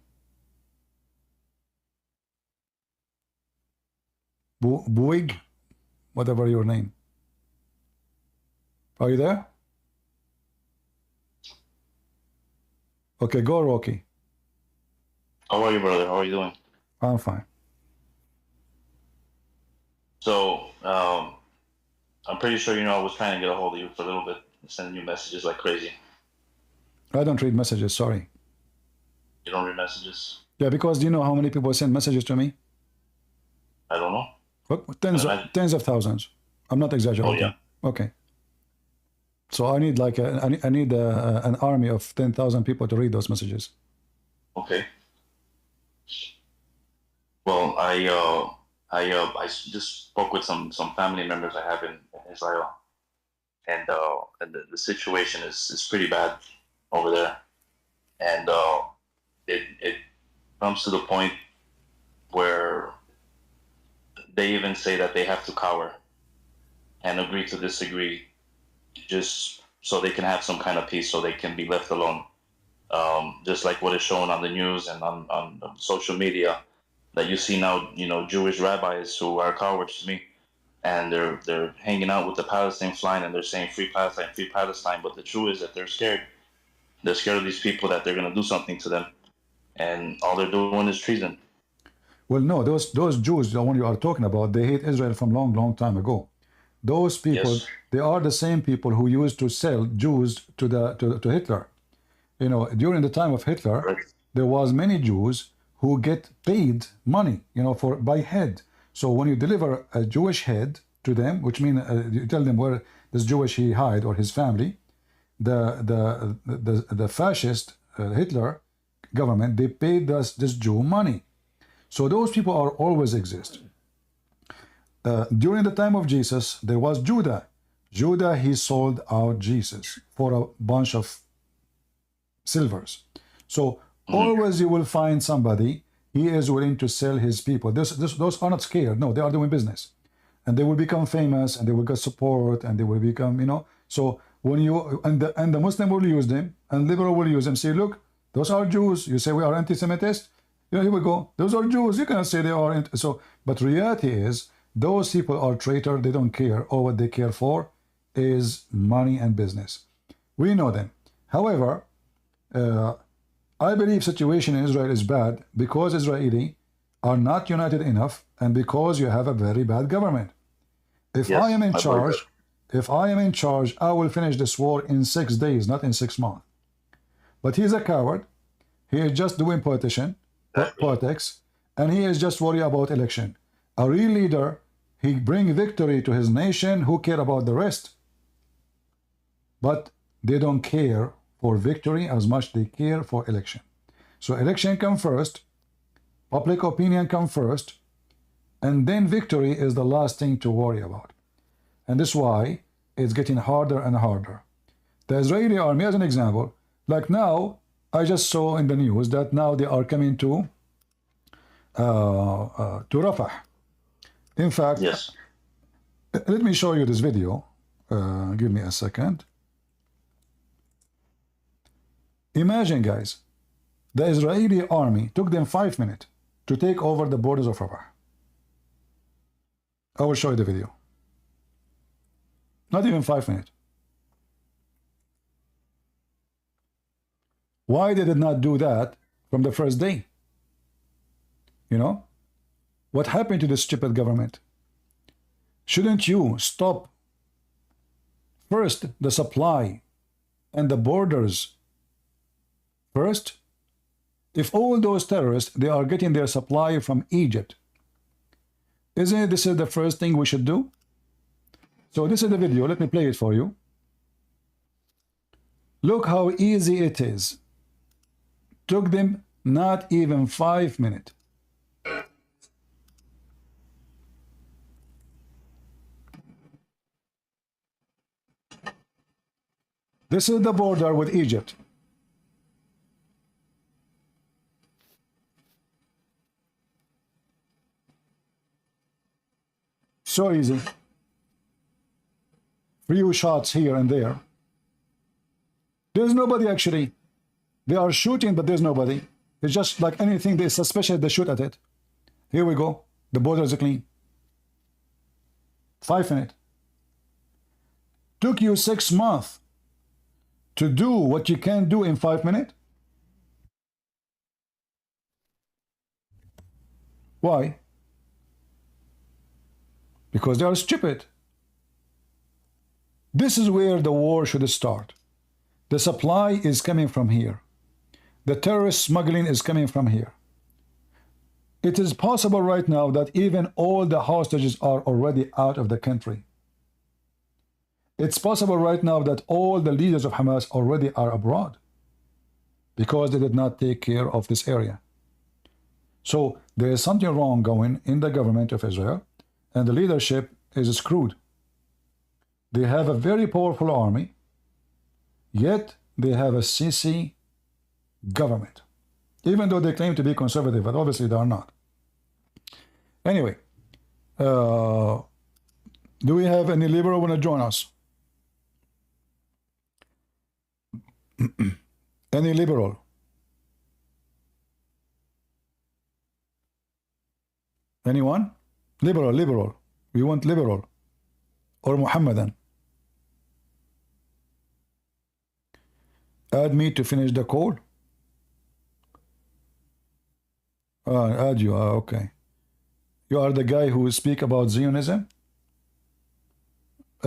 Boig, whatever your name. Are you there? Okay, go, Rocky. How are you, brother? How are you doing? I'm fine. So, I'm pretty sure you know I was trying to get a hold of you for a little bit, sending you messages like crazy. I don't read messages, sorry. You don't read messages? Yeah, because do you know how many people send messages to me? I don't know. What? Tens of thousands. I'm not exaggerating. Oh, yeah. Okay. So I need like I need an army of 10,000 people to read those messages. Okay. Well, I just spoke with some family members I have in Israel, and the situation is pretty bad over there, and it comes to the point where they even say that they have to cower and agree to disagree just so they can have some kind of peace, so they can be left alone. Just like what is shown on the news and on social media, that you see now, you know, Jewish rabbis who are cowards to me, and they're hanging out with the Palestine flag, and they're saying free Palestine, but the truth is that they're scared, They're scared of these people that they're going to do something to them, and all they're doing is treason. Well, no, those Jews, the one you are talking about, they hate Israel from long time ago. Those people, Yes. they are the same people who used to sell Jews to Hitler. You know, during the time of Hitler, Right. there was many Jews who get paid money, you know, for by head. So when you deliver a Jewish head to them, which means you tell them where this Jewish he hide or his family, the fascist Hitler government, they paid this Jew money. So those people are always exist. During the time of Jesus, there was Judah. Judah, he sold out Jesus for a bunch of silvers. So always you will find somebody, he is willing to sell his people. Those are not scared. No, they are doing business. And they will become famous, and they will get support, and they will become, you know. So when you, and the Muslim will use them, and liberal will use them. Say, look, those are Jews. You say we are anti-Semitist? You know, here we go. Those are Jews. You cannot say they are. So, but reality is, those people are traitor. They don't care. All what they care for is money and business. We know them. However, I believe situation in Israel is bad because Israeli are not united enough, and because you have a very bad government. If Yes, I am in I believe charge, I will finish this war in 6 days, not in 6 months. But he's a coward. He is just doing politics, and he is just worried about election. A real leader, he bring victory to his nation. Who care about the rest? But they don't care for victory as much they care for election. So election come first, public opinion come first, and then victory is the last thing to worry about. And this is why it's getting harder and harder. The Israeli army, as an example, like now, I just saw in the news that now they are coming to Rafah. In fact, Yes. let me show you this video. Give me a second. Imagine, guys, the Israeli army took them 5 minutes to take over the borders of Rafah. I will show you the video. Not even 5 minutes. Why they did not do that from the first day? You know? What happened to this stupid government? Shouldn't you stop first the supply and the borders first? If all those terrorists, they are getting their supply from Egypt, isn't this the first thing we should do? So this is the video. Let me play it for you. Look how easy it is. Took them not even 5 minutes. This is the border with Egypt. So easy. Few shots here and there. There's nobody actually. They are shooting, but there's nobody. It's just like anything they suspicious, they shoot at it. Here we go. The borders are clean. 5 minutes. Took you 6 months to do what you can do in 5 minutes? Why? Because they are stupid. This is where the war should start. The supply is coming from here. The terrorist smuggling is coming from here. It is possible right now that even all the hostages are already out of the country. It's possible right now that all the leaders of Hamas already are abroad because they did not take care of this area. So there is something wrong going in the government of Israel, and the leadership is screwed. They have a very powerful army, yet they have a Sisi government, even though they claim to be conservative, but obviously they are not. Anyway, do we have any liberal want to join us? Any liberal? Anyone? Liberal. We want liberal or Muhammadan. Add me to finish the call? Add you. Okay. You are the guy who will speak about Zionism?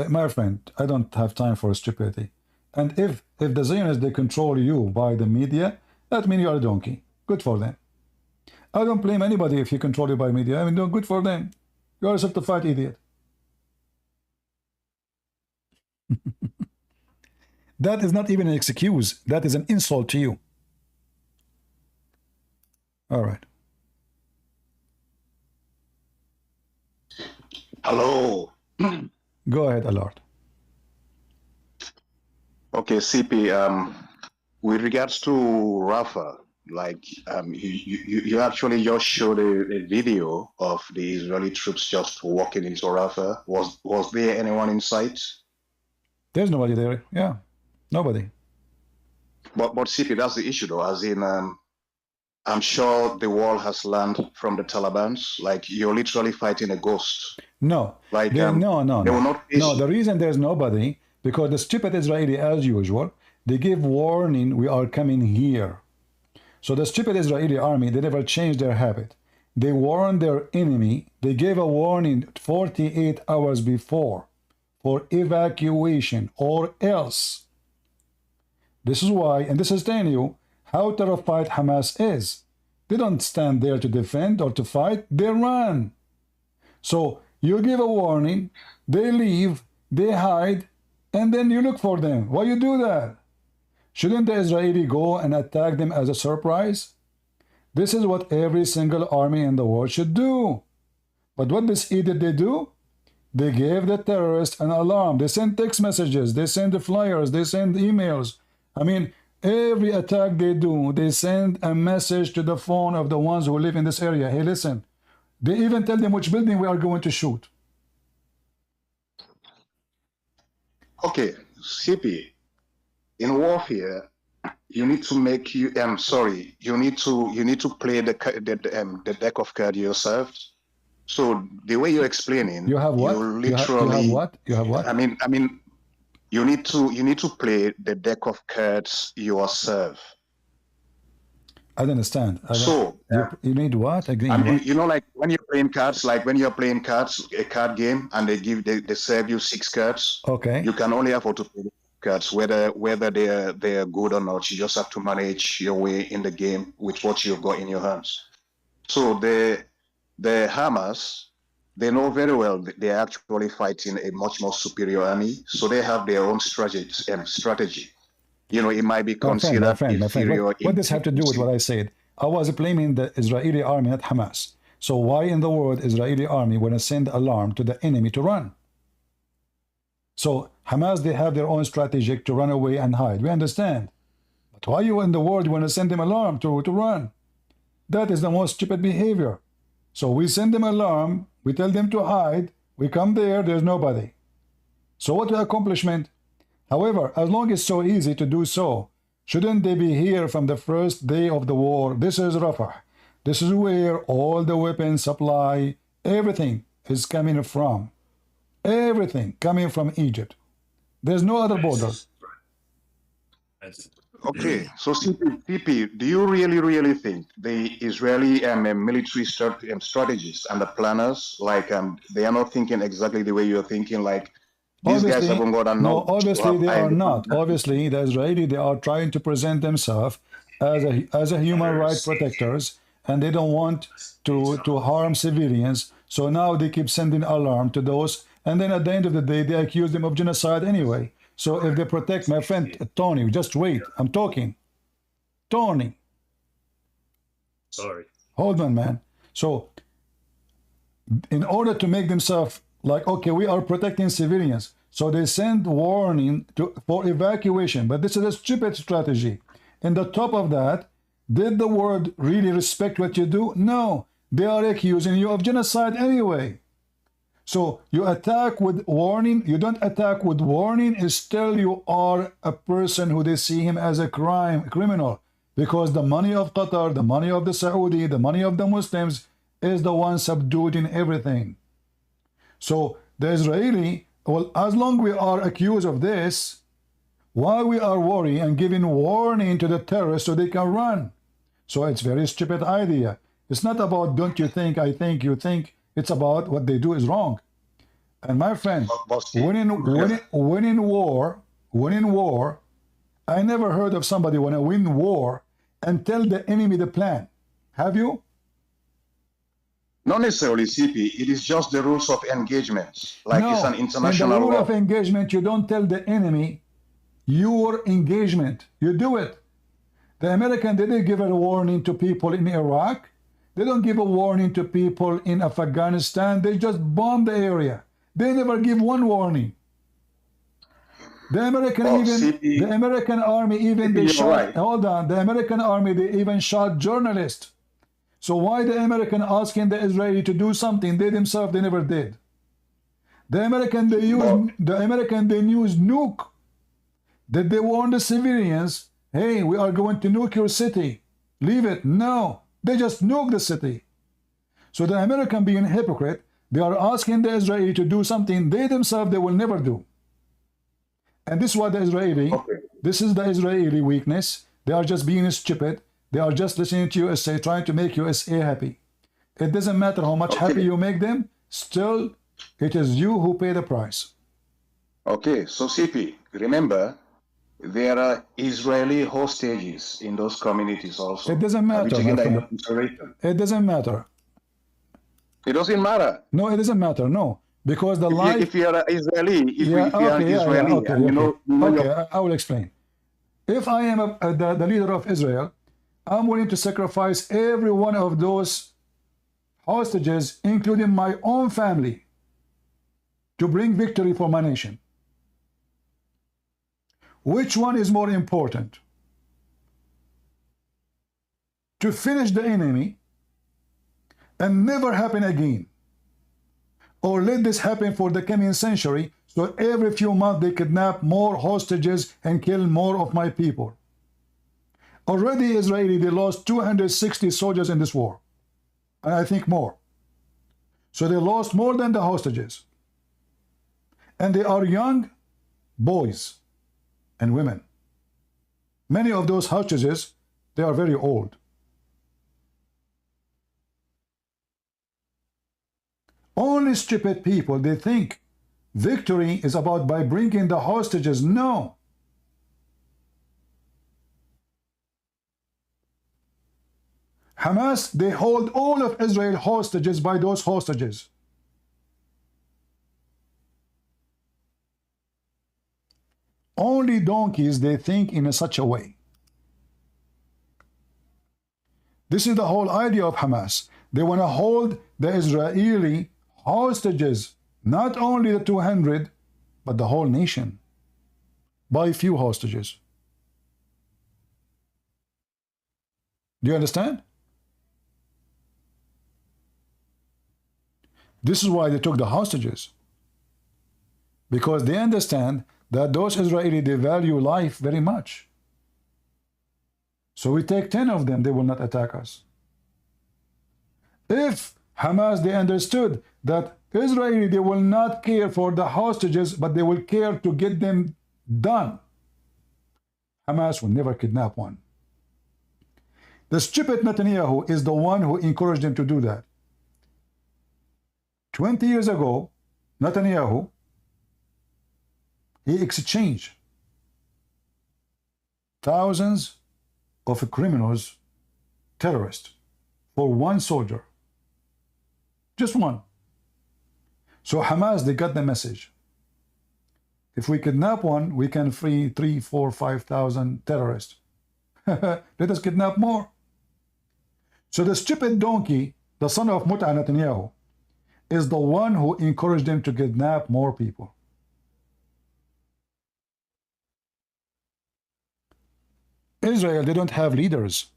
My friend, I don't have time for stupidity. And if the Zionists, they control you by the media, that means you are a donkey. Good for them. I don't blame anybody if you control you by media. I mean, no, good for them. You are a certified idiot. That is not even an excuse. That is an insult to you. All right. Hello. Go ahead, Allard. Okay, CP. With regards to Rafa, like you actually just showed a video of the Israeli troops just walking into Rafa. Was there anyone in sight? There's nobody there. Yeah, nobody. But CP, that's the issue, though. As in, I'm sure the world has learned from the Taliban. Like you're literally fighting a ghost. No, like no. They will not. No, the reason there's nobody because the stupid Israeli, as usual, they give warning. We are coming here. So the stupid Israeli army, they never changed their habit. They warned their enemy. They gave a warning 48 hours before for evacuation or else. This is why, and this is telling you how terrified Hamas is. They don't stand there to defend or to fight. They run. So you give a warning, they leave, they hide, and then you look for them. Why you do that? Shouldn't the Israeli go and attack them as a surprise? This is what every single army in the world should do. But what this idiot they do? They gave the terrorists an alarm. They send text messages. They send the flyers. They send emails. I mean, every attack they do, they send a message to the phone of the ones who live in this area. Hey, listen. They even tell them which building we are going to shoot. Okay, CP. In warfare, you need to make you. You need to play the deck of cards yourself. So the way you're explaining, you have what? You literally. You have what? You have what? I mean, you need to play the deck of cards yourself. I don't understand. So you need what? Again, I mean, what? you know, like when you're playing cards, a card game, and they serve you 6 cards. Okay. You can only afford to play the cards, whether they are good or not. You just have to manage your way in the game with what you've got in your hands. So the Hamas, they know very well they're actually fighting a much more superior army. So they have their own strategy. You know, it might be considered my friend. inferior. What does have to do with what I said? I was blaming the Israeli army, not Hamas. So why in the world Israeli army want to send alarm to the enemy to run? So Hamas, they have their own strategy to run away and hide. We understand. But why you in the world want to send them alarm to run? That is the most stupid behavior. So we send them alarm, we tell them to hide, we come there, there's nobody. So what the accomplishment? However, as long as it's so easy to do so, shouldn't they be here from the first day of the war? This is Rafah. This is where all the weapons supply, everything is coming from. Everything coming from Egypt. There's no other border. Okay, so CP, do you really think the Israeli military strategists and the planners, like they are not thinking exactly the way you're thinking, like these guys haven't got enough? No, obviously they are not. Obviously, the Israeli, they are trying to present themselves as a human rights protectors, and they don't want to harm civilians. So now they keep sending alarm to those, and then at the end of the day, they accuse them of genocide anyway. So if they protect my friend Tony, just wait, I'm talking. Tony. Sorry. Hold on, man. So in order to make themselves like, okay, we are protecting civilians. So they send warning for evacuation. But this is a stupid strategy. And the top of that, did the world really respect what you do? No. They are accusing you of genocide anyway. So you attack with warning. You don't attack with warning. Still you are a person who they see him as a criminal. Because the money of Qatar, the money of the Saudi, the money of the Muslims is the one subduing everything. So the Israeli, well, as long we are accused of this, Why we are worrying and giving warning to the terrorists so they can run? So it's very stupid idea. It's not about don't you think, I think, you think. It's about what they do is wrong. And my friend, winning war, I never heard of somebody want to win war and tell the enemy the plan. Have you? Not necessarily, CP. It is just the rules of engagement. Like no, it's an international in the rule law. of engagement, you don't tell the enemy your engagement. You do it. The American, they didn't give a warning to people in Iraq. They don't give a warning to people in Afghanistan. They just bomb the area. They never give one warning. The American the American army even they shot. Hold on, the American army they even shot journalists. So why the American asking the Israeli to do something they themselves they never did? The American they use nuke. That they warn the civilians, hey, we are going to nuke your city. Leave it. No, they just nuke the city. So the American being a hypocrite, they are asking the Israeli to do something they themselves they will never do. And this is what the Israeli, this is the Israeli weakness. They are just being stupid. They are just listening to USA, trying to make USA happy. It doesn't matter how much happy you make them, still it is you who pay the price. Okay, so CP, remember, there are Israeli hostages in those communities also. It doesn't matter, my friend. It doesn't matter. It doesn't matter. No, it doesn't matter. No, because the life. If you are Israeli, if you are Israeli, I will explain. If I am the leader of Israel, I'm willing to sacrifice every one of those hostages, including my own family, to bring victory for my nation. Which one is more important? To finish the enemy and never happen again, or let this happen for the coming century, so every few months they kidnap more hostages and kill more of my people. Already Israeli, they lost 260 soldiers in this war, and I think more. So they lost more than the hostages. And they are young boys and women. Many of those hostages, they are very old. Only stupid people, they think victory is about by bringing the hostages. No. Hamas, they hold all of Israel hostages by those hostages. Only donkeys, they think in such a way. This is the whole idea of Hamas. They want to hold the Israeli hostages, not only the 200, but the whole nation, by few hostages. Do you understand? This is why they took the hostages, because they understand that those Israelis, they value life very much. So we take 10 of them, they will not attack us. If Hamas, they understood that Israeli, they will not care for the hostages, but they will care to get them done, Hamas will never kidnap one. The stupid Netanyahu is the one who encouraged them to do that. 20 years ago, Netanyahu, he exchanged thousands of criminals, terrorists, for one soldier. Just one. So Hamas, they got the message. If we kidnap one, we can free 3, 4, 5,000 terrorists. Let us kidnap more. So the stupid donkey, the son of Mut'a Netanyahu, is the one who encouraged them to kidnap more people. Israel, they don't have leaders.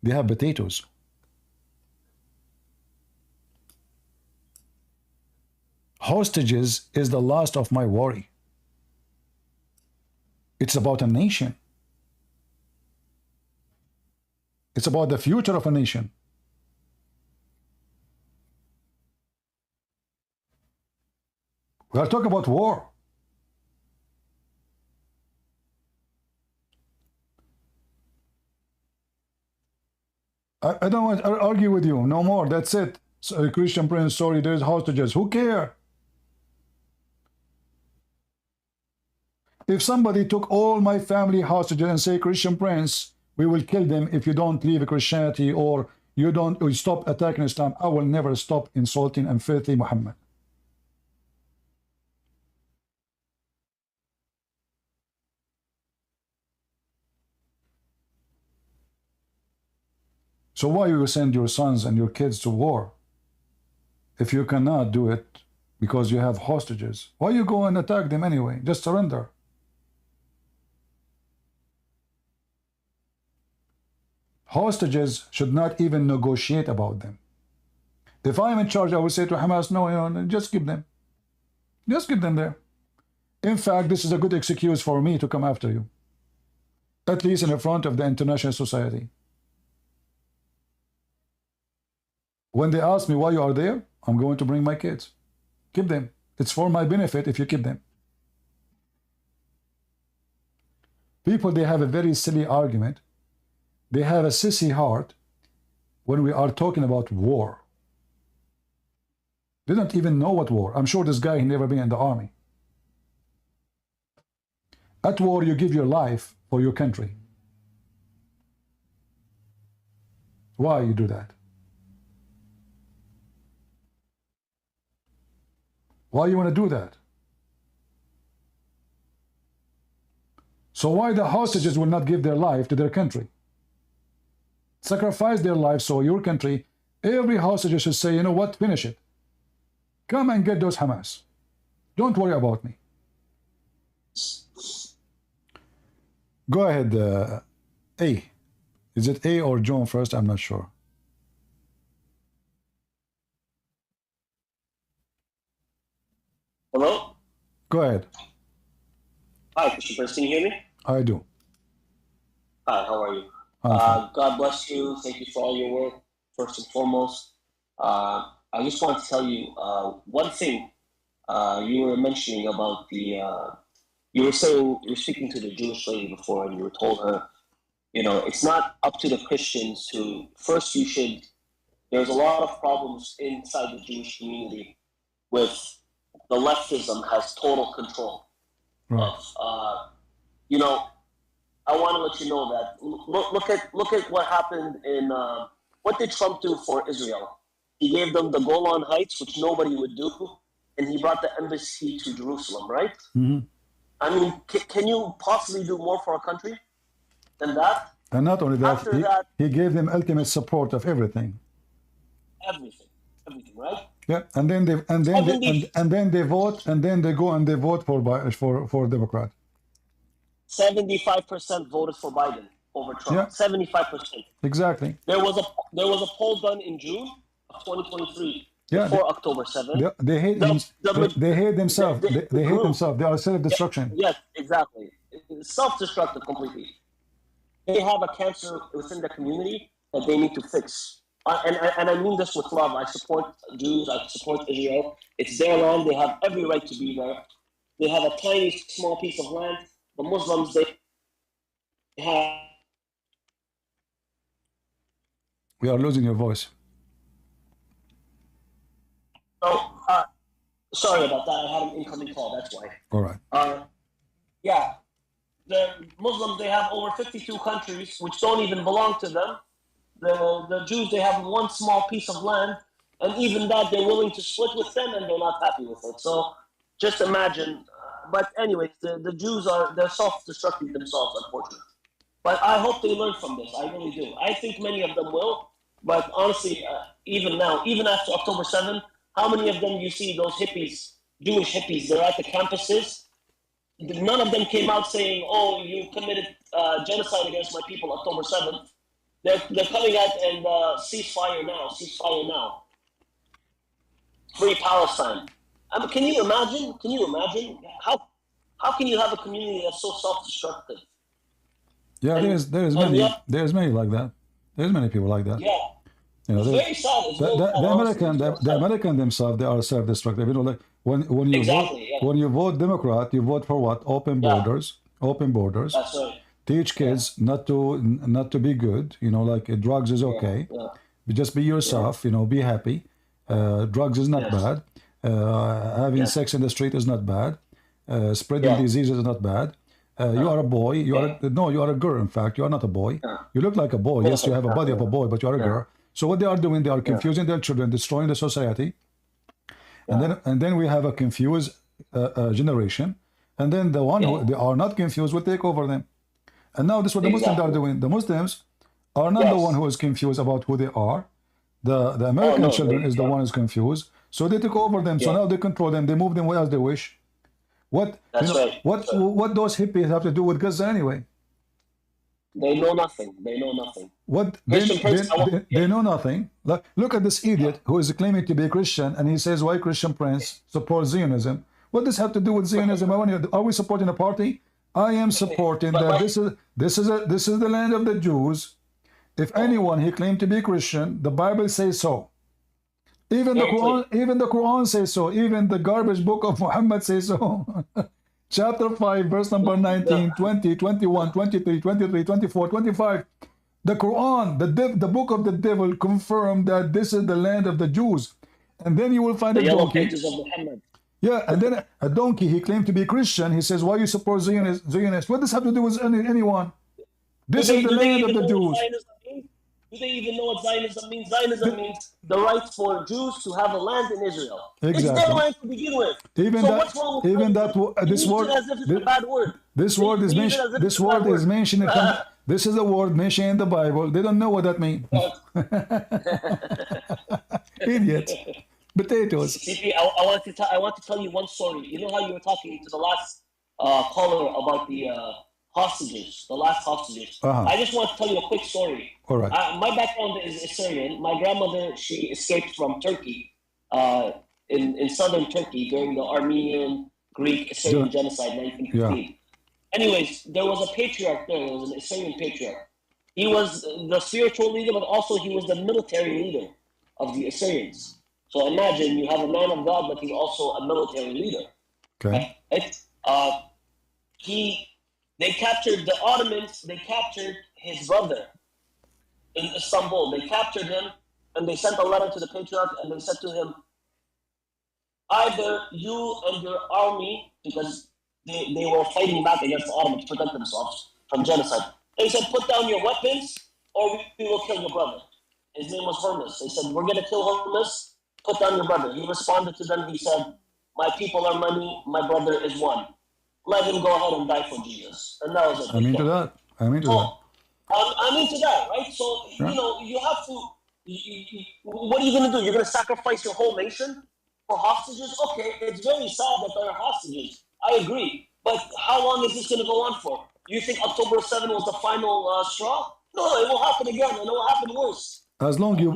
They have potatoes. Hostages is the last of my worry. It's about a nation. It's about the future of a nation. We are talking about war. I don't want to argue with you. No more. That's it. So, Christian Prince, sorry, there's hostages. Who care? If somebody took all my family hostages and say, Christian Prince, we will kill them if you don't leave Christianity or you don't stop attacking Islam, I will never stop insulting and filthy Muhammad. So why you send your sons and your kids to war if you cannot do it because you have hostages? Why you go and attack them anyway? Just surrender. Hostages should not even negotiate about them. If I'm in charge, I will say to Hamas, no, just keep them. Just keep them there. In fact, this is a good excuse for me to come after you, at least in the front of the international society. When they ask me why you are there, I'm going to bring my kids. Keep them. It's for my benefit if you keep them. People, they have a very silly argument. They have a sissy heart when we are talking about war. They don't even know what war. I'm sure this guy has never been in the army. At war, you give your life for your country. Why you do that? Why you want to do that? So why the hostages will not give their life to their country? Sacrifice their life so your country, every hostage should say, you know what, finish it. Come and get those Hamas. Don't worry about me. Go ahead, A. Is it A or John first? I'm not sure. Hello? Go ahead. Hi, Christian Prince, can you hear me? I do. Hi, how are you? God bless you. Thank you for all your work, first and foremost. I just wanted to tell you one thing. You were mentioning about the, you were speaking to the Jewish lady before, and you were told her, you know, it's not up to the Christians to, first you should, there's a lot of problems inside the Jewish community with the leftism has total control. Right. You know, I want to let you know that look at what happened in what did Trump do for Israel? He gave them the Golan Heights, which nobody would do, and he brought the embassy to Jerusalem, right? Mm-hmm. I mean, can you possibly do more for a country than that? And not only that, After that, he gave them ultimate support of everything. Everything, right? Yeah, and then they vote, and then they go and they vote for Democrat. 75% voted for Biden over Trump. Yeah. 75%. Exactly. There was a poll done in June of 2023 Yeah, before October 7th. They hate they hate themselves. They hate themselves. They are self-destruction. Yes, exactly. Self-destructive completely. They have a cancer within the community that they need to fix. And I mean this with love. I support Jews. I support Israel. It's their land. They have every right to be there. They have a tiny, small piece of land. The Muslims, they have... We are losing your voice. Oh, sorry about that. I had an incoming call. That's why. All right. Yeah. The Muslims, they have over 52 countries which don't even belong to them. The Jews, they have one small piece of land, and even that they're willing to split with them, and they're not happy with it. So just imagine. But anyways, the Jews they're self-destructing themselves, unfortunately. But I hope they learn from this. I really do. I think many of them will. But honestly, even now, even after October 7th, how many of them you see those hippies, Jewish hippies, they're at the campuses? None of them came out saying, "Oh, you committed genocide against my people," October 7th. They're coming out and ceasefire now. Free Palestine. I mean, can you imagine? How can you have a community that's so self-destructive? Yeah, there's many like that. There's many people like that. Yeah. You know, it's very sad. The American themselves, they are self-destructive. You know, like when you exactly, vote, when you vote Democrat, you vote for what? Open borders. That's right. teach kids not to be good. You know, like drugs is okay. But just be yourself. You know, be happy. Drugs is not bad. Having sex in the street is not bad. Spreading diseases is not bad. You are a boy. You are a girl. In fact, you are not a boy. You look like a boy. Yes, you have a body of a boy, but you are a girl. So what they are doing, they are confusing their children, destroying the society, and then we have a confused generation, and then the one who they are not confused will take over them. And now this is what the Muslims are doing. The Muslims are not the one who is confused about who they are. The American children is the one who is confused. So they took over them. So now they control them. They move them as they wish. What what those hippies have to do with Gaza anyway? They know nothing. They know nothing. What they know nothing. Look at this idiot who is claiming to be a Christian, and he says, "Why Christian Prince supports Zionism?" What does have to do with Zionism? Are we supporting a party? I am supporting that this is the land of the Jews. If anyone he claimed to be Christian, the Bible says so. Even the Quran says so. Even the garbage book of Muhammad says so. Chapter 5, verse number 19, 20, 21, 23, 23, 24, 25. The Quran, the book of the devil, confirmed that this is the land of the Jews. And then you will find a donkey. Yeah, and then a donkey, he claimed to be Christian. He says, why you support Zionists? What does have to do with anyone? This is the land of the Jews. Do they even know what Zionism means? Zionism means the right for Jews to have a land in Israel. Exactly. It's their land to begin with. What's wrong with this word, as if it's a bad word. This word is mentioned. This word is mentioned. This is a word mentioned in the Bible. They don't know what that means. Idiot. Potatoes. I want to tell you one story. You know how you were talking to the last caller about the hostages, the last hostages. I just want to tell you a quick story. All right. My background is Assyrian. My grandmother, she escaped from Turkey, in southern Turkey during the Armenian, Greek, Assyrian genocide, 1915. Anyways, there was a patriarch there. There was an Assyrian patriarch. He was the spiritual leader, but also he was the military leader of the Assyrians. So imagine you have a man of God, but he's also a military leader. Okay. They captured the Ottomans. They captured his brother in Istanbul. They captured him, and they sent a letter to the patriarch, and they said to him, either you and your army, because they were fighting back against the Ottomans to protect themselves from genocide. They said, put down your weapons, or we will kill your brother. His name was Hermes. They said, we're going to kill Hermes. Put down your brother. He responded to them. He said, my people are many. My brother is one. Let him go ahead and die for Jesus. And that was it. I'm into that. I'm into that, right? So, you know, you have to, what are you going to do? You're going to sacrifice your whole nation for hostages? Okay, it's very sad that there are hostages. I agree. But how long is this going to go on for? You think October 7 was the final straw? No, it will happen again, and it will happen worse. As long you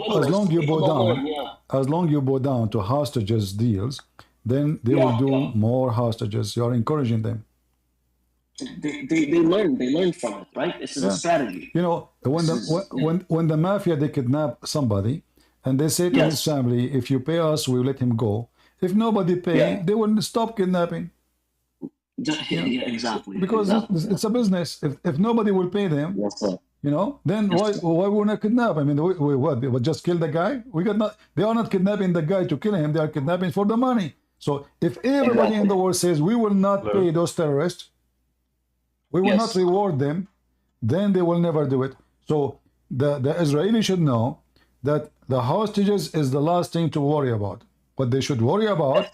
bow down to hostages deals, then they will do more hostages. You are encouraging them. They learn from it, right? This is a strategy. You know, when the mafia, they kidnap somebody and they say to his family, if you pay us, we'll let him go. If nobody pay, they will stop kidnapping. Exactly. Because it's a business. If nobody will pay them, you know, then why would not kidnap? I mean, we just kill the guy? They are not kidnapping the guy to kill him. They are kidnapping for the money. So if everybody in the world says we will not pay those terrorists, we will not reward them, then they will never do it. So the Israelis should know that the hostages is the last thing to worry about. What they should worry about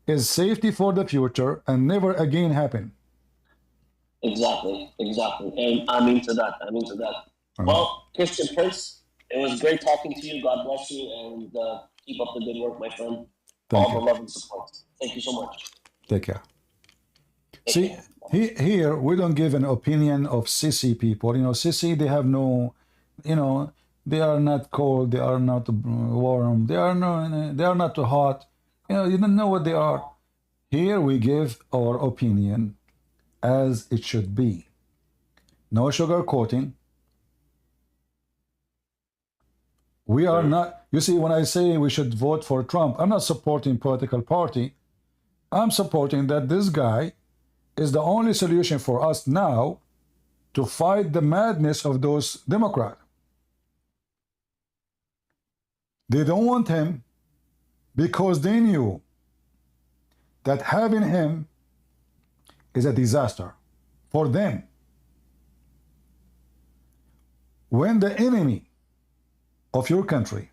is safety for the future and never again happen. Exactly. And I'm into that. Well, Christian Prince, it was great talking to you. God bless you, and keep up the good work, my friend. All the love and support. Thank you so much. Take care. See, here we don't give an opinion of sissy people. You know, sissy, they have no, you know, they are not cold, they are not warm, they are not too hot. You know, you don't know what they are. Here we give our opinion as it should be. No sugarcoating. We are not, you see, when I say we should vote for Trump, I'm not supporting political party. I'm supporting that this guy is the only solution for us now to fight the madness of those Democrats. They don't want him because they knew that having him is a disaster for them. When the enemy of your country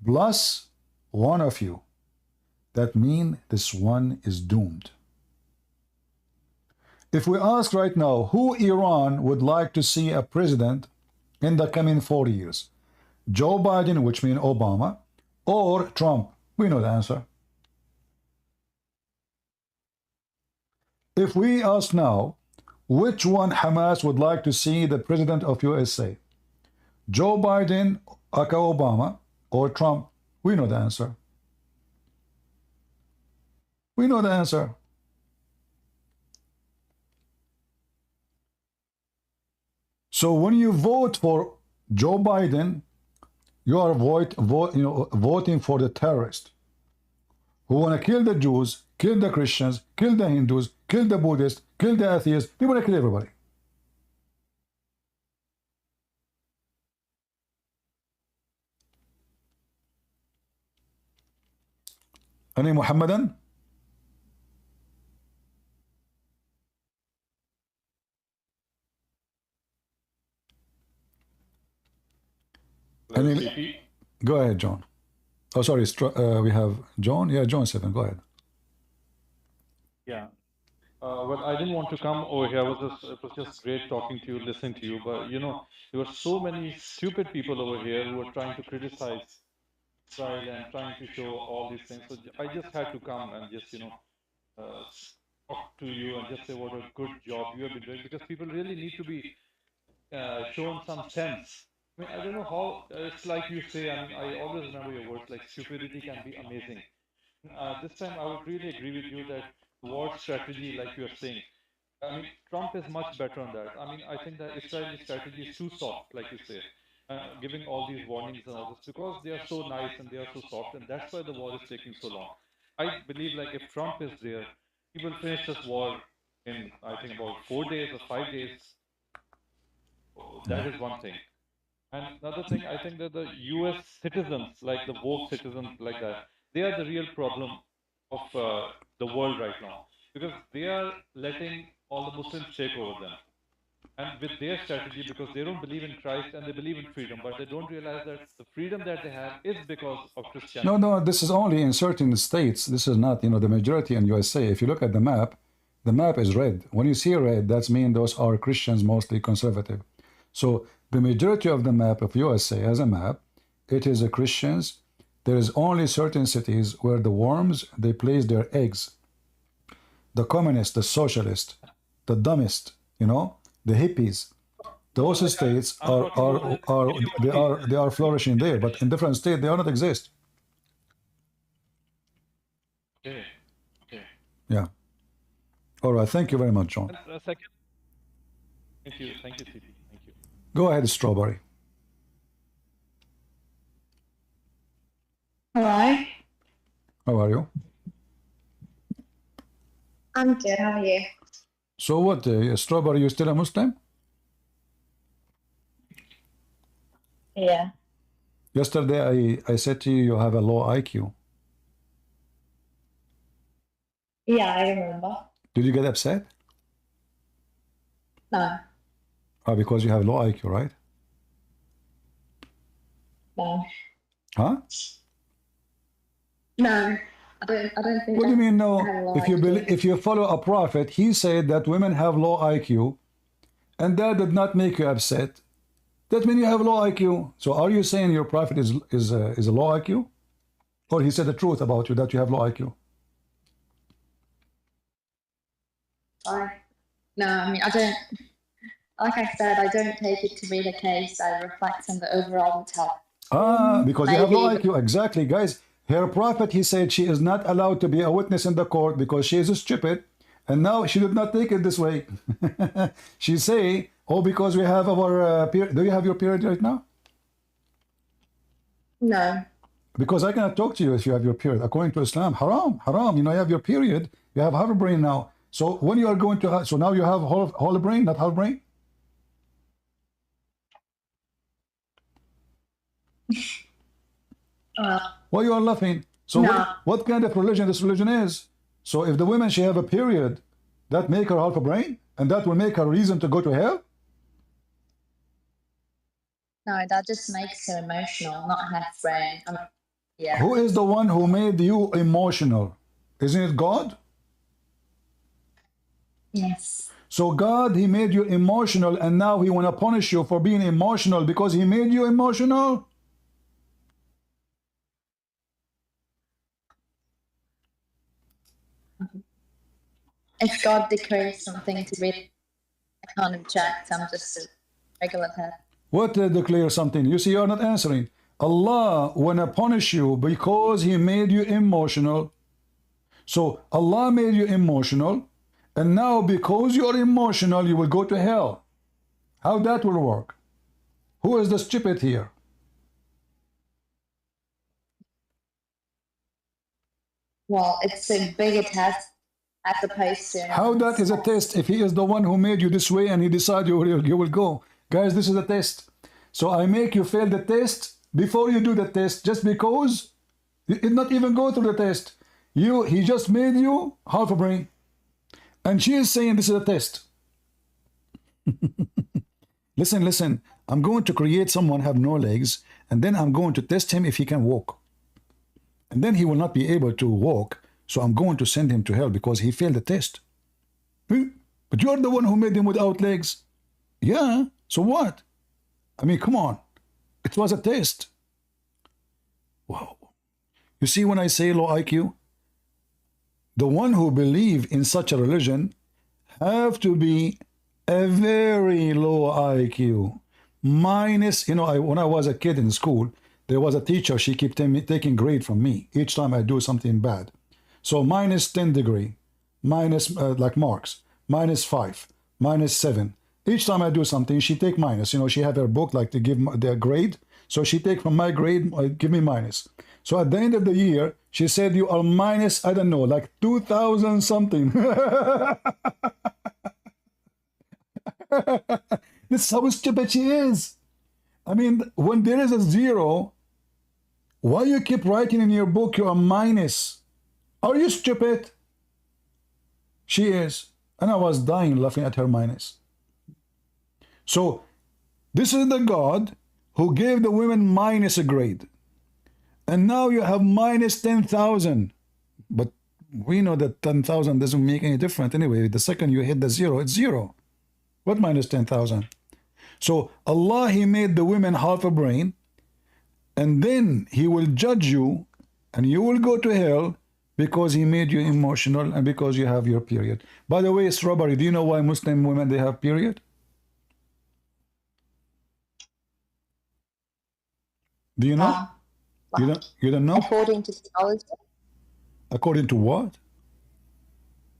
plus one of you, that means this one is doomed. If we ask right now who Iran would like to see a president in the coming 4 years, Joe Biden, which means Obama, or Trump, we know the answer. If we ask now, which one Hamas would like to see the president of USA, Joe Biden, aka Obama, or Trump, we know the answer. We know the answer. So when you vote for Joe Biden, you are voting for the terrorist who want to kill the Jews, kill the Christians, kill the Hindus, kill the Buddhists, kill the atheists. They want to kill everybody. Any Muhammadan? Any, go ahead, John. Oh, sorry, we have John. Yeah, John 7. Go ahead. Yeah. Well, I didn't want to come over here. It was just great talking to you, listening to you. But, you know, there were so many stupid people over here who were trying to criticize Israel and trying to show all these things. So I just had to come and just, you know, talk to you and just say what a good job you have been doing, because people really need to be shown some sense. I mean, I don't know how, it's like you say, I mean, I always remember your words, like stupidity can be amazing. This time I would really agree with you that war strategy, like you're saying, I mean, Trump is much better on that. I mean, I think that Israeli strategy is too soft, like you say, giving all these warnings and all this, because they are so nice and they are so soft, and that's why the war is taking so long. I believe, like, if Trump is there, he will finish this war in, I think, about 4 days or 5 days. That is one thing. And another thing, I think that the US citizens, like the woke citizens like that, they are the real problem of the world right now, because they are letting all the Muslims take over them. And with their strategy, because they don't believe in Christ and they believe in freedom, but they don't realize that the freedom that they have is because of Christianity. No, this is only in certain states. This is not, you know, the majority in USA. If you look at the map is red. When you see red, that means those are Christians, mostly conservative. So the majority of the map of USA as a map, it is the Christians. There is only certain cities where the worms, they place their eggs. The communists, the socialists, the dumbest, you know, the hippies. Those states they are flourishing there, but in different states they do not exist. Okay. Yeah. All right. Thank you very much, John. Second. Thank you, CP. Thank you. Go ahead, Strawberry. Hello. How are you? I'm good. How are you? So what, Strawberry, you still a Muslim? Yeah. Yesterday I said to you, you have a low IQ. Yeah, I remember. Did you get upset? No. Oh, because you have low IQ, right? No. Huh? No. I don't think. What do you mean no? I have a low If you follow a prophet, he said that women have low IQ, and that did not make you upset. That means you have low IQ. So are you saying your prophet is a low IQ, or he said the truth about you that you have low IQ? Sorry. No, I mean I don't. Like I said, I don't take it to be the case. I reflect on the overall mentality. Because you have low IQ. Exactly, guys. Her prophet, he said she is not allowed to be a witness in the court because she is stupid. And now she did not take it this way. She say, oh, because we have our period. Do you have your period right now? No. Because I cannot talk to you if you have your period. According to Islam, haram. You know, you have your period. You have Harvard brain now. So when you are going to, so now you have whole brain, not half brain? Why you are laughing? So No. what kind of religion this religion is? So if the women, she have a period, that make her half a brain? And that will make her reason to go to hell? No, that just makes her emotional, not half brain. Yeah. Who is the one who made you emotional? Isn't it God? Yes. So God, he made you emotional, and now he want to punish you for being emotional because he made you emotional? If God decrees something to be, I can't object. I'm just a regular person. What declare something? You see, you're not answering. Allah wanna punish you because he made you emotional. So Allah made you emotional, and now because you're emotional, you will go to hell. How that will work? Who is the stupid here? Well, it's a bigger test as opposed to... How that is a test if he is the one who made you this way and he decided you will go? Guys, this is a test. So I make you fail the test before you do the test, just because you did not even go through the test. He just made you half a brain. And she is saying this is a test. Listen. I'm going to create someone have no legs, and then I'm going to test him if he can walk. And then he will not be able to walk, so I'm going to send him to hell because he failed the test. But you're the one who made him without legs. Yeah, so what? I mean, come on. It was a test. Wow. You see, when I say low IQ, the one who believe in such a religion have to be a very low IQ. Minus, when I was a kid in school, there was a teacher, she kept taking grade from me each time I do something bad. So minus 10 degree, minus like marks, minus 5, minus 7. Each time I do something, she take minus. She have her book like to give their grade. So she take from my grade, give me minus. So at the end of the year, she said, you are minus, I don't know, like 2,000 something. This is how stupid she is. I mean, when there is a zero, why you keep writing in your book you are minus? Are you stupid? She is. And I was dying laughing at her minus. So, this is the God who gave the women minus a grade. And now you have minus 10,000. But we know that 10,000 doesn't make any difference anyway. The second you hit the zero, it's zero. What minus 10,000? So Allah, he made the women half a brain, and then he will judge you, and you will go to hell because he made you emotional and because you have your period. By the way, Strawberry, do you know why Muslim women, they have period? Do you know? You don't know? According to theology. According to what?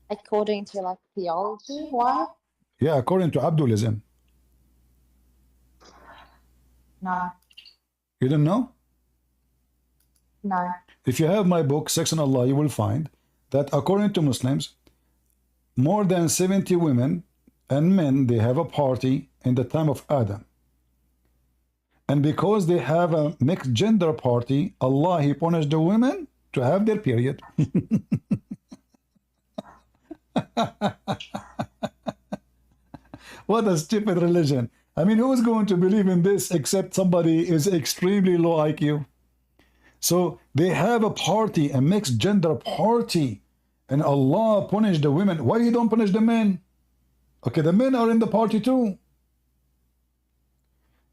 According to theology. Why? Yeah, according to Abdulism. No. You don't know? No. If you have my book, Sex and Allah, you will find that according to Muslims, more than 70 women and men, they have a party in the time of Adam. And because they have a mixed gender party, Allah, he punished the women to have their period. What a stupid religion. I mean, who is going to believe in this except somebody is extremely low IQ? So they have a party, a mixed gender party, and Allah punished the women. Why you don't punish the men? Okay, the men are in the party too.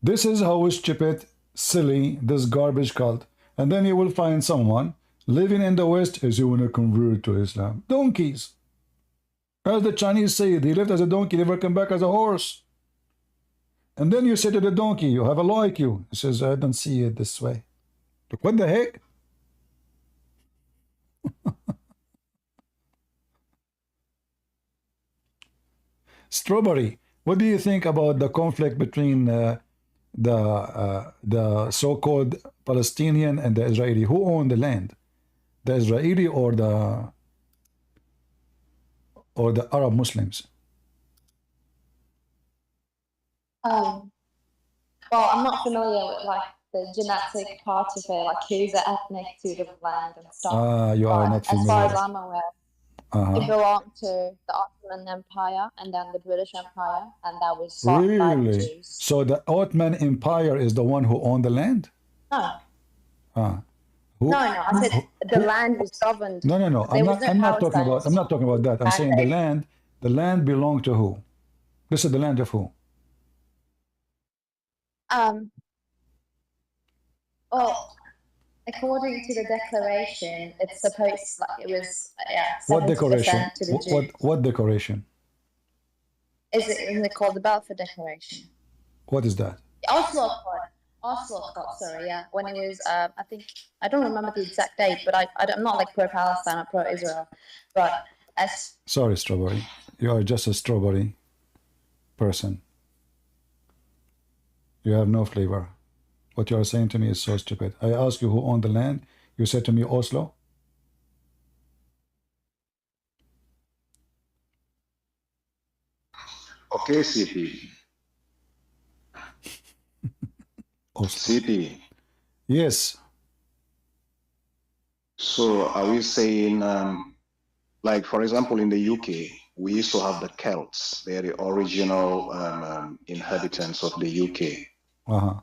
This is how stupid, silly, this garbage cult. And then you will find someone living in the West, as you want to convert to Islam. Donkeys. As the Chinese say, he lived as a donkey, never come back as a horse. And then you say to the donkey, you have a low IQ. He says, I don't see it this way. Look, what the heck? Strawberry, what do you think about the conflict between the so-called Palestinian and the Israeli? Who owned the land? The Israeli or or the Arab Muslims? Well, I'm not familiar with like the genetic part of it, like who's the ethnic to the land and stuff. You are not As far as familiar. I'm aware, it belonged to the Ottoman Empire and then the British Empire, and that was fought by the Really? Jews. So the Ottoman Empire is the one who owned the land? No, Ah. no, I said the land was governed. No. There was no I'm not talking Palestine. about. I'm not talking about that. I'm saying the land. The land belonged to who? This is the land of who? Well, according to the declaration, it's supposed like it was What 70% decoration? to the Jews. What decoration? Isn't it called the Balfour Declaration? What is that? Oslo Accord, sorry, yeah. When it was, I think, I don't remember the exact date, but I'm not like pro-Palestine or pro-Israel. But as... Sorry, Strawberry. You are just a strawberry person. You have no flavor. What you are saying to me is so stupid. I ask you who owned the land. You said to me Oslo. Okay, CP. CP. Yes. So are we saying, like, for example, in the UK, we used to have the Celts. They're the original inhabitants of the UK.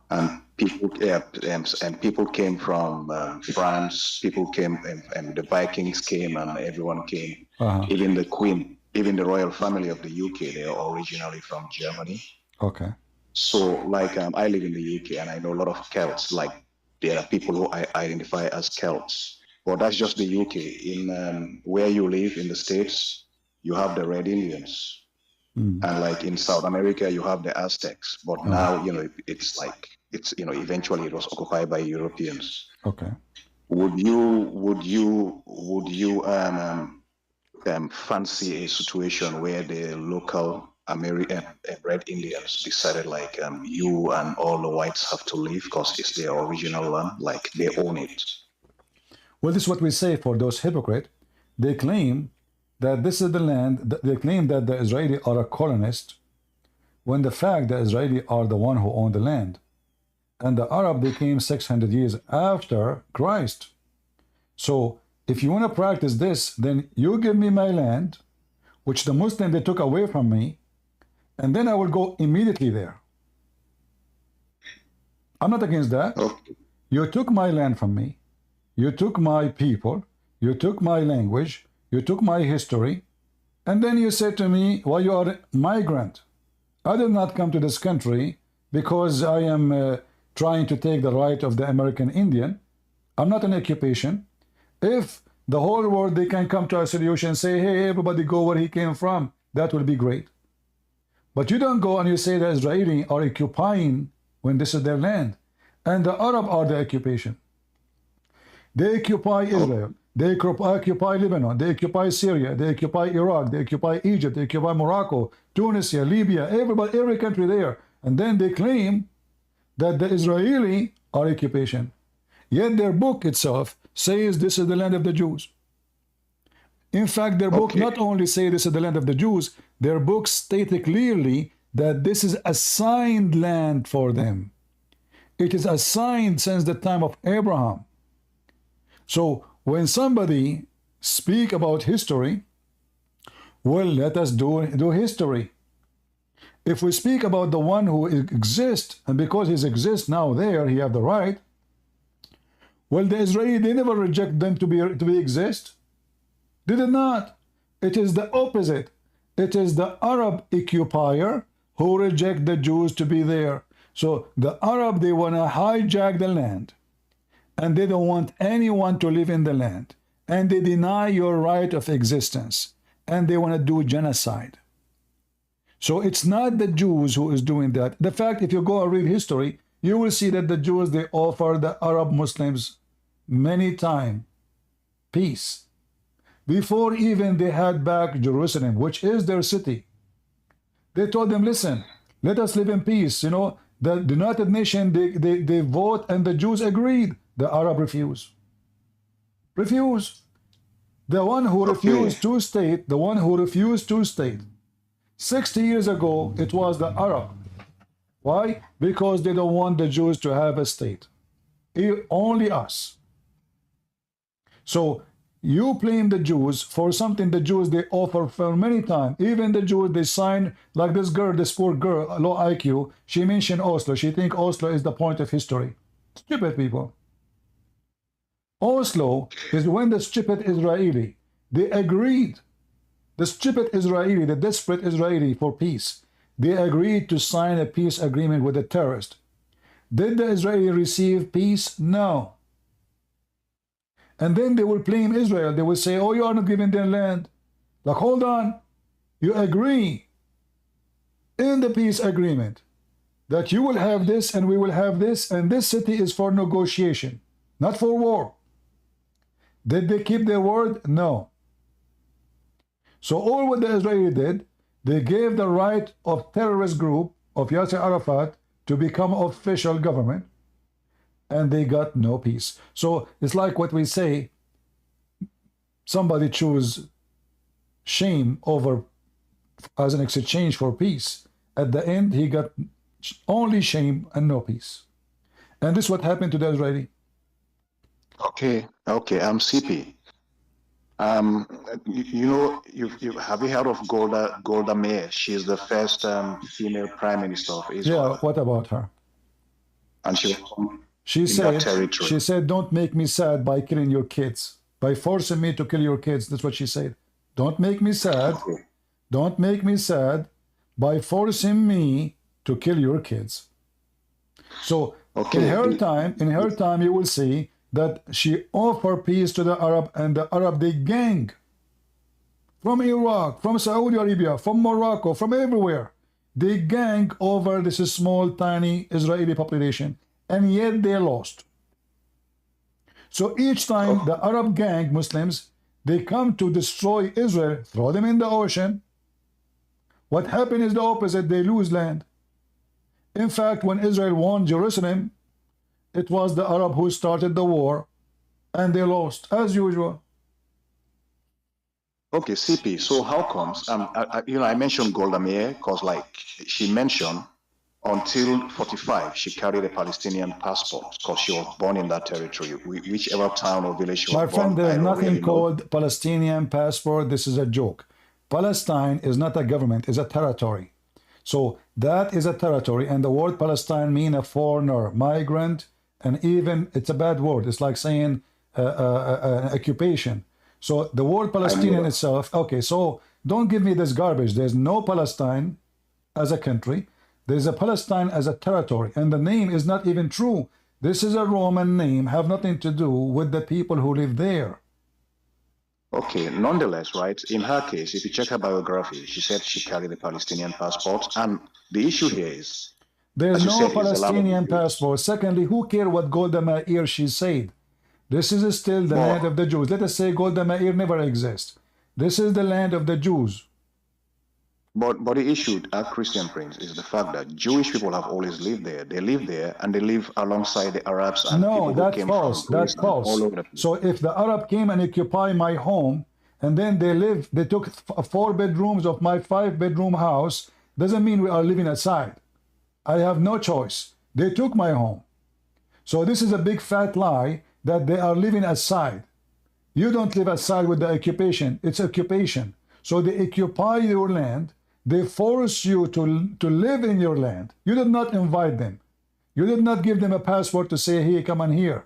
And people, and people came from France. People came, and the Vikings came, and everyone came. Even the Queen, even the royal family of the UK, they are originally from Germany. Okay. So, like, I live in the UK, and I know a lot of Celts. Like, there are people who I identify as Celts. But that's just the UK. In where you live in the States, you have the Red Indians. And like in South America, you have the Aztecs. But now, it's like, eventually it was occupied by Europeans. Okay. Would you fancy a situation where the local American Red Indians decided like you and all the whites have to leave because it's their original land, like they own it? Well, this is what we say for those hypocrites. They claim that this is the land. They claim that the Israeli are a colonist, when the fact the Israeli are the one who own the land, and the Arab they came 600 years after Christ. So if you want to practice this, then you give me my land, which the Muslim they took away from me, and then I will go immediately there. I'm not against that. You took my land from me. You took my people. You took my language. You took my history. And then you said to me, well, you are a migrant. I did not come to this country because I am trying to take the right of the American Indian. I'm not an occupation. If the whole world, they can come to a solution and say, hey, everybody go where he came from, that will be great. But you don't go and you say the Israeli are occupying when this is their land. And the Arab are the occupation. They occupy Israel. They occupy Lebanon. They occupy Syria. They occupy Iraq. They occupy Egypt. They occupy Morocco, Tunisia, Libya, everybody, every country there. And then they claim that the Israeli are occupation. Yet their book itself says this is the land of the Jews. In fact, their book not only say this is the land of the Jews, their book stated clearly that this is assigned land for them. It is assigned since the time of Abraham. So when somebody speak about history, well, let us do history. If we speak about the one who exists, and because he exists now there, he have the right. Well, the Israeli, they never reject them to exist. They did not. It is the opposite. It is the Arab occupier who reject the Jews to be there. So the Arab, they want to hijack the land. And they don't want anyone to live in the land. And they deny your right of existence. And they want to do genocide. So it's not the Jews who is doing that. The fact, if you go and read history, you will see that the Jews, they offer the Arab Muslims many times peace. Before even they had back Jerusalem, which is their city. They told them, listen, let us live in peace. You know, the United Nations, they vote and the Jews agreed. The Arab refused. The one who refused to state, the one who refused to state, 60 years ago, it was the Arab. Why? Because they don't want the Jews to have a state. Only us. So you blame the Jews for something the Jews they offer for many times. Even the Jews they sign, like this girl, this poor girl, low IQ, she mentioned Oslo. She think Oslo is the point of history. Stupid people. Oslo is when the stupid Israeli, they agreed, the stupid Israeli, the desperate Israeli for peace, they agreed to sign a peace agreement with the terrorist. Did the Israeli receive peace? No. And then they will blame Israel. They will say, oh, you are not giving their land. Like, hold on. You agree in the peace agreement that you will have this and we will have this, and this city is for negotiation, not for war. Did they keep their word? No. So all what the Israeli did, they gave the right of terrorist group of Yasser Arafat to become official government, and they got no peace. So it's like what we say, somebody choose shame over as an exchange for peace. At the end, he got only shame and no peace. And this is what happened to the Israeli. Okay, CP. You know, have you heard of Golda Meir? She is the first female prime minister of Israel. Yeah, what about her? And she said, don't make me sad by killing your kids, by forcing me to kill your kids. That's what she said. Don't make me sad. Okay. Don't make me sad by forcing me to kill your kids. So in her time, you will see that she offered peace to the Arab, and the Arab, they gang from Iraq, from Saudi Arabia, from Morocco, from everywhere. They gang over this small, tiny Israeli population, and yet they lost. So each time the Arab gang, Muslims, they come to destroy Israel, throw them in the ocean. What happened is the opposite, they lose land. In fact, when Israel won Jerusalem, it was the Arab who started the war, and they lost, as usual. Okay, CP, so how comes, I mentioned Golda Meir, because like she mentioned, until 45, she carried a Palestinian passport, because she was born in that territory, whichever town or village she was born. My friend, there's nothing called Palestinian passport. This is a joke. Palestine is not a government, it's a territory. So that is a territory, and the word Palestine means a foreigner, migrant, and even, it's a bad word. It's like saying an occupation. So the word Palestinian itself, okay, so don't give me this garbage. There's no Palestine as a country. There's a Palestine as a territory, and the name is not even true. This is a Roman name, have nothing to do with the people who live there. Okay, nonetheless, right, in her case, if you check her biography, she said she carried a Palestinian passport, and the issue here is, there's no Palestinian passport. Secondly, who cares what Golda Meir she said? This is still the land of the Jews. Let us say Golda Meir never exists. This is the land of the Jews. But the issue, Christian Prince, is the fact that Jewish people have always lived there. They live there, and they live alongside the Arabs. And no, that's false. That's false. All over the place. So if the Arab came and occupied my home, and then they took 4 bedrooms of my 5-bedroom house, doesn't mean we are living aside. I have no choice. They took my home. So this is a big fat lie that they are living aside. You don't live aside with the occupation. It's occupation. So they occupy your land. They force you to live in your land. You did not invite them. You did not give them a passport to say, hey, come on here.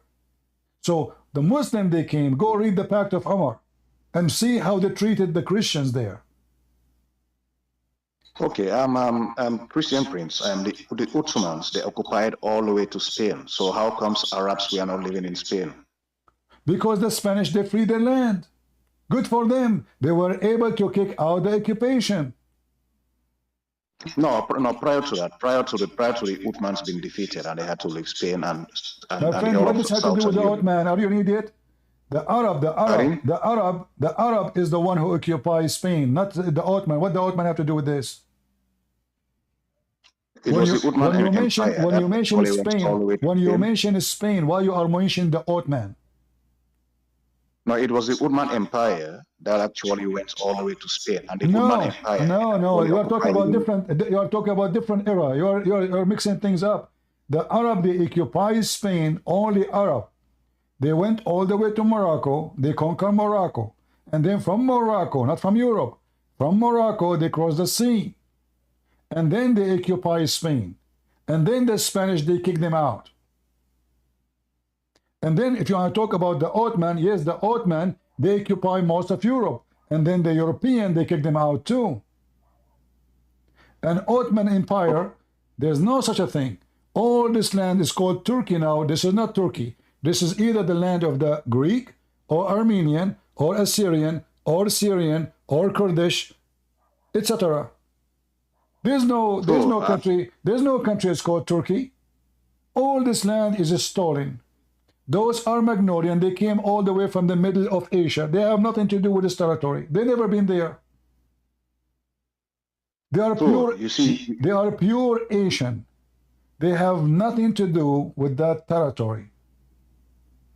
So the Muslim they came, go read the Pact of Umar and see how they treated the Christians there. Okay, Christian Prince, the Ottomans, they occupied all the way to Spain. So how comes Arabs we are not living in Spain? Because the Spanish, they freed their land. Good for them. They were able to kick out the occupation. No, prior to that, prior to the Ottomans being defeated and they had to leave Spain and my friend, what does that have to do with the Ottoman? Are you an idiot? The Arab is the one who occupies Spain, not the Ottoman. What the Ottoman have to do with this? When you mention Spain, why you are mentioning the Ottoman? No, it was the Ottoman Empire that actually went all the way to Spain, and the Ottoman Empire. No. You are talking about different. You are talking about different era. You're mixing things up. The Arab, they occupied Spain. Only Arab. They went all the way to Morocco. They conquered Morocco, and then from Morocco, not from Europe, from Morocco they crossed the sea, and then they occupied Spain, and then the Spanish, they kicked them out. And then if you want to talk about the Ottoman, yes, the Ottoman, they occupy most of Europe. And then the European, they kick them out too. An Ottoman Empire, there's no such a thing. All this land is called Turkey now. This is not Turkey. This is either the land of the Greek or Armenian or Assyrian or Syrian or Kurdish, etc. There's no country. There's no country that's called Turkey. All this land is stolen. Those are Magnolian. They came all the way from the middle of Asia. They have nothing to do with this territory. They never been there. They are pure. You see, they are pure Asian. They have nothing to do with that territory.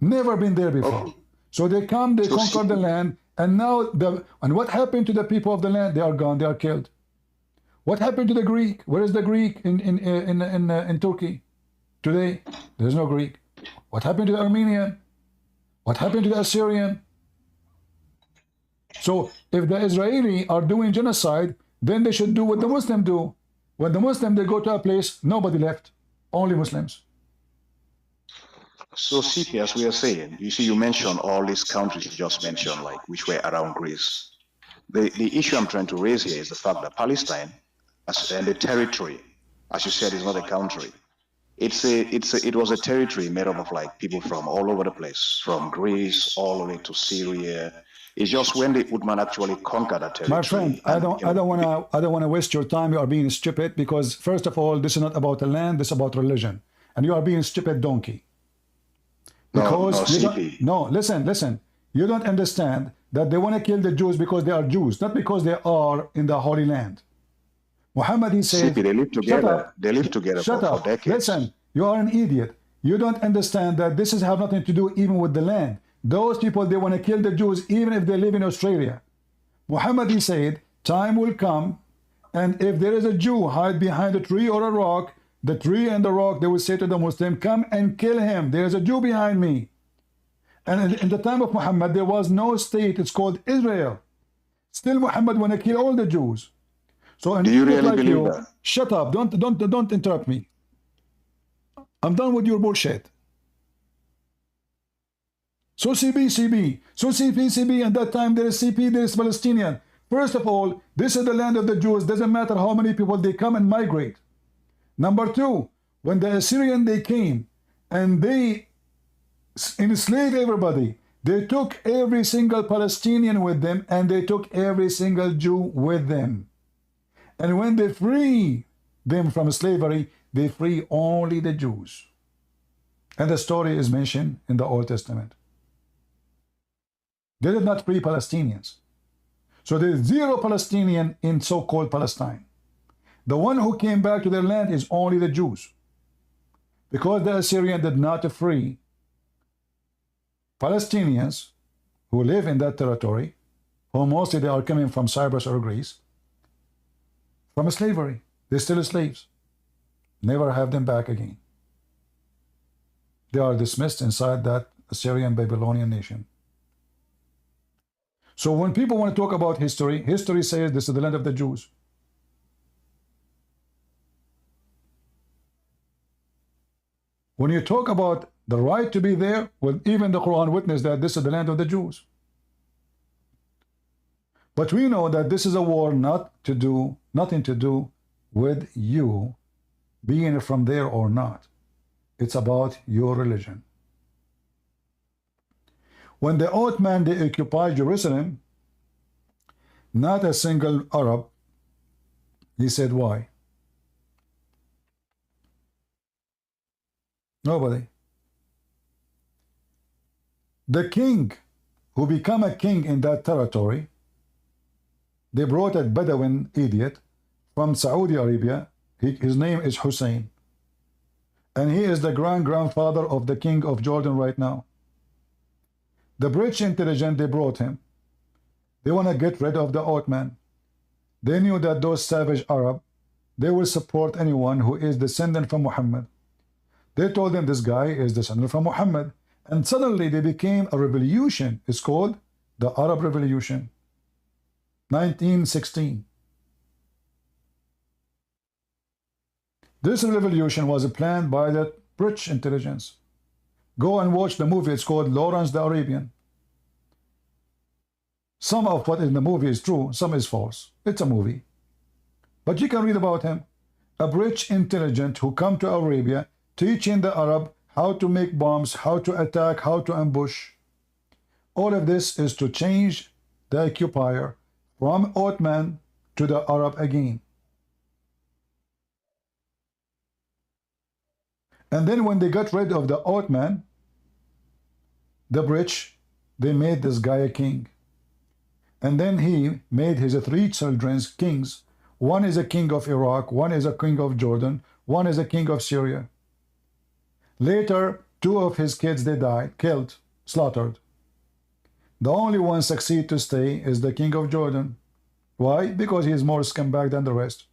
Never been there before. So they come, they conquer the land, and now and what happened to the people of the land? They are gone. They are killed. What happened to the Greek? Where is the Greek in Turkey today? There's no Greek. What happened to the Armenian? What happened to the Assyrian? So if the Israeli are doing genocide, then they should do what the Muslims do. When the Muslims, they go to a place, nobody left, only Muslims. So CP, as we are saying, you see, you mentioned all these countries you just mentioned, like which were around Greece. The issue I'm trying to raise here is the fact that Palestine, and the territory, as you said, is not a country. It was a territory made up of like people from all over the place, from Greece all the way to Syria. It's just when the Ottoman actually conquered that territory. My friend, I don't want to waste your time. You are being stupid because first of all, this is not about the land. This is about religion, and you are being stupid donkey. Because listen. You don't understand that they want to kill the Jews because they are Jews, not because they are in the Holy Land. Muhammad, he said, they live together. They live together for decades. Listen, you are an idiot. You don't understand that this has nothing to do even with the land. Those people, they want to kill the Jews even if they live in Australia. Muhammad, he said, time will come, and if there is a Jew hide behind a tree or a rock, the tree and the rock, they will say to the Muslim, come and kill him. There is a Jew behind me. And in the time of Muhammad, there was no state. It's called Israel. Still, Muhammad want to kill all the Jews. So, do you really believe that? Shut up! Don't interrupt me. I'm done with your bullshit. So CP, and that time there is CP, there is Palestinian. First of all, this is the land of the Jews. Doesn't matter how many people they come and migrate. Number two, when the Assyrian they came and they enslaved everybody, they took every single Palestinian with them, and they took every single Jew with them. And when they free them from slavery, they free only the Jews. And the story is mentioned in the Old Testament. They did not free Palestinians. So there is zero Palestinian in so-called Palestine. The one who came back to their land is only the Jews. Because the Assyrian did not free Palestinians who live in that territory, who mostly they are coming from Cyprus or Greece, from slavery. They're still slaves. Never have them back again. They are dismissed inside that Assyrian Babylonian nation. So when people want to talk about history, history says this is the land of the Jews. When you talk about the right to be there, well, even the Quran witnessed that this is the land of the Jews. But we know that this is a war nothing to do with you being from there or not. It's about your religion. When the Ottoman, they occupied Jerusalem, not a single Arab, he said, why? Nobody. The king who became a king in that territory, they brought a Bedouin idiot from Saudi Arabia. His name is Hussein. And he is the grandfather of the king of Jordan right now. The British intelligence, they brought him. They want to get rid of the Ottoman. They knew that those savage Arab, they will support anyone who is descendant from Muhammad. They told them this guy is descendant from Muhammad. And suddenly they became a revolution. It's called the Arab Revolution. 1916. This revolution was planned by the British intelligence. Go and watch the movie. It's called Lawrence the Arabian. Some of what in the movie is true, some is false. It's a movie. But you can read about him. A British intelligence who come to Arabia teaching the Arab how to make bombs, how to attack, how to ambush. All of this is to change the occupier from Ottoman to the Arab again. And then when they got rid of the Ottoman, the British, they made this guy a king. And then he made his 3 children kings. One is a king of Iraq, one is a king of Jordan, one is a king of Syria. Later, 2 of his kids, they died, killed, slaughtered. The only one succeed to stay is the king of Jordan. Why? Because he is more scumbag than the rest.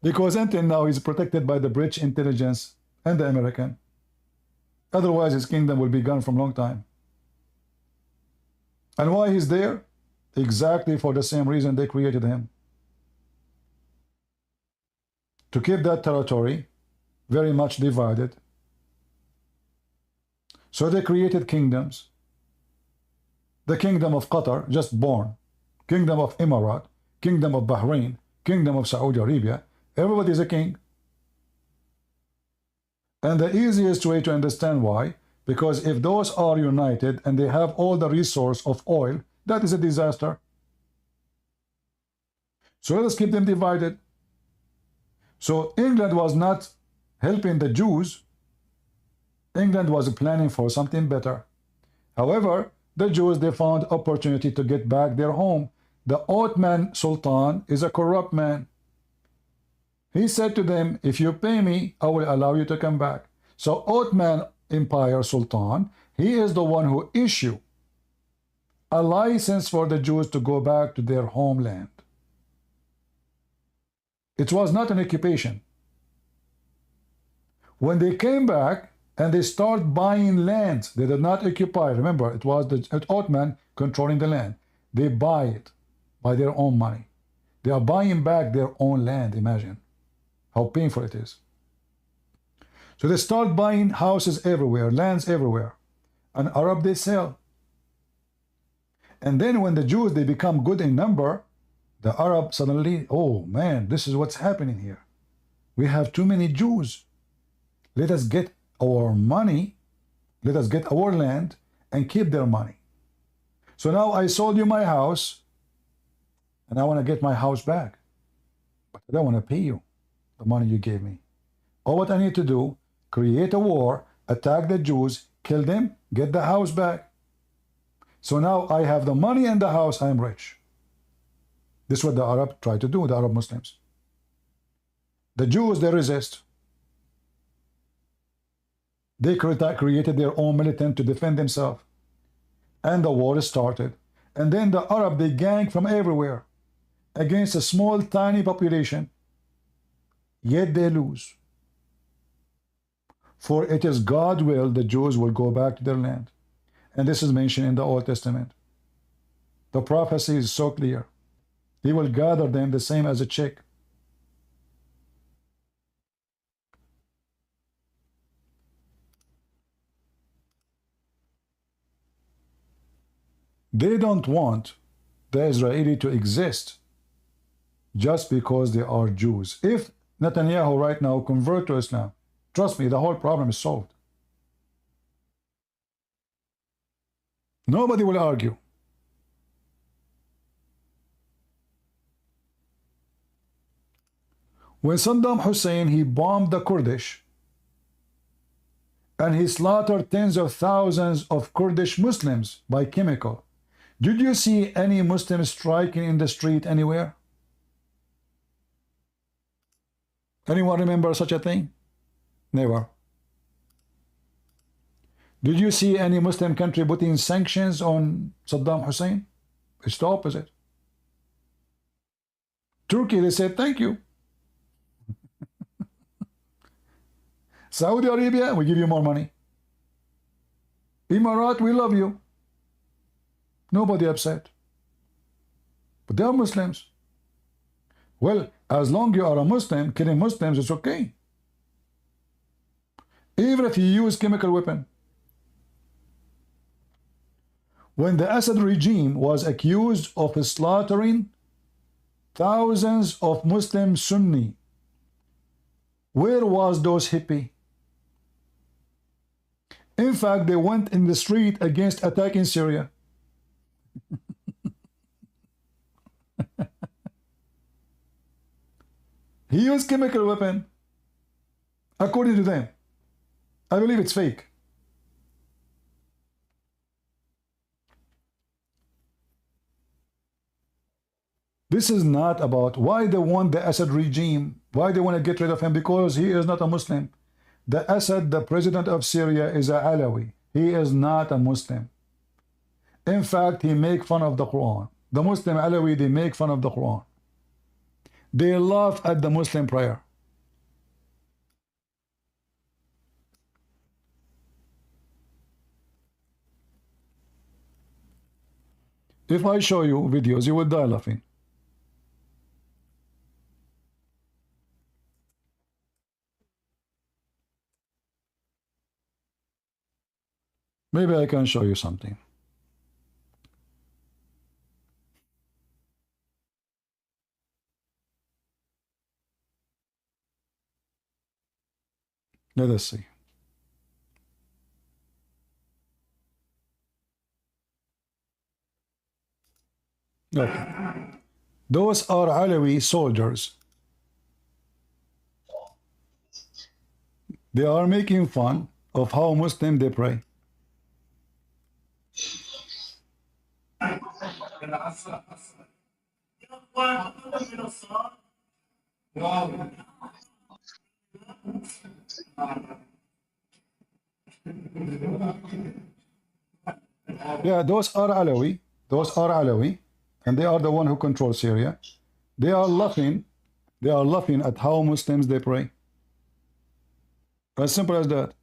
Because until now he's protected by the British intelligence and the American. Otherwise his kingdom will be gone from long time. And why he's there? Exactly for the same reason they created him. To keep that territory very much divided. So they created kingdoms. The kingdom of Qatar, just born. Kingdom of Emirat, kingdom of Bahrain, kingdom of Saudi Arabia. Everybody is a king. And the easiest way to understand why, because if those are united and they have all the resource of oil, that is a disaster. So let us keep them divided. So England was not helping the Jews. England was planning for something better. However, the Jews, they found opportunity to get back their home. The Ottoman Sultan is a corrupt man. He said to them, if you pay me, I will allow you to come back. So Ottoman Empire Sultan, he is the one who issued a license for the Jews to go back to their homeland. It was not an occupation. When they came back and they start buying land, they did not occupy. Remember, it was the Ottoman controlling the land. They buy it by their own money. They are buying back their own land, imagine how painful it is. So they start buying houses everywhere, lands everywhere. And Arab, they sell. And then when the Jews, they become good in number, the Arab suddenly, oh man, this is what's happening here. We have too many Jews. Let us get our money, let us get our land and keep their money. So now I sold you my house and I want to get my house back. But I don't want to pay you the money you gave me. All what I need to do, create a war, attack the Jews, kill them, get the house back. So now I have the money and the house, I am rich. This is what the Arab try to do, the Arab Muslims. The Jews, they resist. They created their own militant to defend themselves. And the war started. And then the Arab, they gang from everywhere against a small, tiny population. Yet they lose. For it is God's will the Jews will go back to their land. And this is mentioned in the Old Testament. The prophecy is so clear. He will gather them the same as a chick. They don't want the Israeli to exist just because they are Jews. If Netanyahu right now convert to Islam, trust me, the whole problem is solved. Nobody will argue. When Saddam Hussein, he bombed the Kurdish and he slaughtered tens of thousands of Kurdish Muslims by chemical. Did you see any Muslim striking in the street anywhere? Anyone remember such a thing? Never. Did you see any Muslim country putting sanctions on Saddam Hussein? It's the opposite. Turkey, they said thank you. Saudi Arabia, we give you more money. Emirat, we love you. Nobody upset. But they are Muslims. Well, as long as you are a Muslim, killing Muslims is okay. Even if you use chemical weapon. When the Assad regime was accused of slaughtering thousands of Muslim Sunni, where was those hippie? In fact, they went in the street against attacking Syria. He used chemical weapon, according to them. I believe it's fake. This is not about why they want the Assad regime, why they want to get rid of him, because he is not a Muslim. The Assad, the president of Syria, is a Alawi. He is not a Muslim. In fact, he make fun of the Quran. The Muslim Alawi, they make fun of the Quran. They laugh at the Muslim prayer. If I show you videos, you will die laughing. Maybe I can show you something. Let us see. Okay. Those are Alawi soldiers. They are making fun of how Muslim they pray. Yeah, those are Alawi. Those are Alawi. And they are the one who control Syria. They are laughing. They are laughing at how Muslims they pray. As simple as that.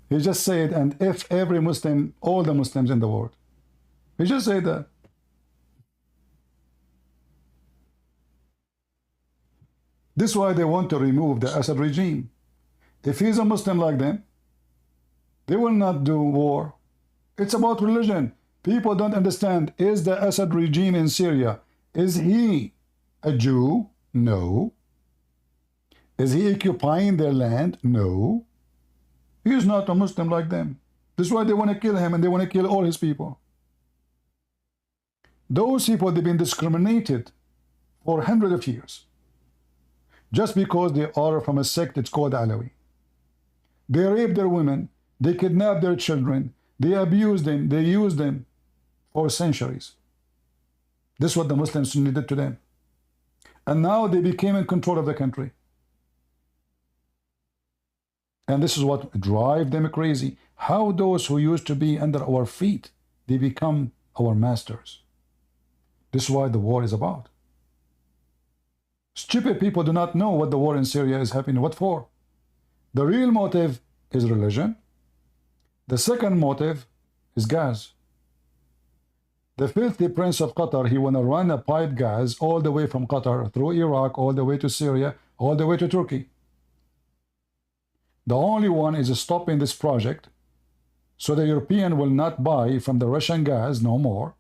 He just said, and if every Muslim, all the Muslims in the world. He just said that. This is why they want to remove the Assad regime. If he's a Muslim like them, they will not do war. It's about religion. People don't understand. Is the Assad regime in Syria, is he a Jew? No. Is he occupying their land? No. He is not a Muslim like them. This is why they want to kill him, and they want to kill all his people. Those people, they've been discriminated for hundreds of years. Just because they are from a sect that's called Alawi. They rape their women, they kidnap their children, they abuse them, they use them for centuries. This is what the Muslims did to them. And now they became in control of the country. And this is what drives them crazy. How those who used to be under our feet, they become our masters. This is what the war is about. Stupid people do not know what the war in Syria is happening. What for? The real motive is religion. The second motive is gas. The filthy prince of Qatar, he want to run a pipe gas all the way from Qatar through Iraq, all the way to Syria, all the way to Turkey. The only one is stopping this project so the European will not buy from the Russian gas no more.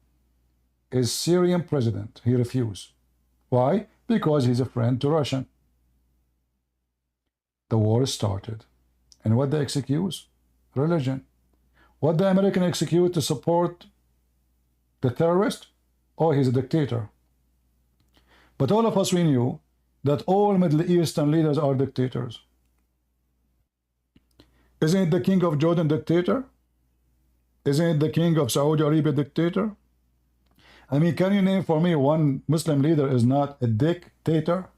is Syrian president. He refused. Why? Because he's a friend to Russia. The war started. And what they execute? Religion. What the American execute to support the terrorist? Oh, he's a dictator. But all of us, we knew that all Middle Eastern leaders are dictators. Isn't it the king of Jordan dictator? Isn't it the king of Saudi Arabia dictator? I mean, can you name for me one Muslim leader is not a dictator?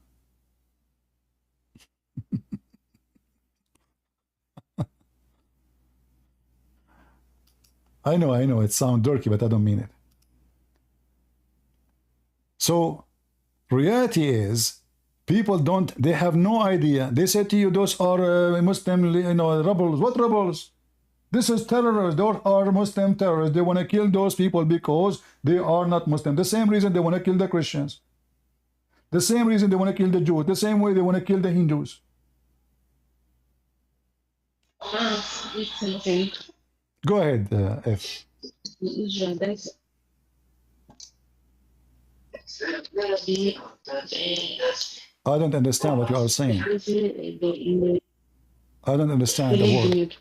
I know, it sounds dirty, but I don't mean it. So, reality is, people they have no idea. They say to you, those are Muslim, rebels. What rebels? This is terrorists. Those are Muslim terrorists. They want to kill those people because they are not Muslim. The same reason they want to kill the Christians. The same reason they want to kill the Jews. The same way they want to kill the Hindus. Go ahead, F. I don't understand what you are saying. I don't understand the word.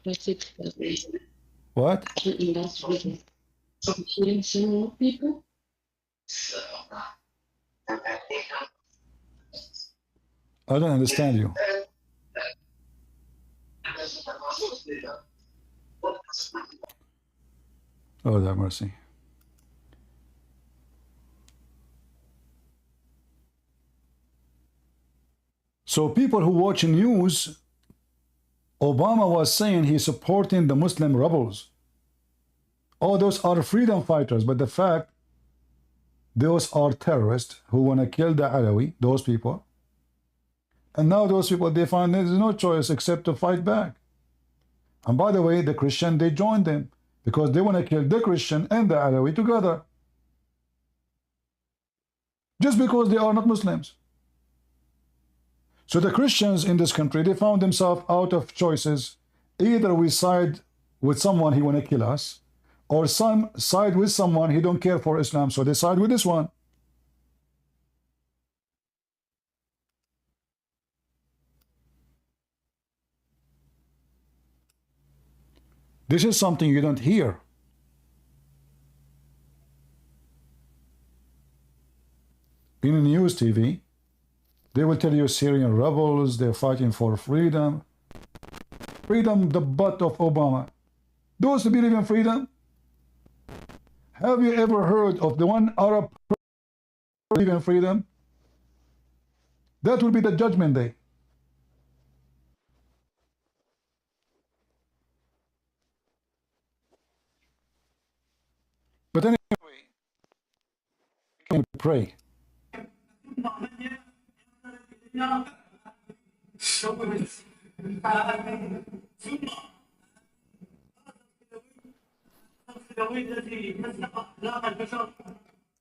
What? I don't understand you. Oh, have mercy. So people who watch news, Obama was saying he's supporting the Muslim rebels. Oh, those are freedom fighters, but the fact, those are terrorists who want to kill the Alawi, those people. And now those people, they find there's no choice except to fight back. And by the way, the Christian, they joined them because they want to kill the Christian and the Alawi together. Just because they are not Muslims. So the Christians in this country, they found themselves out of choices. Either we side with someone he want to kill us, or some side with someone he don't care for Islam, so they side with this one. This is something you don't hear. In the news TV, they will tell you Syrian rebels, they're fighting for freedom. Freedom, the butt of Obama. Those who believe in freedom, have you ever heard of the one Arab believe in freedom? That will be the judgment day. But anyway, can pray.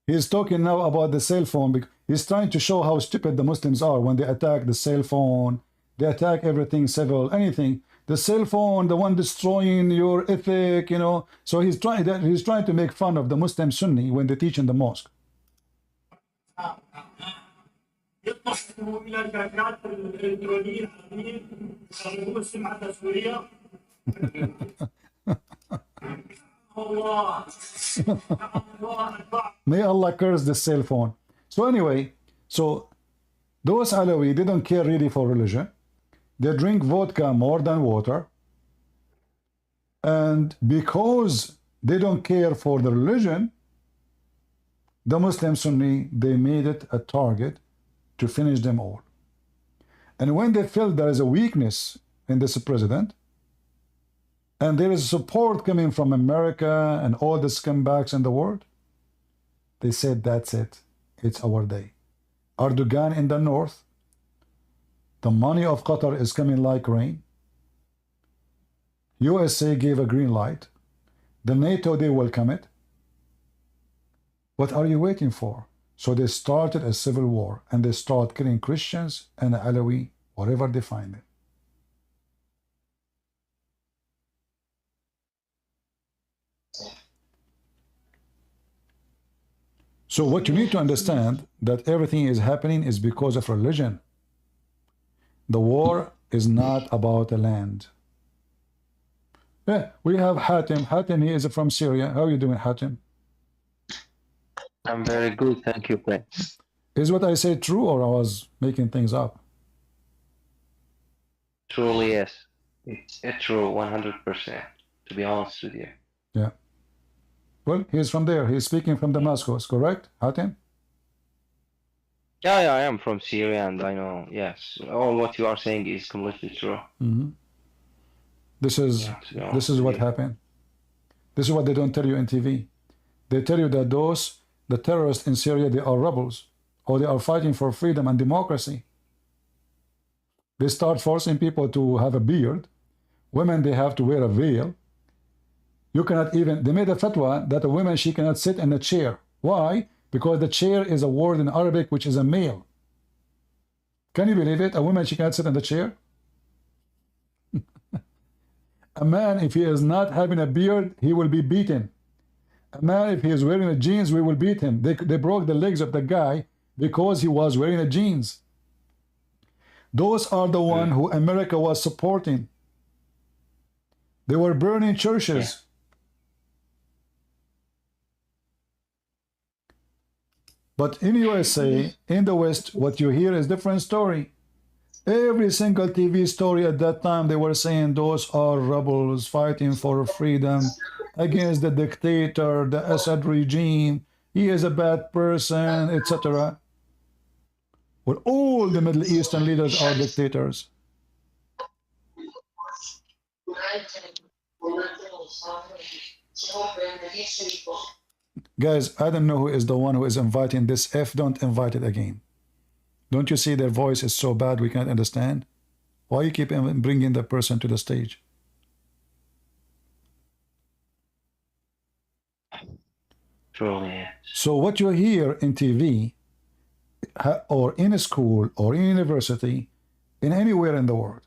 He's talking now about the cell phone. He's trying to show how stupid the Muslims are when they attack the cell phone. They attack everything civil, anything. The cell phone, the one destroying your ethic, you know. So he's trying to make fun of the Muslim Sunni when they teach in the mosque. May Allah curse the cell phone. So anyway, so those Alawi, they don't care really for religion. They drink vodka more than water. And because they don't care for the religion, the Muslim Sunni, they made it a target to finish them all. And when they felt there is a weakness in this president, and there is support coming from America and all the scumbags in the world, they said, that's it. It's our day. Erdogan in the north, the money of Qatar is coming like rain. USA gave a green light. The NATO, they welcome it. What are you waiting for? So they started a civil war, and they start killing Christians and Alawi, wherever they find it. So what you need to understand, that everything is happening is because of religion. The war is not about the land. Yeah, we have Hatem. Hatem, he is from Syria. How are you doing, Hatem? I'm very good, thank you, Prince. Is what I say true, or I was making things up? Truly, yes. It's true, 100%, to be honest with you. Yeah. Well, he's from there. He's speaking from Damascus, correct, Hatem? Yeah, I am from Syria, and I know, yes, all what you are saying is completely true. Mm-hmm. This is what happened. This is what they don't tell you in TV. They tell you that the terrorists in Syria, they are rebels, or they are fighting for freedom and democracy. They start forcing people to have a beard. Women, they have to wear a veil. You cannot even, they made a fatwa that a woman, she cannot sit in a chair. Why? Because the chair is a word in Arabic which is a male. Can you believe it? A woman, she cannot sit in the chair? A man, if he is not having a beard, he will be beaten. A man, if he is wearing a jeans, we will beat him. They broke the legs of the guy because he was wearing a jeans. Those are the one who America was supporting. They were burning churches. But in USA, in the West, what you hear is different story. Every single TV story at that time, they were saying those are rebels fighting for freedom against the dictator, the Assad regime. He is a bad person, etc. Well, all the Middle Eastern leaders are dictators. Guys, I don't know who is the one who is inviting this F. Don't invite it again. Don't you see their voice is so bad we can't understand? Why you keep bringing that person to the stage? Truly. So what you hear in TV or in a school or in university, in anywhere in the world,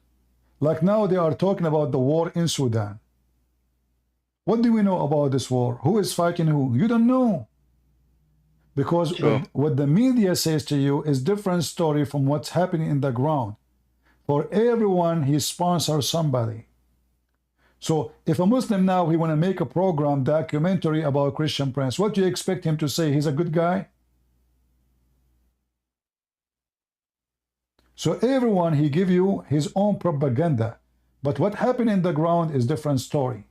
like now they are talking about the war in Sudan. What do we know about this war? Who is fighting who? You don't know. Because what the media says to you is different story from what's happening in the ground. For everyone, he sponsors somebody. So if a Muslim now, he want to make a program, documentary about Christian Prince, what do you expect him to say? He's a good guy? So everyone, he give you his own propaganda. But what happened in the ground is different story.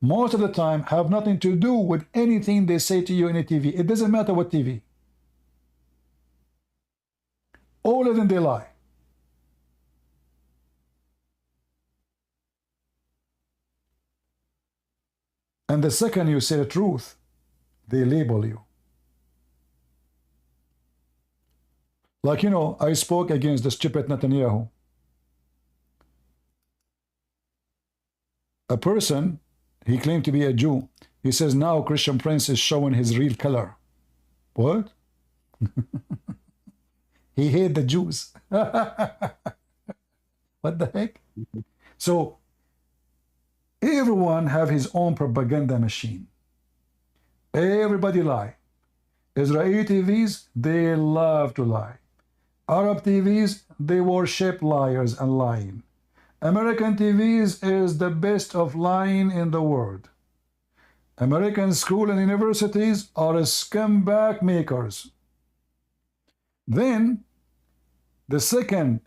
Most of the time have nothing to do with anything they say to you in a TV. It doesn't matter what TV. All of them, they lie. And the second you say the truth, they label you. Like, you know, I spoke against the stupid Netanyahu. A person, he claimed to be a Jew. He says now Christian Prince is showing his real color. What? He hated the Jews. What the heck? So everyone have his own propaganda machine. Everybody lie. Israeli TVs, they love to lie. Arab TVs, they worship liars and lying. American TVs is the best of lying in the world. American school and universities are scumbag makers. Then, the second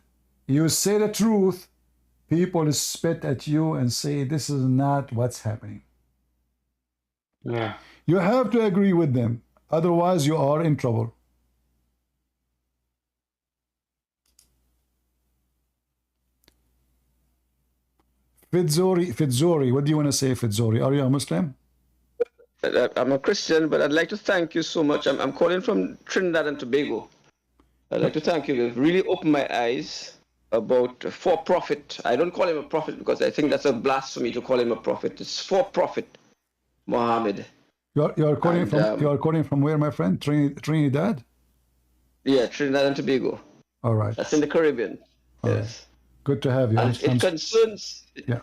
you say the truth, people spit at you and say this is not what's happening. Yeah. You have to agree with them, otherwise you are in trouble. Fitzori, what do you want to say, Fitzori? Are you a Muslim? I'm a Christian, but I'd like to thank you so much. I'm calling from Trinidad and Tobago. I'd like to thank you. You've really opened my eyes about for-profit. I don't call him a prophet because I think that's a blasphemy to call him a prophet. It's for-profit, Mohammed. You're calling from where, my friend? Trinidad? Yeah, Trinidad and Tobago. All right. That's in the Caribbean. All yes. Right. Good to have you. And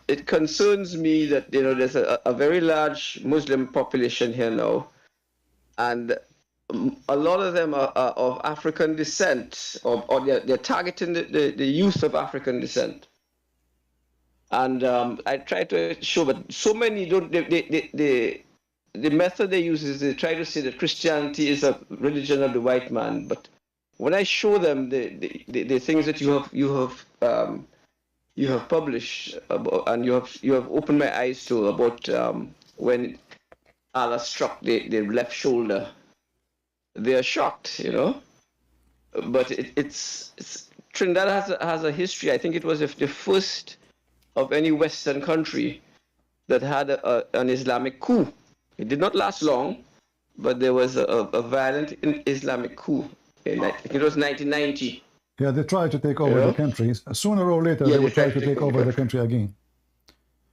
it concerns me that there's a very large Muslim population here now, and a lot of them are of African descent, or they're targeting the youth of African descent. And I try to show, but so many don't. The method they use is they try to say that Christianity is a religion of the white man. But when I show them the things that you have published about, and you have opened my eyes to about when Allah struck the left shoulder, they are shocked, you know. But it's Trinidad has a history. I think it was the first of any Western country that had an Islamic coup. It did not last long, but there was a violent Islamic coup in, I think it was 1990. Yeah, they tried to take over the country. Sooner or later, they would try to take over the country again.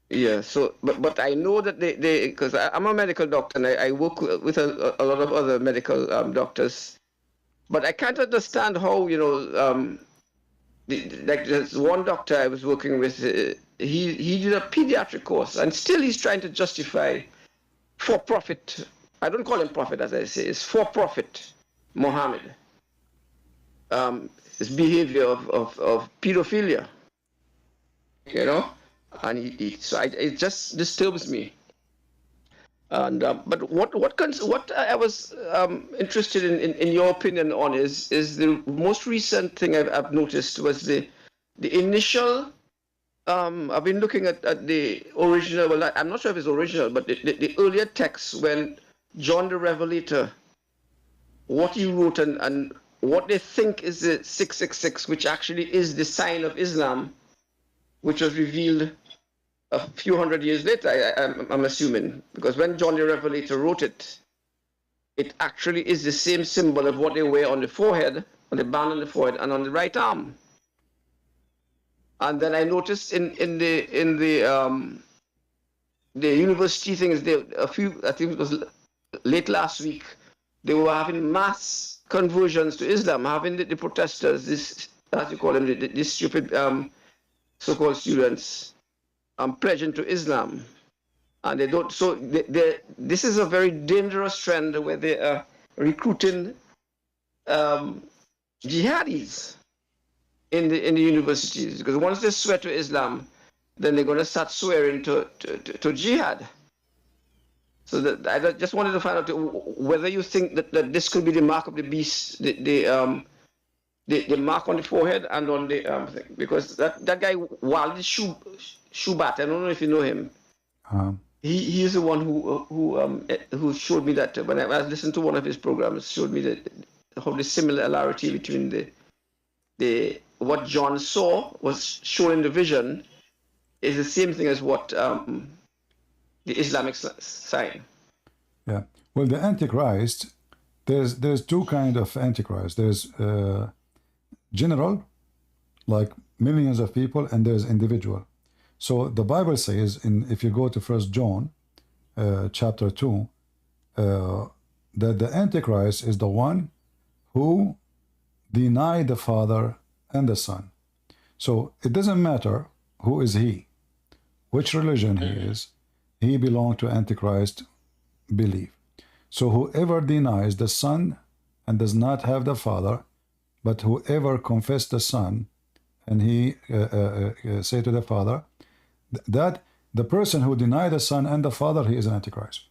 Yeah, so, but I know that they because I'm a medical doctor and I work with a lot of other medical doctors, but I can't understand how, you know, like there's one doctor I was working with, he did a pediatric course, and still he's trying to justify for-profit, I don't call him prophet as I say, it's for-profit Muhammad, his behavior of pedophilia, you know, and it just disturbs me. And but what I was interested in your opinion on is the most recent thing I've noticed was the initial. I've been looking at the original. Well, I'm not sure if it's original, but the earlier text when John the Revelator, what he wrote and what they think is the 666, which actually is the sign of Islam, which was revealed a few hundred years later, I'm assuming, because when John the Revelator wrote it, it actually is the same symbol of what they wear on the forehead, on the band on the forehead, and on the right arm. And then I noticed in the university things, I think it was late last week, they were having mass conversions to Islam, having the protesters, this, as you call them, these stupid so-called students, pledging to Islam, and they don't. So this is a very dangerous trend where they are recruiting jihadis in the universities, because once they swear to Islam, then they're going to start swearing to jihad. So that I just wanted to find out whether you think that this could be the mark of the beast, the mark on the forehead and on the thing, because that guy Walid Shubat, I don't know if you know him. He is the one who showed me that when I listened to one of his programs, showed me how the similarity between the what John saw was shown in the vision is the same thing as what the Islamic sign. Yeah. Well, the Antichrist, there's two kind of Antichrist. There's general, like millions of people, and there's individual. So the Bible says, if you go to 1 John chapter 2, that the Antichrist is the one who denied the Father and the Son. So it doesn't matter who is he, which religion he is, he belongs to Antichrist belief. So whoever denies the Son and does not have the Father, but whoever confess the Son and he say to the Father, that the person who denied the Son and the Father, he is an Antichrist.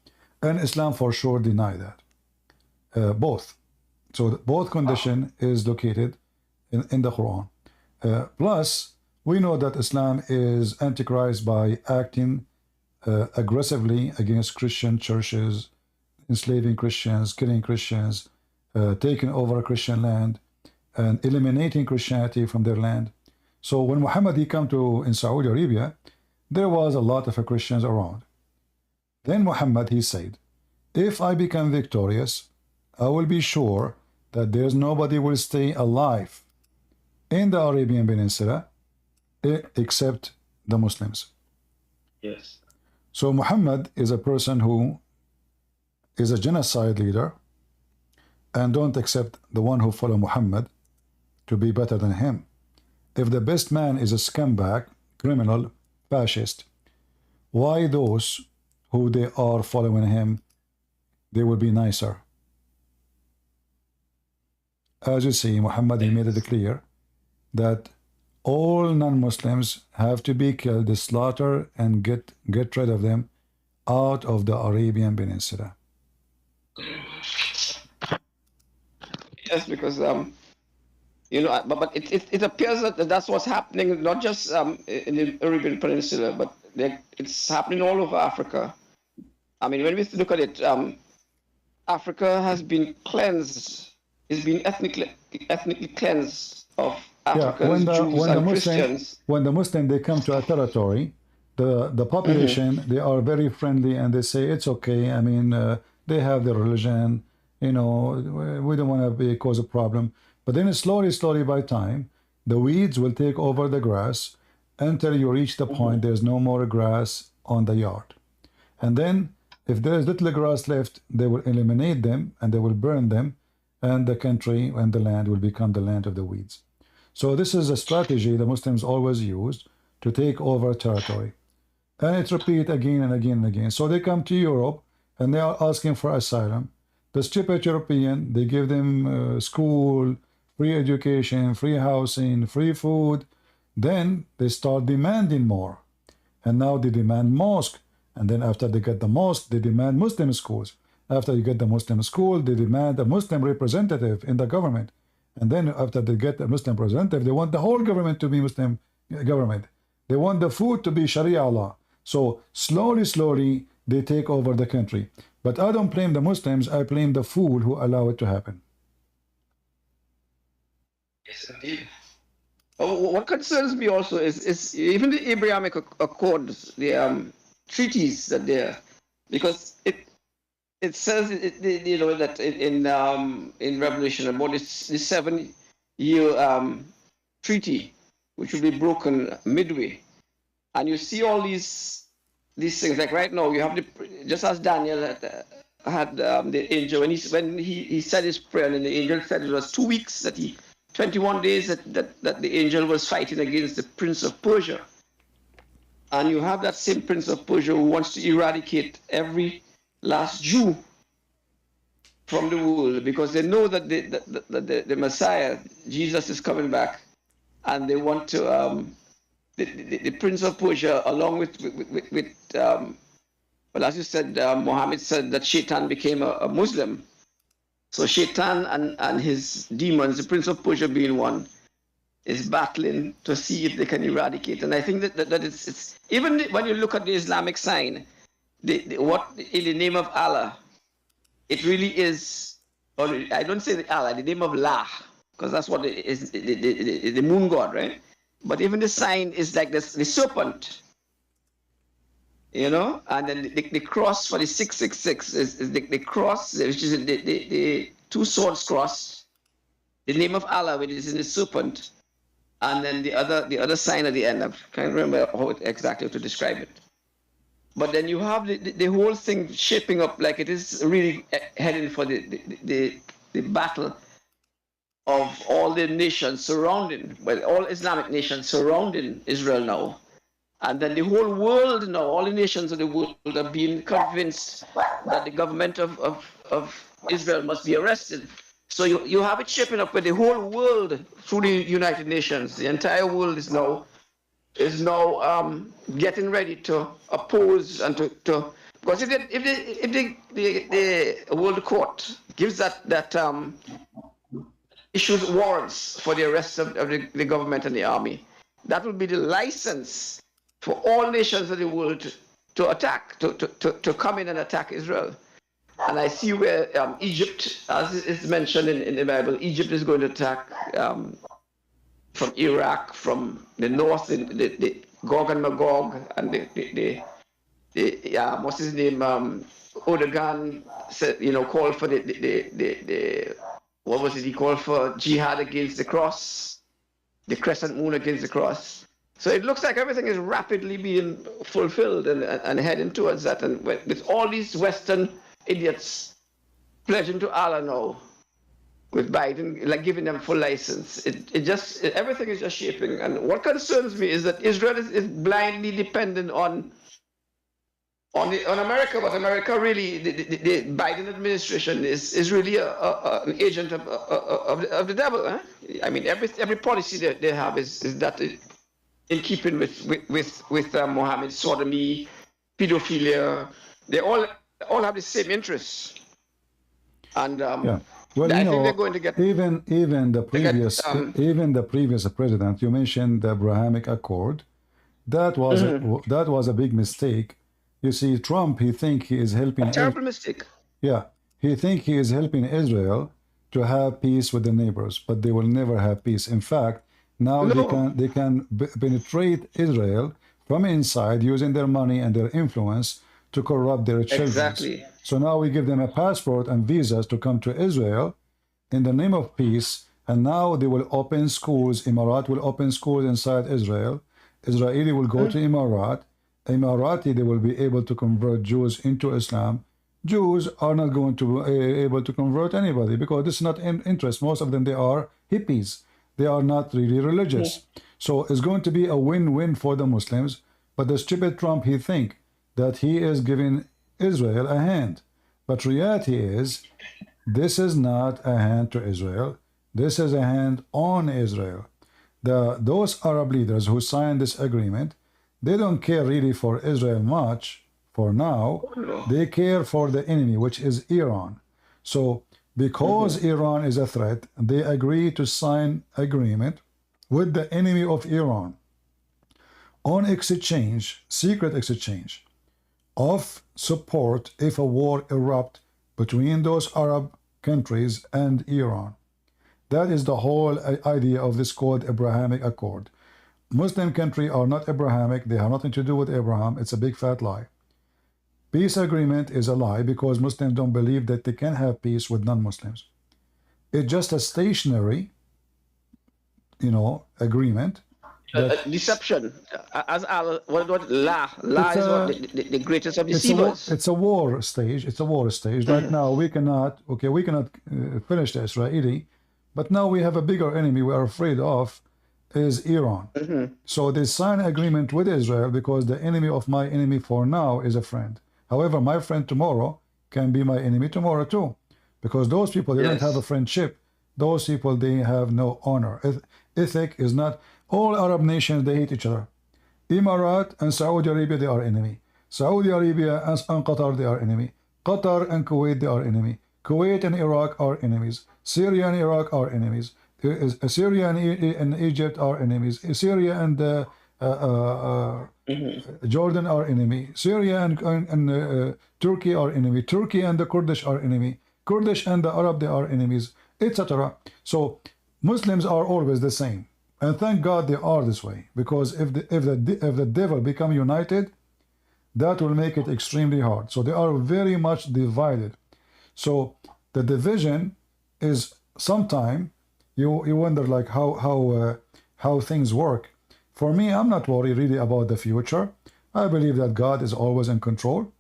And Islam for sure deny that. Both. So both condition is located in the Quran. Plus, we know that Islam is Antichrist by acting aggressively against Christian churches, enslaving Christians, killing Christians, taking over Christian land, and eliminating Christianity from their land. So when Muhammad he came in Saudi Arabia, there was a lot of Christians around. Then Muhammad he said, if I become victorious, I will be sure that there's nobody will stay alive in the Arabian Peninsula except the Muslims. Yes. So Muhammad is a person who is a genocide leader and don't accept the one who follow Muhammad to be better than him. If the best man is a scumbag, criminal, fascist, why those who they are following him, they will be nicer as you see, Muhammad, he made it clear that all non-Muslims have to be killed, slaughtered, and get rid of them out of the Arabian Peninsula. Yes, because you know, but it appears that that's what's happening, not just in the Arabian Peninsula, but it's happening all over Africa. I mean, when we look at it, Africa has been cleansed. It's been ethnically cleansed of Africans, Jews, and Christians. When the Muslim they come to a territory, the population they are very friendly and they say it's okay. I mean, they have their religion. You know, we don't want to cause a problem. But then slowly by time, the weeds will take over the grass until you reach the point there's no more grass on the yard. And then if there is little grass left, they will eliminate them and they will burn them, and the country and the land will become the land of the weeds. So this is a strategy the Muslims always used to take over territory. And it repeats again and again and again. So they come to Europe and they are asking for asylum. The stupid European, they give them school, free education, free housing, free food. Then they start demanding more. And now they demand mosque. And then after they get the mosque, they demand Muslim schools. After you get the Muslim school, they demand a Muslim representative in the government. And then after they get a Muslim representative, they want the whole government to be Muslim government. They want the food to be Sharia law. So slowly, they take over the country. But I don't blame the Muslims, I blame the fool who allow it to happen. Yes, indeed. What concerns me also is even the Abrahamic Accords, the treaties that there, because it says you know that in Revelation about this 7-year treaty, which will be broken midway, and you see all these things like right now you have just as Daniel had the angel when he said his prayer, and the angel said it was 2 weeks 21 days that the angel was fighting against the Prince of Persia. And you have that same Prince of Persia who wants to eradicate every last Jew from the world, because they know that the Messiah, Jesus, is coming back, and they want to the Prince of Persia, along with well, as you said, Muhammad said that Shaitan became a Muslim. So Shaitan and his demons, the Prince of Persia being one, is battling to see if they can eradicate. And I think that it's even when you look at the Islamic sign, what in the name of Allah, it really is, or I don't say Allah, the name of La, because that's what it is, the moon god, right? But even the sign is like the serpent, you know, and then the cross for the 666 is the cross, which is the two swords cross, the name of Allah, which is in the serpent, and then the other sign at the end. I can't remember how exactly to describe it. But then you have the whole thing shaping up like it is really heading for the battle of all the nations surrounding, well, all Islamic nations surrounding Israel now. And then the whole world now, all the nations of the world are being convinced that the government of Israel must be arrested. So you have it shaping up with the whole world through the United Nations. The entire world is now getting ready to oppose and to because if the World Court gives that issues warrants for the arrest of the government and the army, that will be the license for all nations of the world to attack, to come in and attack Israel. And I see where Egypt, as is mentioned in the Bible, Egypt is going to attack from Iraq, from the north, the Gog and Magog, and the what's his name, Erdogan said, called for the what was it? He called for jihad against the cross, the crescent moon against the cross. So it looks like everything is rapidly being fulfilled and heading towards that. And with all these Western idiots pledging to Allah now, with Biden, like giving them full license, everything is just shaping. And what concerns me is that Israel is blindly dependent on on America, but America really, the Biden administration is really an agent of the devil. Huh? I mean, every policy that they have is that in keeping with Mohammed, sodomy, pedophilia. They all have the same interests, and yeah. Well, I you think know, they're going to get even the previous even the previous president, you mentioned the Abrahamic Accord. That was a big mistake. You see, Trump, he think he is helping. a terrible mistake. Yeah, he think he is helping Israel to have peace with the neighbors, but they will never have peace. In fact, now they can penetrate Israel from inside using their money and their influence to corrupt their children. Exactly. So now we give them a passport and visas to come to Israel in the name of peace, and now they will open schools. Emirat will open schools inside Israel. Israeli will go to Emirat. Emirati, they will be able to convert Jews into Islam. Jews are not going to be able to convert anybody because this is not in interest. Most of them, they are hippies. They are not really religious. So it's going to be a win-win for the Muslims. But the stupid Trump, he think that he is giving Israel a hand. But reality is, this is not a hand to Israel. This is a hand on Israel. Those Arab leaders who signed this agreement, they don't care really for Israel much for now. They care for the enemy, which is Iran. So because Iran is a threat, they agree to sign agreement with the enemy of Iran on exchange, secret exchange of support if a war erupts between those Arab countries and Iran. That is the whole idea of this called Abrahamic Accord. Muslim countries are not Abrahamic. They have nothing to do with Abraham. It's a big fat lie. Peace agreement is a lie because Muslims don't believe that they can have peace with non-Muslims. It's just a stationary, agreement. Deception. As what la is what the greatest of deceivers. It's a war stage. It's a war stage. Right now we cannot finish the Israeli, but now we have a bigger enemy we are afraid of is Iran. So they sign agreement with Israel because the enemy of my enemy for now is a friend. However, my friend tomorrow can be my enemy tomorrow too, because those people, they don't have a friendship. Those people, they have no honor. Ethic is not. All Arab nations, they hate each other. Emirat and Saudi Arabia, they are enemy. Saudi Arabia and Qatar, they are enemy. Qatar and Kuwait, they are enemy. Kuwait and Iraq are enemies. Syria and Iraq are enemies. Syria and Egypt are enemies. Syria and Jordan are enemy. Syria and Turkey are enemy. Turkey and the Kurdish are enemy. Kurdish and the Arab, they are enemies, etc. So Muslims are always the same. And thank God they are this way, because if the devil become united, that will make it extremely hard. So they are very much divided. So the division is sometime you wonder like how things work. For me, I'm not worried really about the future. I believe that God is always in control.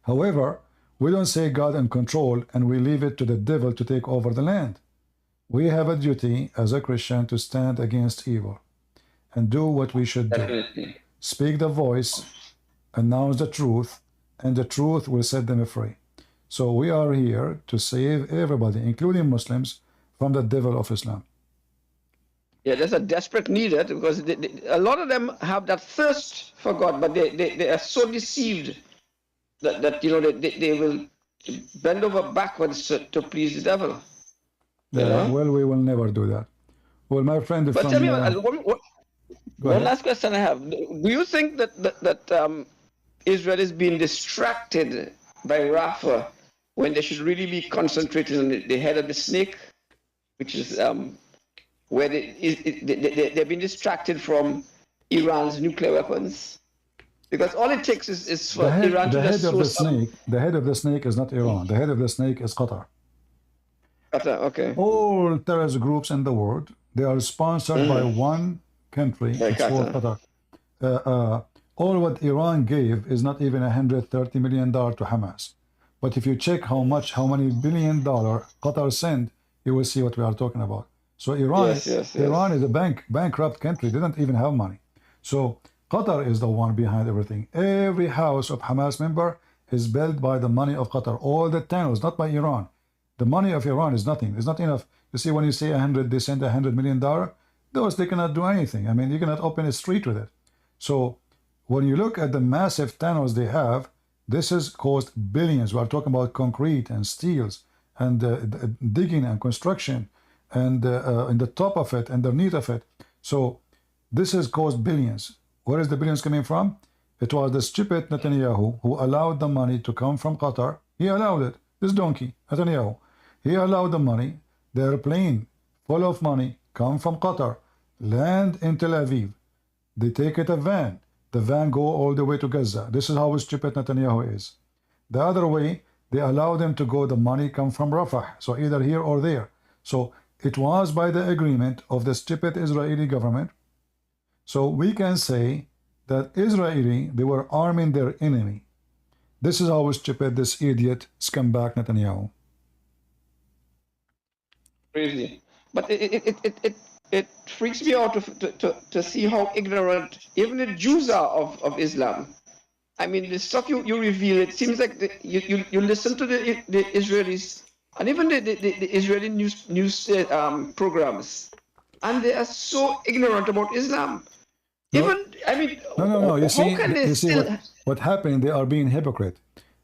However, we don't say God in control and we leave it to the devil to take over the land. We have a duty as a Christian to stand against evil and do what we should do. Speak the voice, announce the truth, and the truth will set them free. So we are here to save everybody, including Muslims, from the devil of Islam. Yeah, there's a desperate need because a lot of them have that thirst for God, but they are so deceived that they will bend over backwards to please the devil. Well, we will never do that. Well, my friend, but tell me, one last question I have. Do you think that Israel is being distracted by Rafah when they should really be concentrating on the head of the snake, which is where they've been distracted from Iran's nuclear weapons? Because all it takes is for Iran to just the head of the snake is not Iran. The head of the snake is Qatar. Okay. All terrorist groups in the world, they are sponsored by one country. It's called Qatar. All what Iran gave is not even $130 million to Hamas. But if you check how many $1 billion Qatar sent, you will see what we are talking about. So Iran is a bankrupt country. They don't even have money. So Qatar is the one behind everything. Every house of Hamas member is built by the money of Qatar. All the tunnels, not by Iran. The money of Iran is nothing. It's not enough. You see, when you say 100, they send $100 million. Those, they cannot do anything. I mean, you cannot open a street with it. So when you look at the massive tunnels they have, this has cost billions. We are talking about concrete and steels and digging and construction and in the top of it, underneath of it. So this has cost billions. Where is the billions coming from? It was the stupid Netanyahu who allowed the money to come from Qatar. He allowed it. This donkey, Netanyahu. He allowed the money. The airplane full of money come from Qatar, land in Tel Aviv. They take it a van. The van go all the way to Gaza. This is how stupid Netanyahu is. The other way, they allow them to go, the money come from Rafah. So either here or there. So it was by the agreement of the stupid Israeli government. So we can say that Israeli, they were arming their enemy. This is how stupid this idiot scumbag Netanyahu. Crazy. But it freaks me out to see how ignorant even the Jews are of Islam. I mean, the stuff you reveal, it seems like you listen to the Israelis and even the Israeli news programs, and they are so ignorant about Islam. No, Even, I mean, no. You see, how can they still... what happened? They are being hypocrite.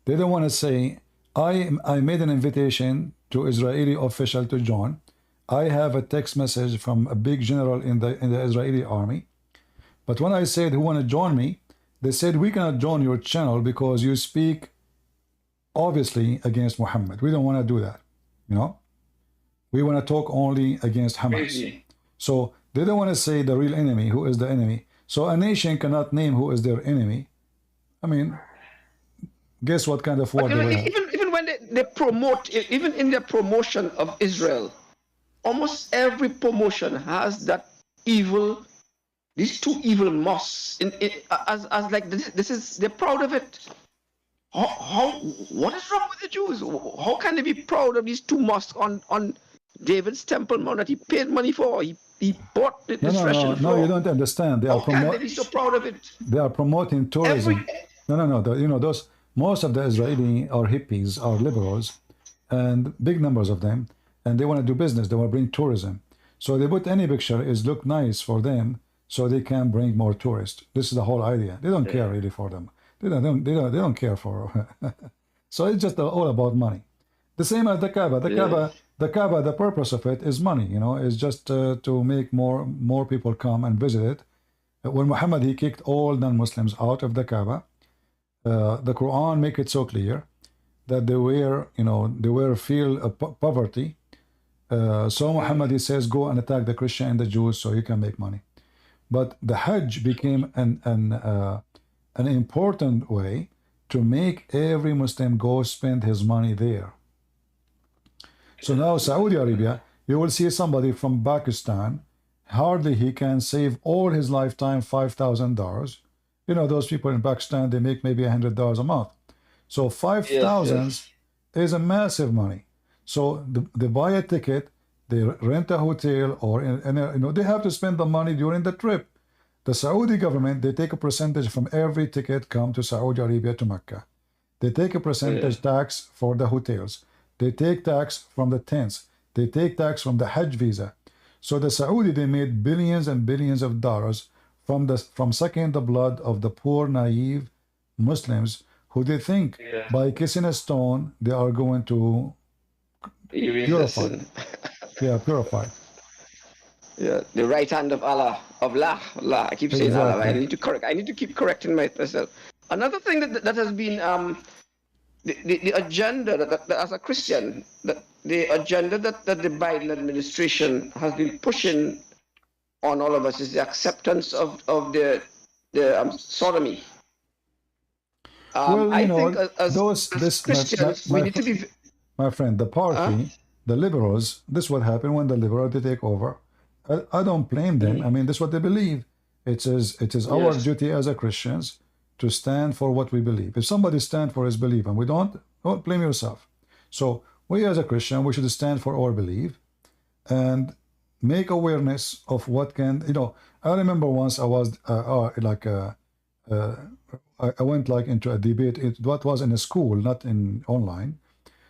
They don't want to say, I made an invitation to Israeli official to join. I have a text message from a big general in the Israeli army. But when I said who want to join me, they said we cannot join your channel because you speak obviously against Muhammad. We don't want to do that. You know, we want to talk only against Hamas. Crazy. So they don't want to say the real enemy, who is the enemy. So a nation cannot name who is their enemy. I mean, guess what kind of war they will have. Even when they promote, even in their promotion of Israel, almost every promotion has that evil, these two evil mosques as like this is, they're proud of it. What is wrong with the Jews? How can they be proud of these two mosques on David's Temple Mount that he paid money for? He bought this threshing floor. No, you don't understand. How can they be so proud of it? They are promoting tourism. No. You know, those, most of the Israeli are hippies, are liberals, and big numbers of them, and they want to do business. They want to bring tourism. So they put any picture is look nice for them, so they can bring more tourists. This is the whole idea. They don't care really for them. They don't care for. So it's just all about money. The same as the Kaaba. The Kaaba, the purpose of it is money. You know, is just to make more people come and visit it. When Muhammad, he kicked all non-Muslims out of the Kaaba. The Quran make it so clear that they were feel poverty. So Muhammad, he says, go and attack the Christian and the Jews so you can make money. But the Hajj became an important way to make every Muslim go spend his money there. So now Saudi Arabia, you will see somebody from Pakistan, hardly he can save all his lifetime $5,000. You know, those people in Pakistan, they make maybe $100 a month. So 5,000 is a massive money. So they buy a ticket, they rent a hotel, or they have to spend the money during the trip. The Saudi government, they take a percentage from every ticket come to Saudi Arabia to Mecca. They take a percentage tax for the hotels. They take tax from the tents. They take tax from the Hajj visa. So the Saudi, they made billions and billions of dollars from sucking the blood of the poor, naive Muslims who they think by kissing a stone they are going to purify. Purify. Yeah, the right hand of Allah, of Allah. I keep saying Allah. I need to keep correcting myself. Another thing that has been the agenda that as a Christian, the agenda that the Biden administration has been pushing on all of us is the acceptance of the sodomy. Well, I think as Christians, we need to be. My friend, the party, the liberals, this is what happened when the liberals they take over. I don't blame them. I mean, this is what they believe. It is our duty as a Christians to stand for what we believe. If somebody stands for his belief and we don't blame yourself. So we as a Christian, we should stand for our belief. And make awareness of what can, you know. I remember once I was I went like into a debate. What was in a school, not in online.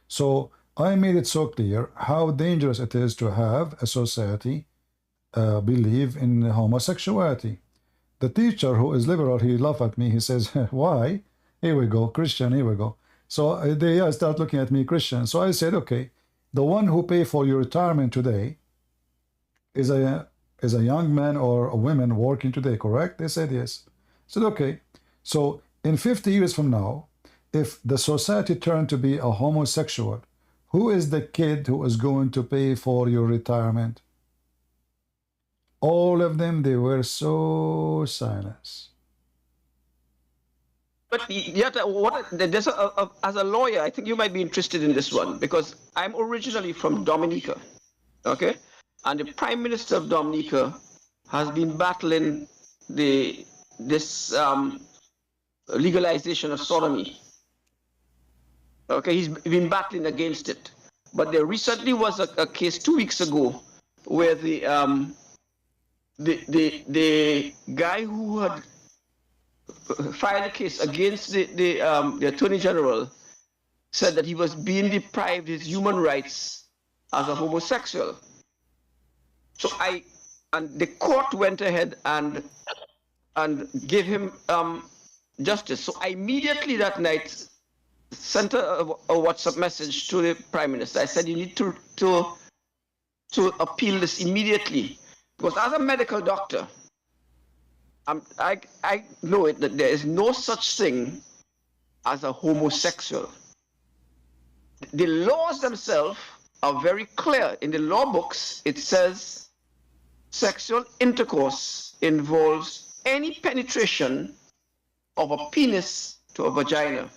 So I made it so clear how dangerous it is to have a society believe in homosexuality. The teacher, who is liberal, he laughed at me. He says, why? Here we go, Christian, here we go. So they start looking at me, Christian. So I said, okay, the one who pay for your retirement today is a young man or a woman working today, correct? They said yes. I said, okay. So in 50 years from now, if the society turned to be a homosexual, who is the kid who is going to pay for your retirement? All of them, they were so silent. But yet, as a lawyer, I think you might be interested in this one, because I'm originally from Dominica, okay? And the Prime Minister of Dominica has been battling this legalization of sodomy. Okay, he's been battling against it. But there recently was a case 2 weeks ago where the guy who had filed a case against the Attorney General said that he was being deprived his human rights as a homosexual. So and the court went ahead and gave him justice. So I immediately that night sent a WhatsApp message to the Prime Minister. I said, you need to appeal this immediately, because as a medical doctor, I know it, that there is no such thing as a homosexual. The laws themselves are very clear. In the law books, it says sexual intercourse involves any penetration of a penis to a vagina.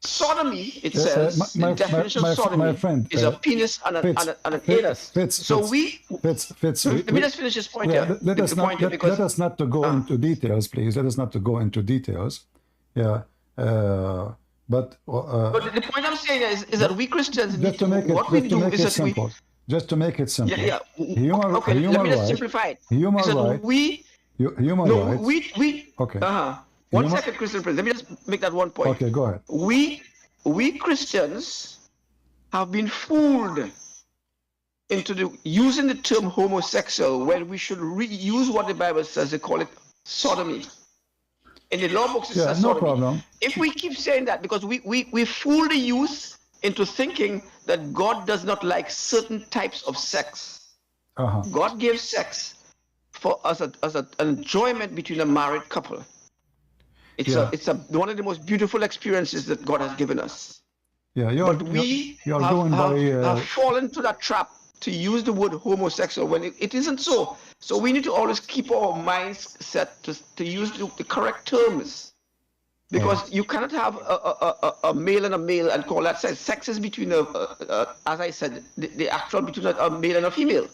Sodomy, it says, the definition of sodomy is a penis and an anus. Let me just finish this point here. Let us not to go into details, please. Let us not to go into details. Yeah. But the point I'm saying is that we Christians just to make it simple. Just to make it simple. Yeah. Okay, let me just simplify it. Human right. Okay. One second, Christian Prince. Let me just make that one point. Okay, go ahead. We Christians have been fooled into using the term homosexual when we should use what the Bible says. They call it sodomy. In the law books, it says no sodomy. Problem. If we keep saying that, because we fool the youth into thinking that God does not like certain types of sex. God gives sex for us as an enjoyment between a married couple. It's one of the most beautiful experiences that God has given us. Yeah, we have fallen to that trap to use the word homosexual when it isn't so. So we need to always keep our minds set to use the correct terms. Because you cannot have a male and a male and call that sex. Sex is between, as I said, the actual between a male and a female.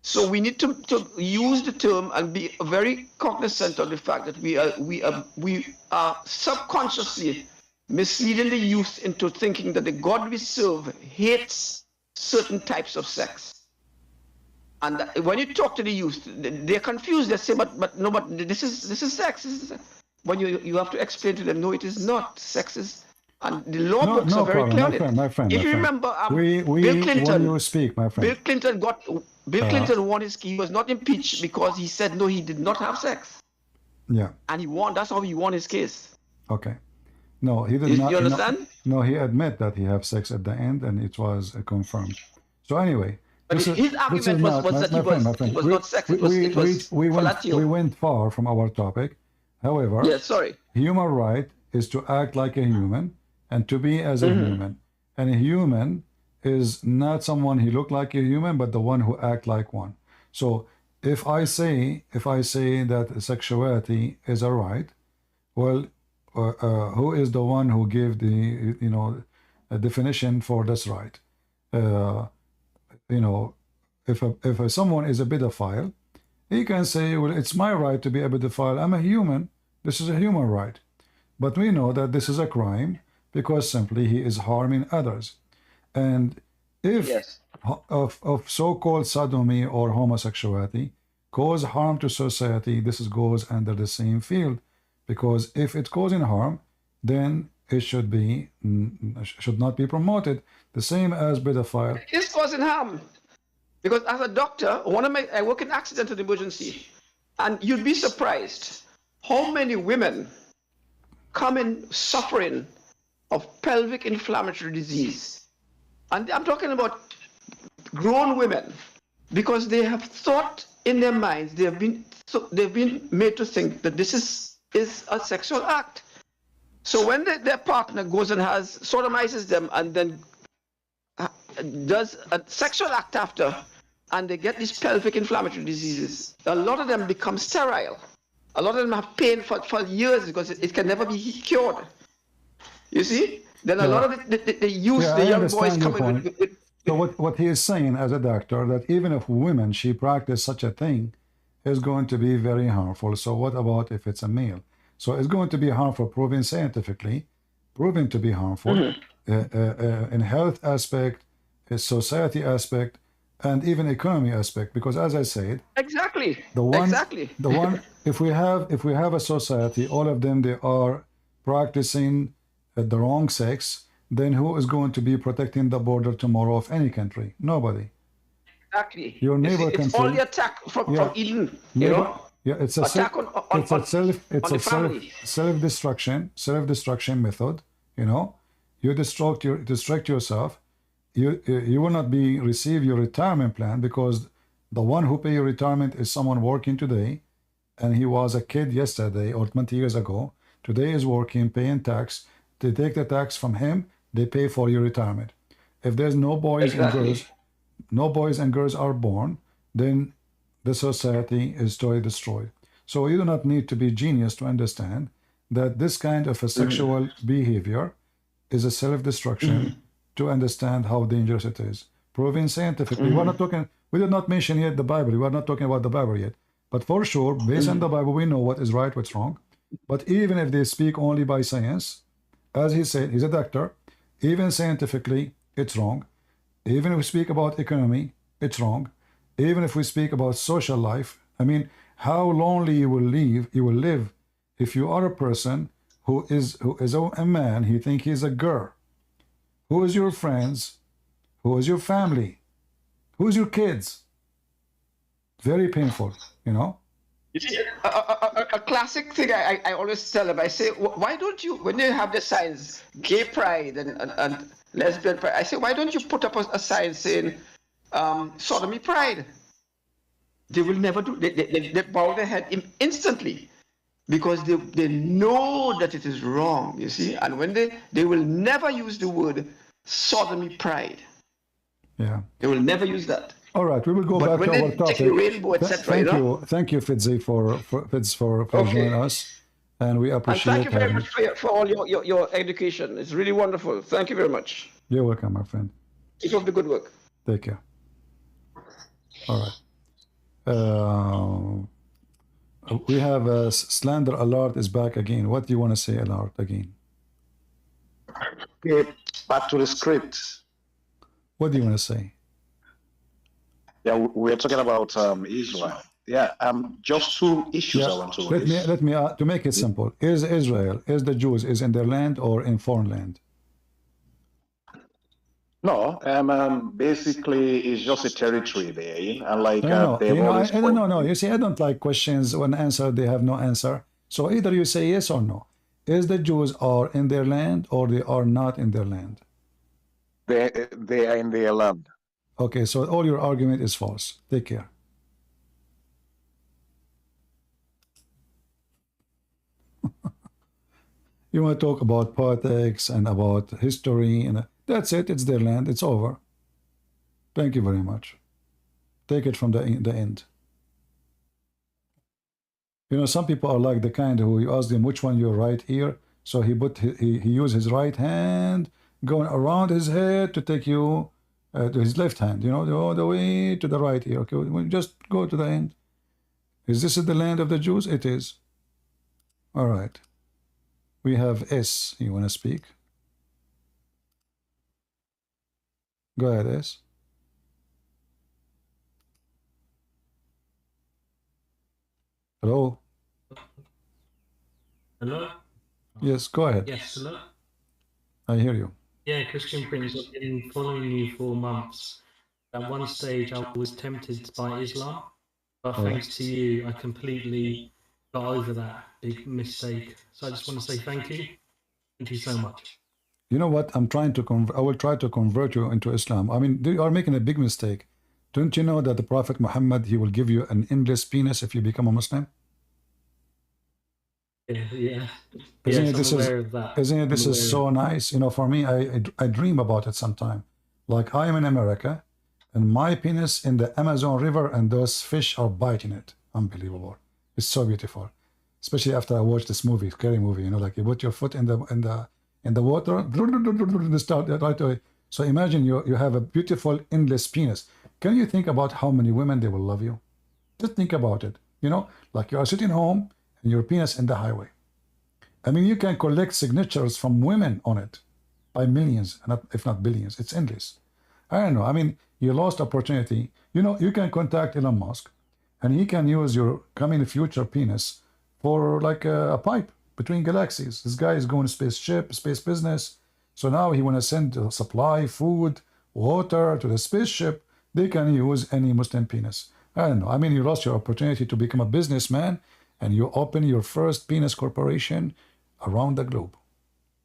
So we need to use the term and be very cognizant of the fact that we are subconsciously misleading the youth into thinking that the God we serve hates certain types of sex. And when you talk to the youth, they're confused. They say, but this is sex. When you have to explain to them, no, it is not. Sex is, and the law books are very clear on it. My friend, if you remember, Bill Clinton, when you speak, my friend. Bill Clinton won he was not impeached because he said no, he did not have sex. Yeah. And he won. That's how he won his case. Okay. No, he did not. You understand? No, he admitted that he had sex at the end, and it was confirmed. So anyway. But his argument was that he was not sex. We went far from our topic. However, human right is to act like a human and to be as a human. And a human is not someone who look like a human, but the one who act like one. So if I say that sexuality is a right, well, who is the one who gave the a definition for this right? If someone is a pedophile, he can say, well, it's my right to be a pedophile. I'm a human. This is a human right. But we know that this is a crime because simply he is harming others. And if of so-called sodomy or homosexuality cause harm to society, this goes under the same field, because if it's causing harm, then it should not be promoted. The same as pedophile. It's causing harm. Because as a doctor, I work in accident and emergency, and you'd be surprised how many women come in suffering of pelvic inflammatory disease. And I'm talking about grown women, because they have thought in their minds, they've been made to think that this is a sexual act. So when their partner goes and sodomizes them and then does a sexual act after, and they get these pelvic inflammatory diseases, a lot of them become sterile. A lot of them have pain for years because it can never be cured. You see? Then a lot of the young boys coming with. So what he is saying as a doctor, that even if women, she practice such a thing, is going to be very harmful. So what about if it's a male? So it's going to be harmful, proven scientifically, proven to be harmful in health aspect, society aspect, and even economy aspect. Because as I said, the one if we have a society, all of them, they are practicing the wrong sex, then who is going to be protecting the border tomorrow of any country? Nobody. Exactly. Your neighbor it's country. All the attack from Eden. Yeah, it's a self-destruction method. You distract yourself. You will not receive your retirement plan, because the one who pay your retirement is someone working today, and he was a kid yesterday or 20 years ago. Today is working, paying tax. They take the tax from him. They pay for your retirement. If there's no boys and girls are born, then the society is totally destroyed. So you do not need to be genius to understand that this kind of a sexual behavior is a self-destruction, to understand how dangerous it is. Proven scientifically. We did not mention yet the Bible. We are not talking about the Bible yet. But for sure, based on the Bible, we know what is right, what's wrong. But even if they speak only by science, as he said, he's a doctor, even scientifically, it's wrong. Even if we speak about economy, it's wrong. Even if we speak about social life, I mean, how lonely you will live if you are a person who is a man, he think he's a girl. Who is your friends? Who is your family? Who is your kids? Very painful, You see, a classic thing I always tell them, I say, why don't you, when you have the signs, gay pride and lesbian pride, I say, why don't you put up a sign saying sodomy pride? They will never do. They bow their head instantly, because they know that it is wrong, you see. And when they will never use the word sodomy pride. Yeah. They will never use that. All right, we will go back to our topic. Rainbow, Thank you, Fitzy, for joining us, and we appreciate. And thank you very much for all your education. It's really wonderful. Thank you very much. You're welcome, my friend. Keep up the good work. Take care. All right. We have slander alert is back again. What do you want to say, alert, again? Okay, back to the script. What do you want to say? Yeah, we're talking about Israel. Yeah, just two issues I want to raise. Let me to make it simple. Is Israel, is the Jews, is in their land or in foreign land? No, basically it's just a territory they're in, and like no. You see, I don't like questions when answer they have no answer. So either you say yes or no. Is the Jews are in their land or they are not in their land? They are in their land. Okay, so all your argument is false. Take care. You want to talk about politics and about history, and that's it. It's their land. It's over. Thank you very much. Take it from the end. Some people are like the kind who you ask them which one your right ear, so he used his right hand going around his head to take you to his left hand, all the way to the right ear. Okay, we'll just go to the end. Is this the land of the Jews? It is. All right. We have S. You want to speak? Go ahead, S. Hello? Hello? Yes, go ahead. Yes, hello? I hear you. Yeah, Christian Prince, I've been following you for months. At one stage, I was tempted by Islam, but Oh. thanks to you, I completely got over that big mistake. So I just want to say thank you. Thank you so much. You know what? I'm trying to I will try to convert you into Islam. I mean, you are making a big mistake. Don't you know that the Prophet Muhammad, he will give you an endless penis if you become a Muslim? Yeah. Isn't Yes, it this I'm is aware of that. isn't it this I'm is aware so nice? You know, for me, I dream about it sometime. Like I am in America, and my penis in the Amazon River, and those fish are biting it. Unbelievable! It's so beautiful, especially after I watched this movie, scary movie. You know, like you put your foot in the water, they start right away. So imagine you have a beautiful endless penis. Can you think about how many women they will love you? Just think about it. You know, like you are sitting home and your penis in the highway. I mean, you can collect signatures from women on it by millions, if not billions. It's endless. I don't know. I mean, you lost opportunity. You know, you can contact Elon Musk, and he can use your coming future penis for like a pipe between galaxies. This guy is going spaceship, space business. So now he want to send supply, food, water to the spaceship. They can use any Muslim penis. I don't know. I mean, you lost your opportunity to become a businessman, and you open your first penis corporation around the globe.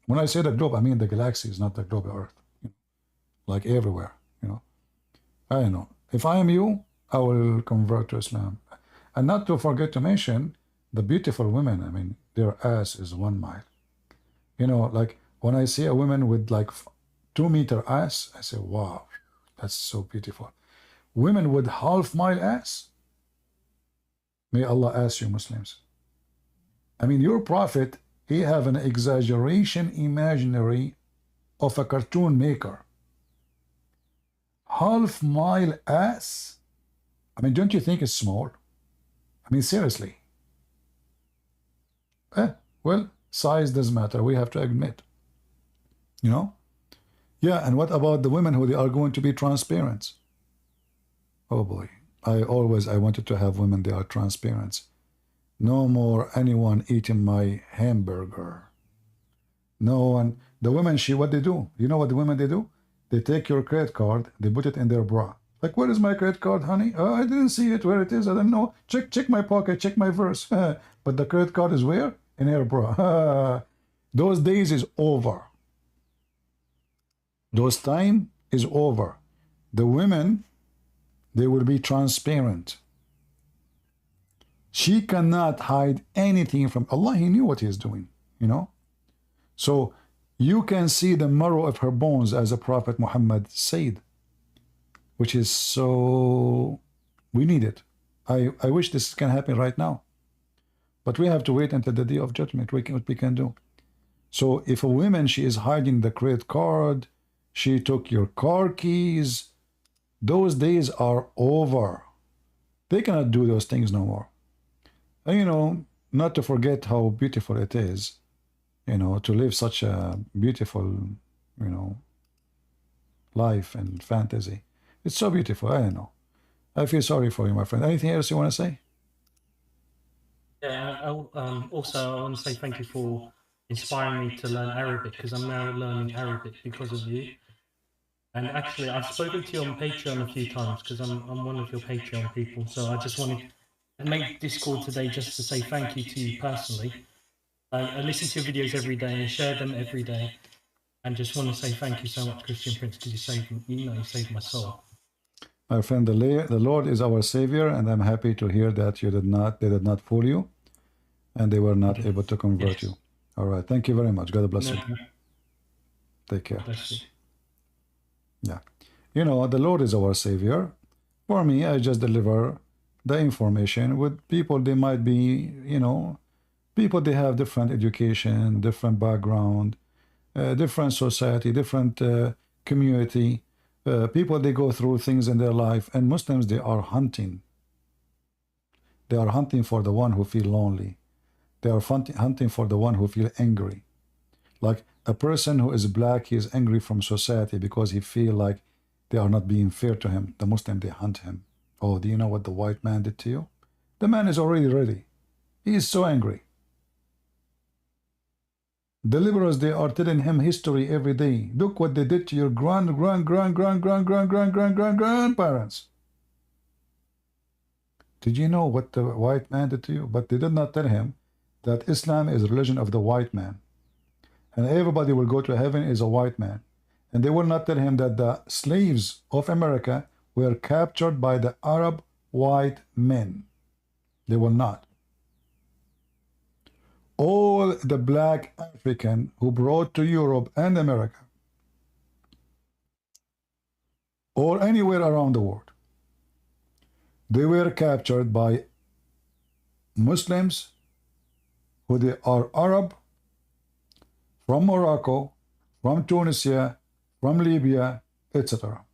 When I say the globe, I mean the galaxies, not the globe Earth. You know, like everywhere, you know. I don't know. If I am you, I will convert to Islam. And not to forget to mention the beautiful women. I mean, their ass is 1 mile. You know, like when I see a woman with like 2-meter ass, I say, wow, that's so beautiful. Women with half-mile ass, may Allah ask you Muslims. I mean, your prophet, he have an exaggeration imaginary of a cartoon maker. Half-mile ass? I mean, don't you think it's small? I mean, seriously. Well, size doesn't matter. We have to admit. You know? Yeah, and what about the women who they are going to be transparent? Oh boy. I wanted to have women, they are transparent. No more anyone eating my hamburger. No one. The women, what they do? You know what the women they do? They take your credit card, they put it in their bra. Like, where is my credit card, honey? Oh, I didn't see it. Where it is? I don't know. Check my pocket, check my purse. But the credit card is where? In her bra. Those days is over. Those time is over. The women, they will be transparent. She cannot hide anything from Allah. He knew what he is doing, you know. So you can see the marrow of her bones, as the Prophet Muhammad said, which is so, we need it. I wish this can happen right now. But we have to wait until the day of judgment. What we can do. So if a woman, she is hiding the credit card, she took your car keys, those days are over. They cannot do those things no more. And, you know, not to forget how beautiful it is, you know, to live such a beautiful, you know, life and fantasy. It's so beautiful. I don't know. I feel sorry for you, my friend. Anything else you want to say? Yeah, also I want to say thank you for inspiring me to learn Arabic, because I'm now learning Arabic because of you. And actually, I've spoken to you on Patreon a few times because I'm one of your Patreon people. So I just wanted to make this call today just to say thank you to you personally. I listen to your videos every day and share them every day, and just want to say thank you so much, Christian Prince, because you saved my soul. My friend, the Lord is our Savior, and I'm happy to hear that they did not fool you, and they were not able to convert you. All right, thank you very much. God bless you. Take care. Bless you. Yeah, you know, the Lord is our Savior. For me, I just deliver the information with people. They might be, you know, people, they have different education, different background, different society, different community. People, they go through things in their life, and Muslims, they are hunting. They are hunting for the one who feel lonely. They are hunting for the one who feel angry. Like a person who is black, he is angry from society because he feel like they are not being fair to him. The Muslim, they hunt him. Oh, do you know what the white man did to you? The man is already ready. He is so angry. The liberals, they are telling him history every day. Look what they did to your grandparents. Did you know what the white man did to you? But they did not tell him that Islam is a religion of the white man. And everybody will go to heaven is a white man. And they will not tell him that the slaves of America were captured by the Arab white men. They will not. All the black African who brought to Europe and America or anywhere around the world, they were captured by Muslims who they are Arab, from Morocco, from Tunisia, from Libya, etc.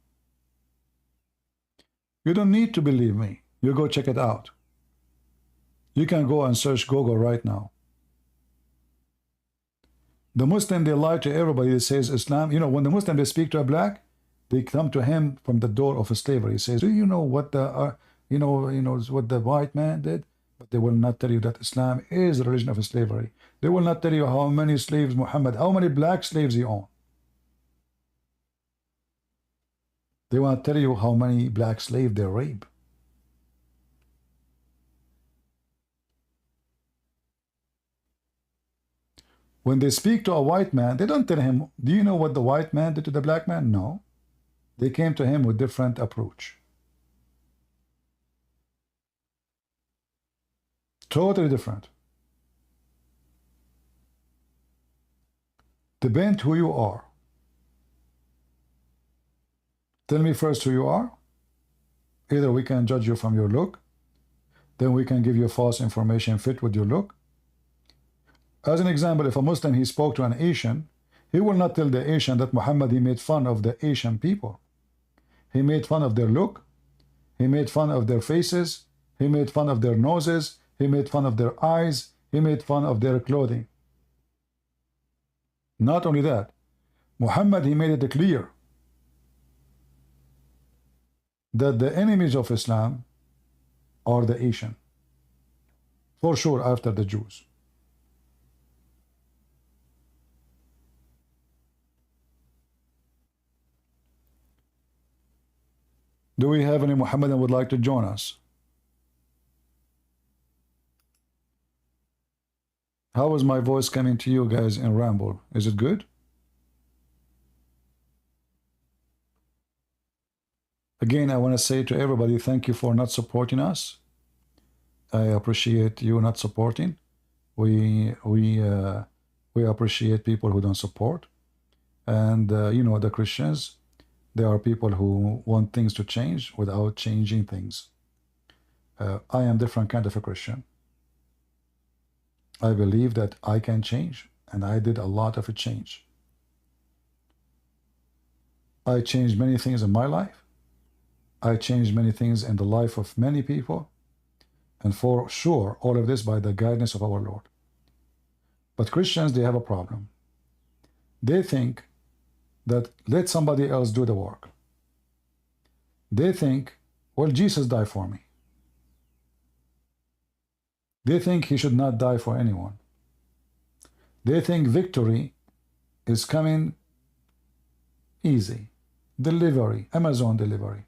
You don't need to believe me. You go check it out. You can go and search Google right now. The Muslim, they lie to everybody that says Islam. You know, when the Muslim, they speak to a black, they come to him from the door of a slavery. He says, do you know what the, what the white man did? But they will not tell you that Islam is a religion of slavery. They will not tell you how many slaves Muhammad, how many black slaves he owned. They want to tell you how many black slaves they rape. When they speak to a white man, they don't tell him, do you know what the white man did to the black man? No. They came to him with different approach. Totally different. Depend who you are. Tell me first who you are. Either we can judge you from your look, then we can give you false information fit with your look. As an example, if a Muslim, he spoke to an Asian, he will not tell the Asian that Muhammad, he made fun of the Asian people. He made fun of their look. He made fun of their faces. He made fun of their noses. He made fun of their eyes. He made fun of their clothing. Not only that, Muhammad, he made it clear that the enemies of Islam are the Asian. For sure, after the Jews. Do we have any Muhammadan would like to join us? How is my voice coming to you guys in Ramble? Is it good? Again, I want to say to everybody, thank you for not supporting us. I appreciate you not supporting. We appreciate people who don't support. And the Christians, there are people who want things to change without changing things. I am different kind of a Christian. I believe that I can change, and I did a lot of a change. I changed many things in my life. I changed many things in the life of many people. And for sure, all of this by the guidance of our Lord. But Christians, they have a problem. They think that let somebody else do the work. They think, well, Jesus died for me. They think he should not die for anyone. They think victory is coming easy. Delivery, Amazon delivery.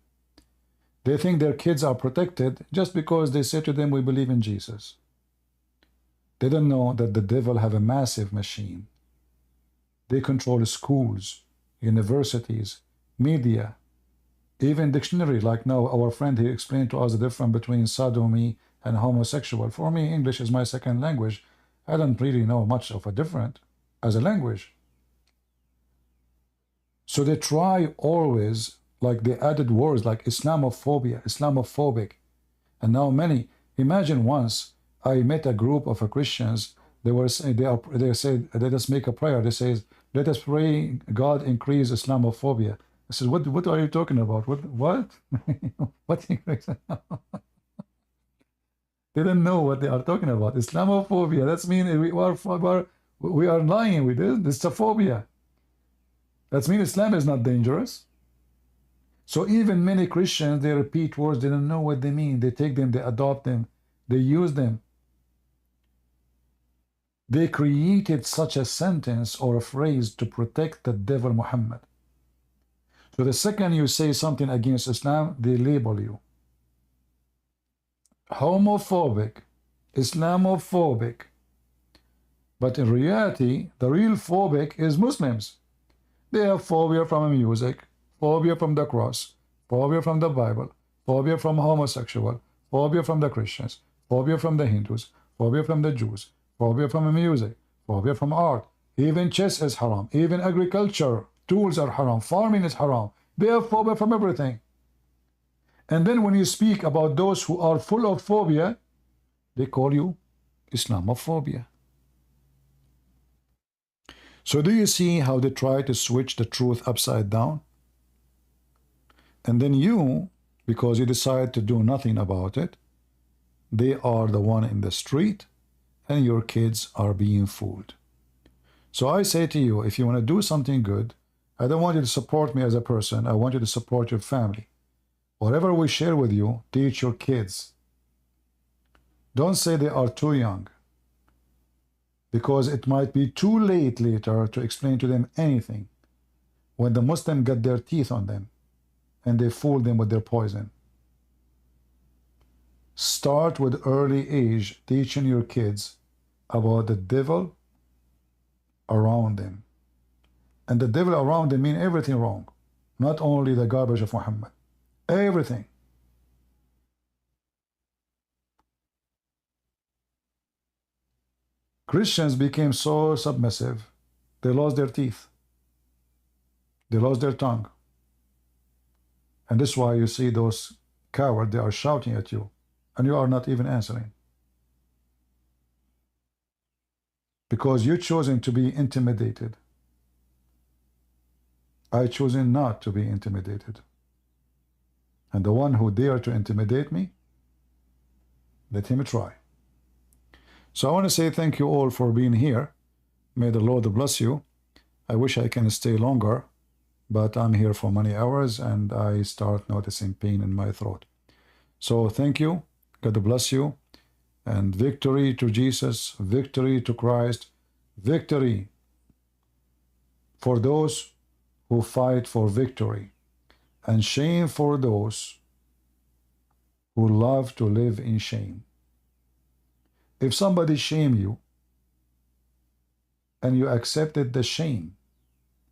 They think their kids are protected just because they say to them, we believe in Jesus. They don't know that the devil have a massive machine. They control schools, universities, media, even dictionary. Like now, our friend here explained to us the difference between sodomy and homosexual. For me, English is my second language. I don't really know much of a difference as a language. So they try always, like they added words like Islamophobia, Islamophobic. And now many, imagine once I met a group of Christians, they said, let us make a prayer. They say, let us pray God increase Islamophobia. I said, what are you talking about? What? What increase? They don't know what they are talking about. Islamophobia, that means we are lying with this. It's a phobia. That means Islam is not dangerous. So even many Christians, they repeat words, they don't know what they mean. They take them, they adopt them, they use them. They created such a sentence or a phrase to protect the devil Muhammad. So the second you say something against Islam, they label you homophobic, Islamophobic. But in reality, the real phobic is Muslims. They have phobia from music, phobia from the cross, phobia from the Bible, phobia from homosexual, phobia from the Christians, phobia from the Hindus, phobia from the Jews, phobia from music, phobia from art. Even chess is haram. Even agriculture tools are haram. Farming is haram. They have phobia from everything. And then when you speak about those who are full of phobia, they call you Islamophobia. So do you see how they try to switch the truth upside down? And then you, because you decide to do nothing about it, they are the one in the street and your kids are being fooled. So I say to you, if you want to do something good, I don't want you to support me as a person. I want you to support your family. Whatever we share with you, teach your kids. Don't say they are too young, because it might be too late later to explain to them anything when the Muslim got their teeth on them and they fooled them with their poison. Start with early age teaching your kids about the devil around them. And the devil around them mean everything wrong, not only the garbage of Muhammad. Everything. Christians became so submissive, they lost their teeth. They lost their tongue. And this is why you see those cowards, they are shouting at you, and you are not even answering. Because you're choosing to be intimidated. I choosing not to be intimidated. And the one who dare to intimidate me, let him try. So I want to say thank you all for being here. May the Lord bless you. I wish I can stay longer, but I'm here for many hours and I start noticing pain in my throat. So thank you. God bless you. And victory to Jesus, victory to Christ, victory for those who fight for victory, and shame for those who love to live in shame. If somebody shame you and you accepted the shame,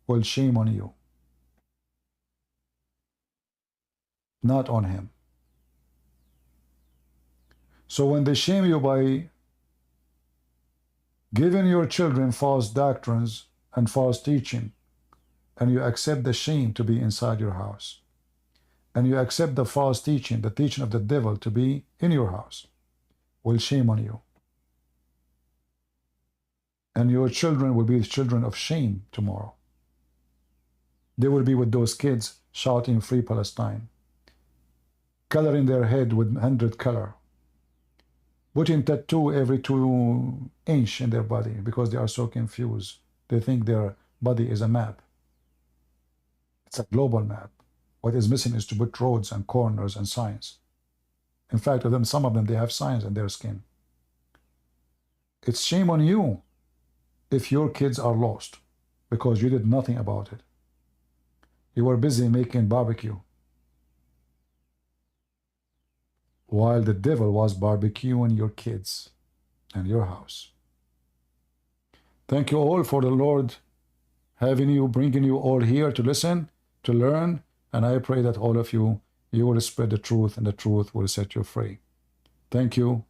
well, shame on you, not on him. So when they shame you by giving your children false doctrines and false teaching, and you accept the shame to be inside your house, and you accept the false teaching, the teaching of the devil to be in your house, well, shame on you. And your children will be the children of shame tomorrow. They will be with those kids shouting Free Palestine, coloring their head with 100 color, putting tattoo every 2 inches in their body because they are so confused. They think their body is a map. It's a global map. What is missing is to put roads and corners and signs. In fact, some of them, they have signs in their skin. It's shame on you if your kids are lost because you did nothing about it. You were busy making barbecue while the devil was barbecuing your kids and your house. Thank you all for the Lord having you, bringing you all here to listen, to learn, and I pray that all of you, you will spread the truth and the truth will set you free. Thank you.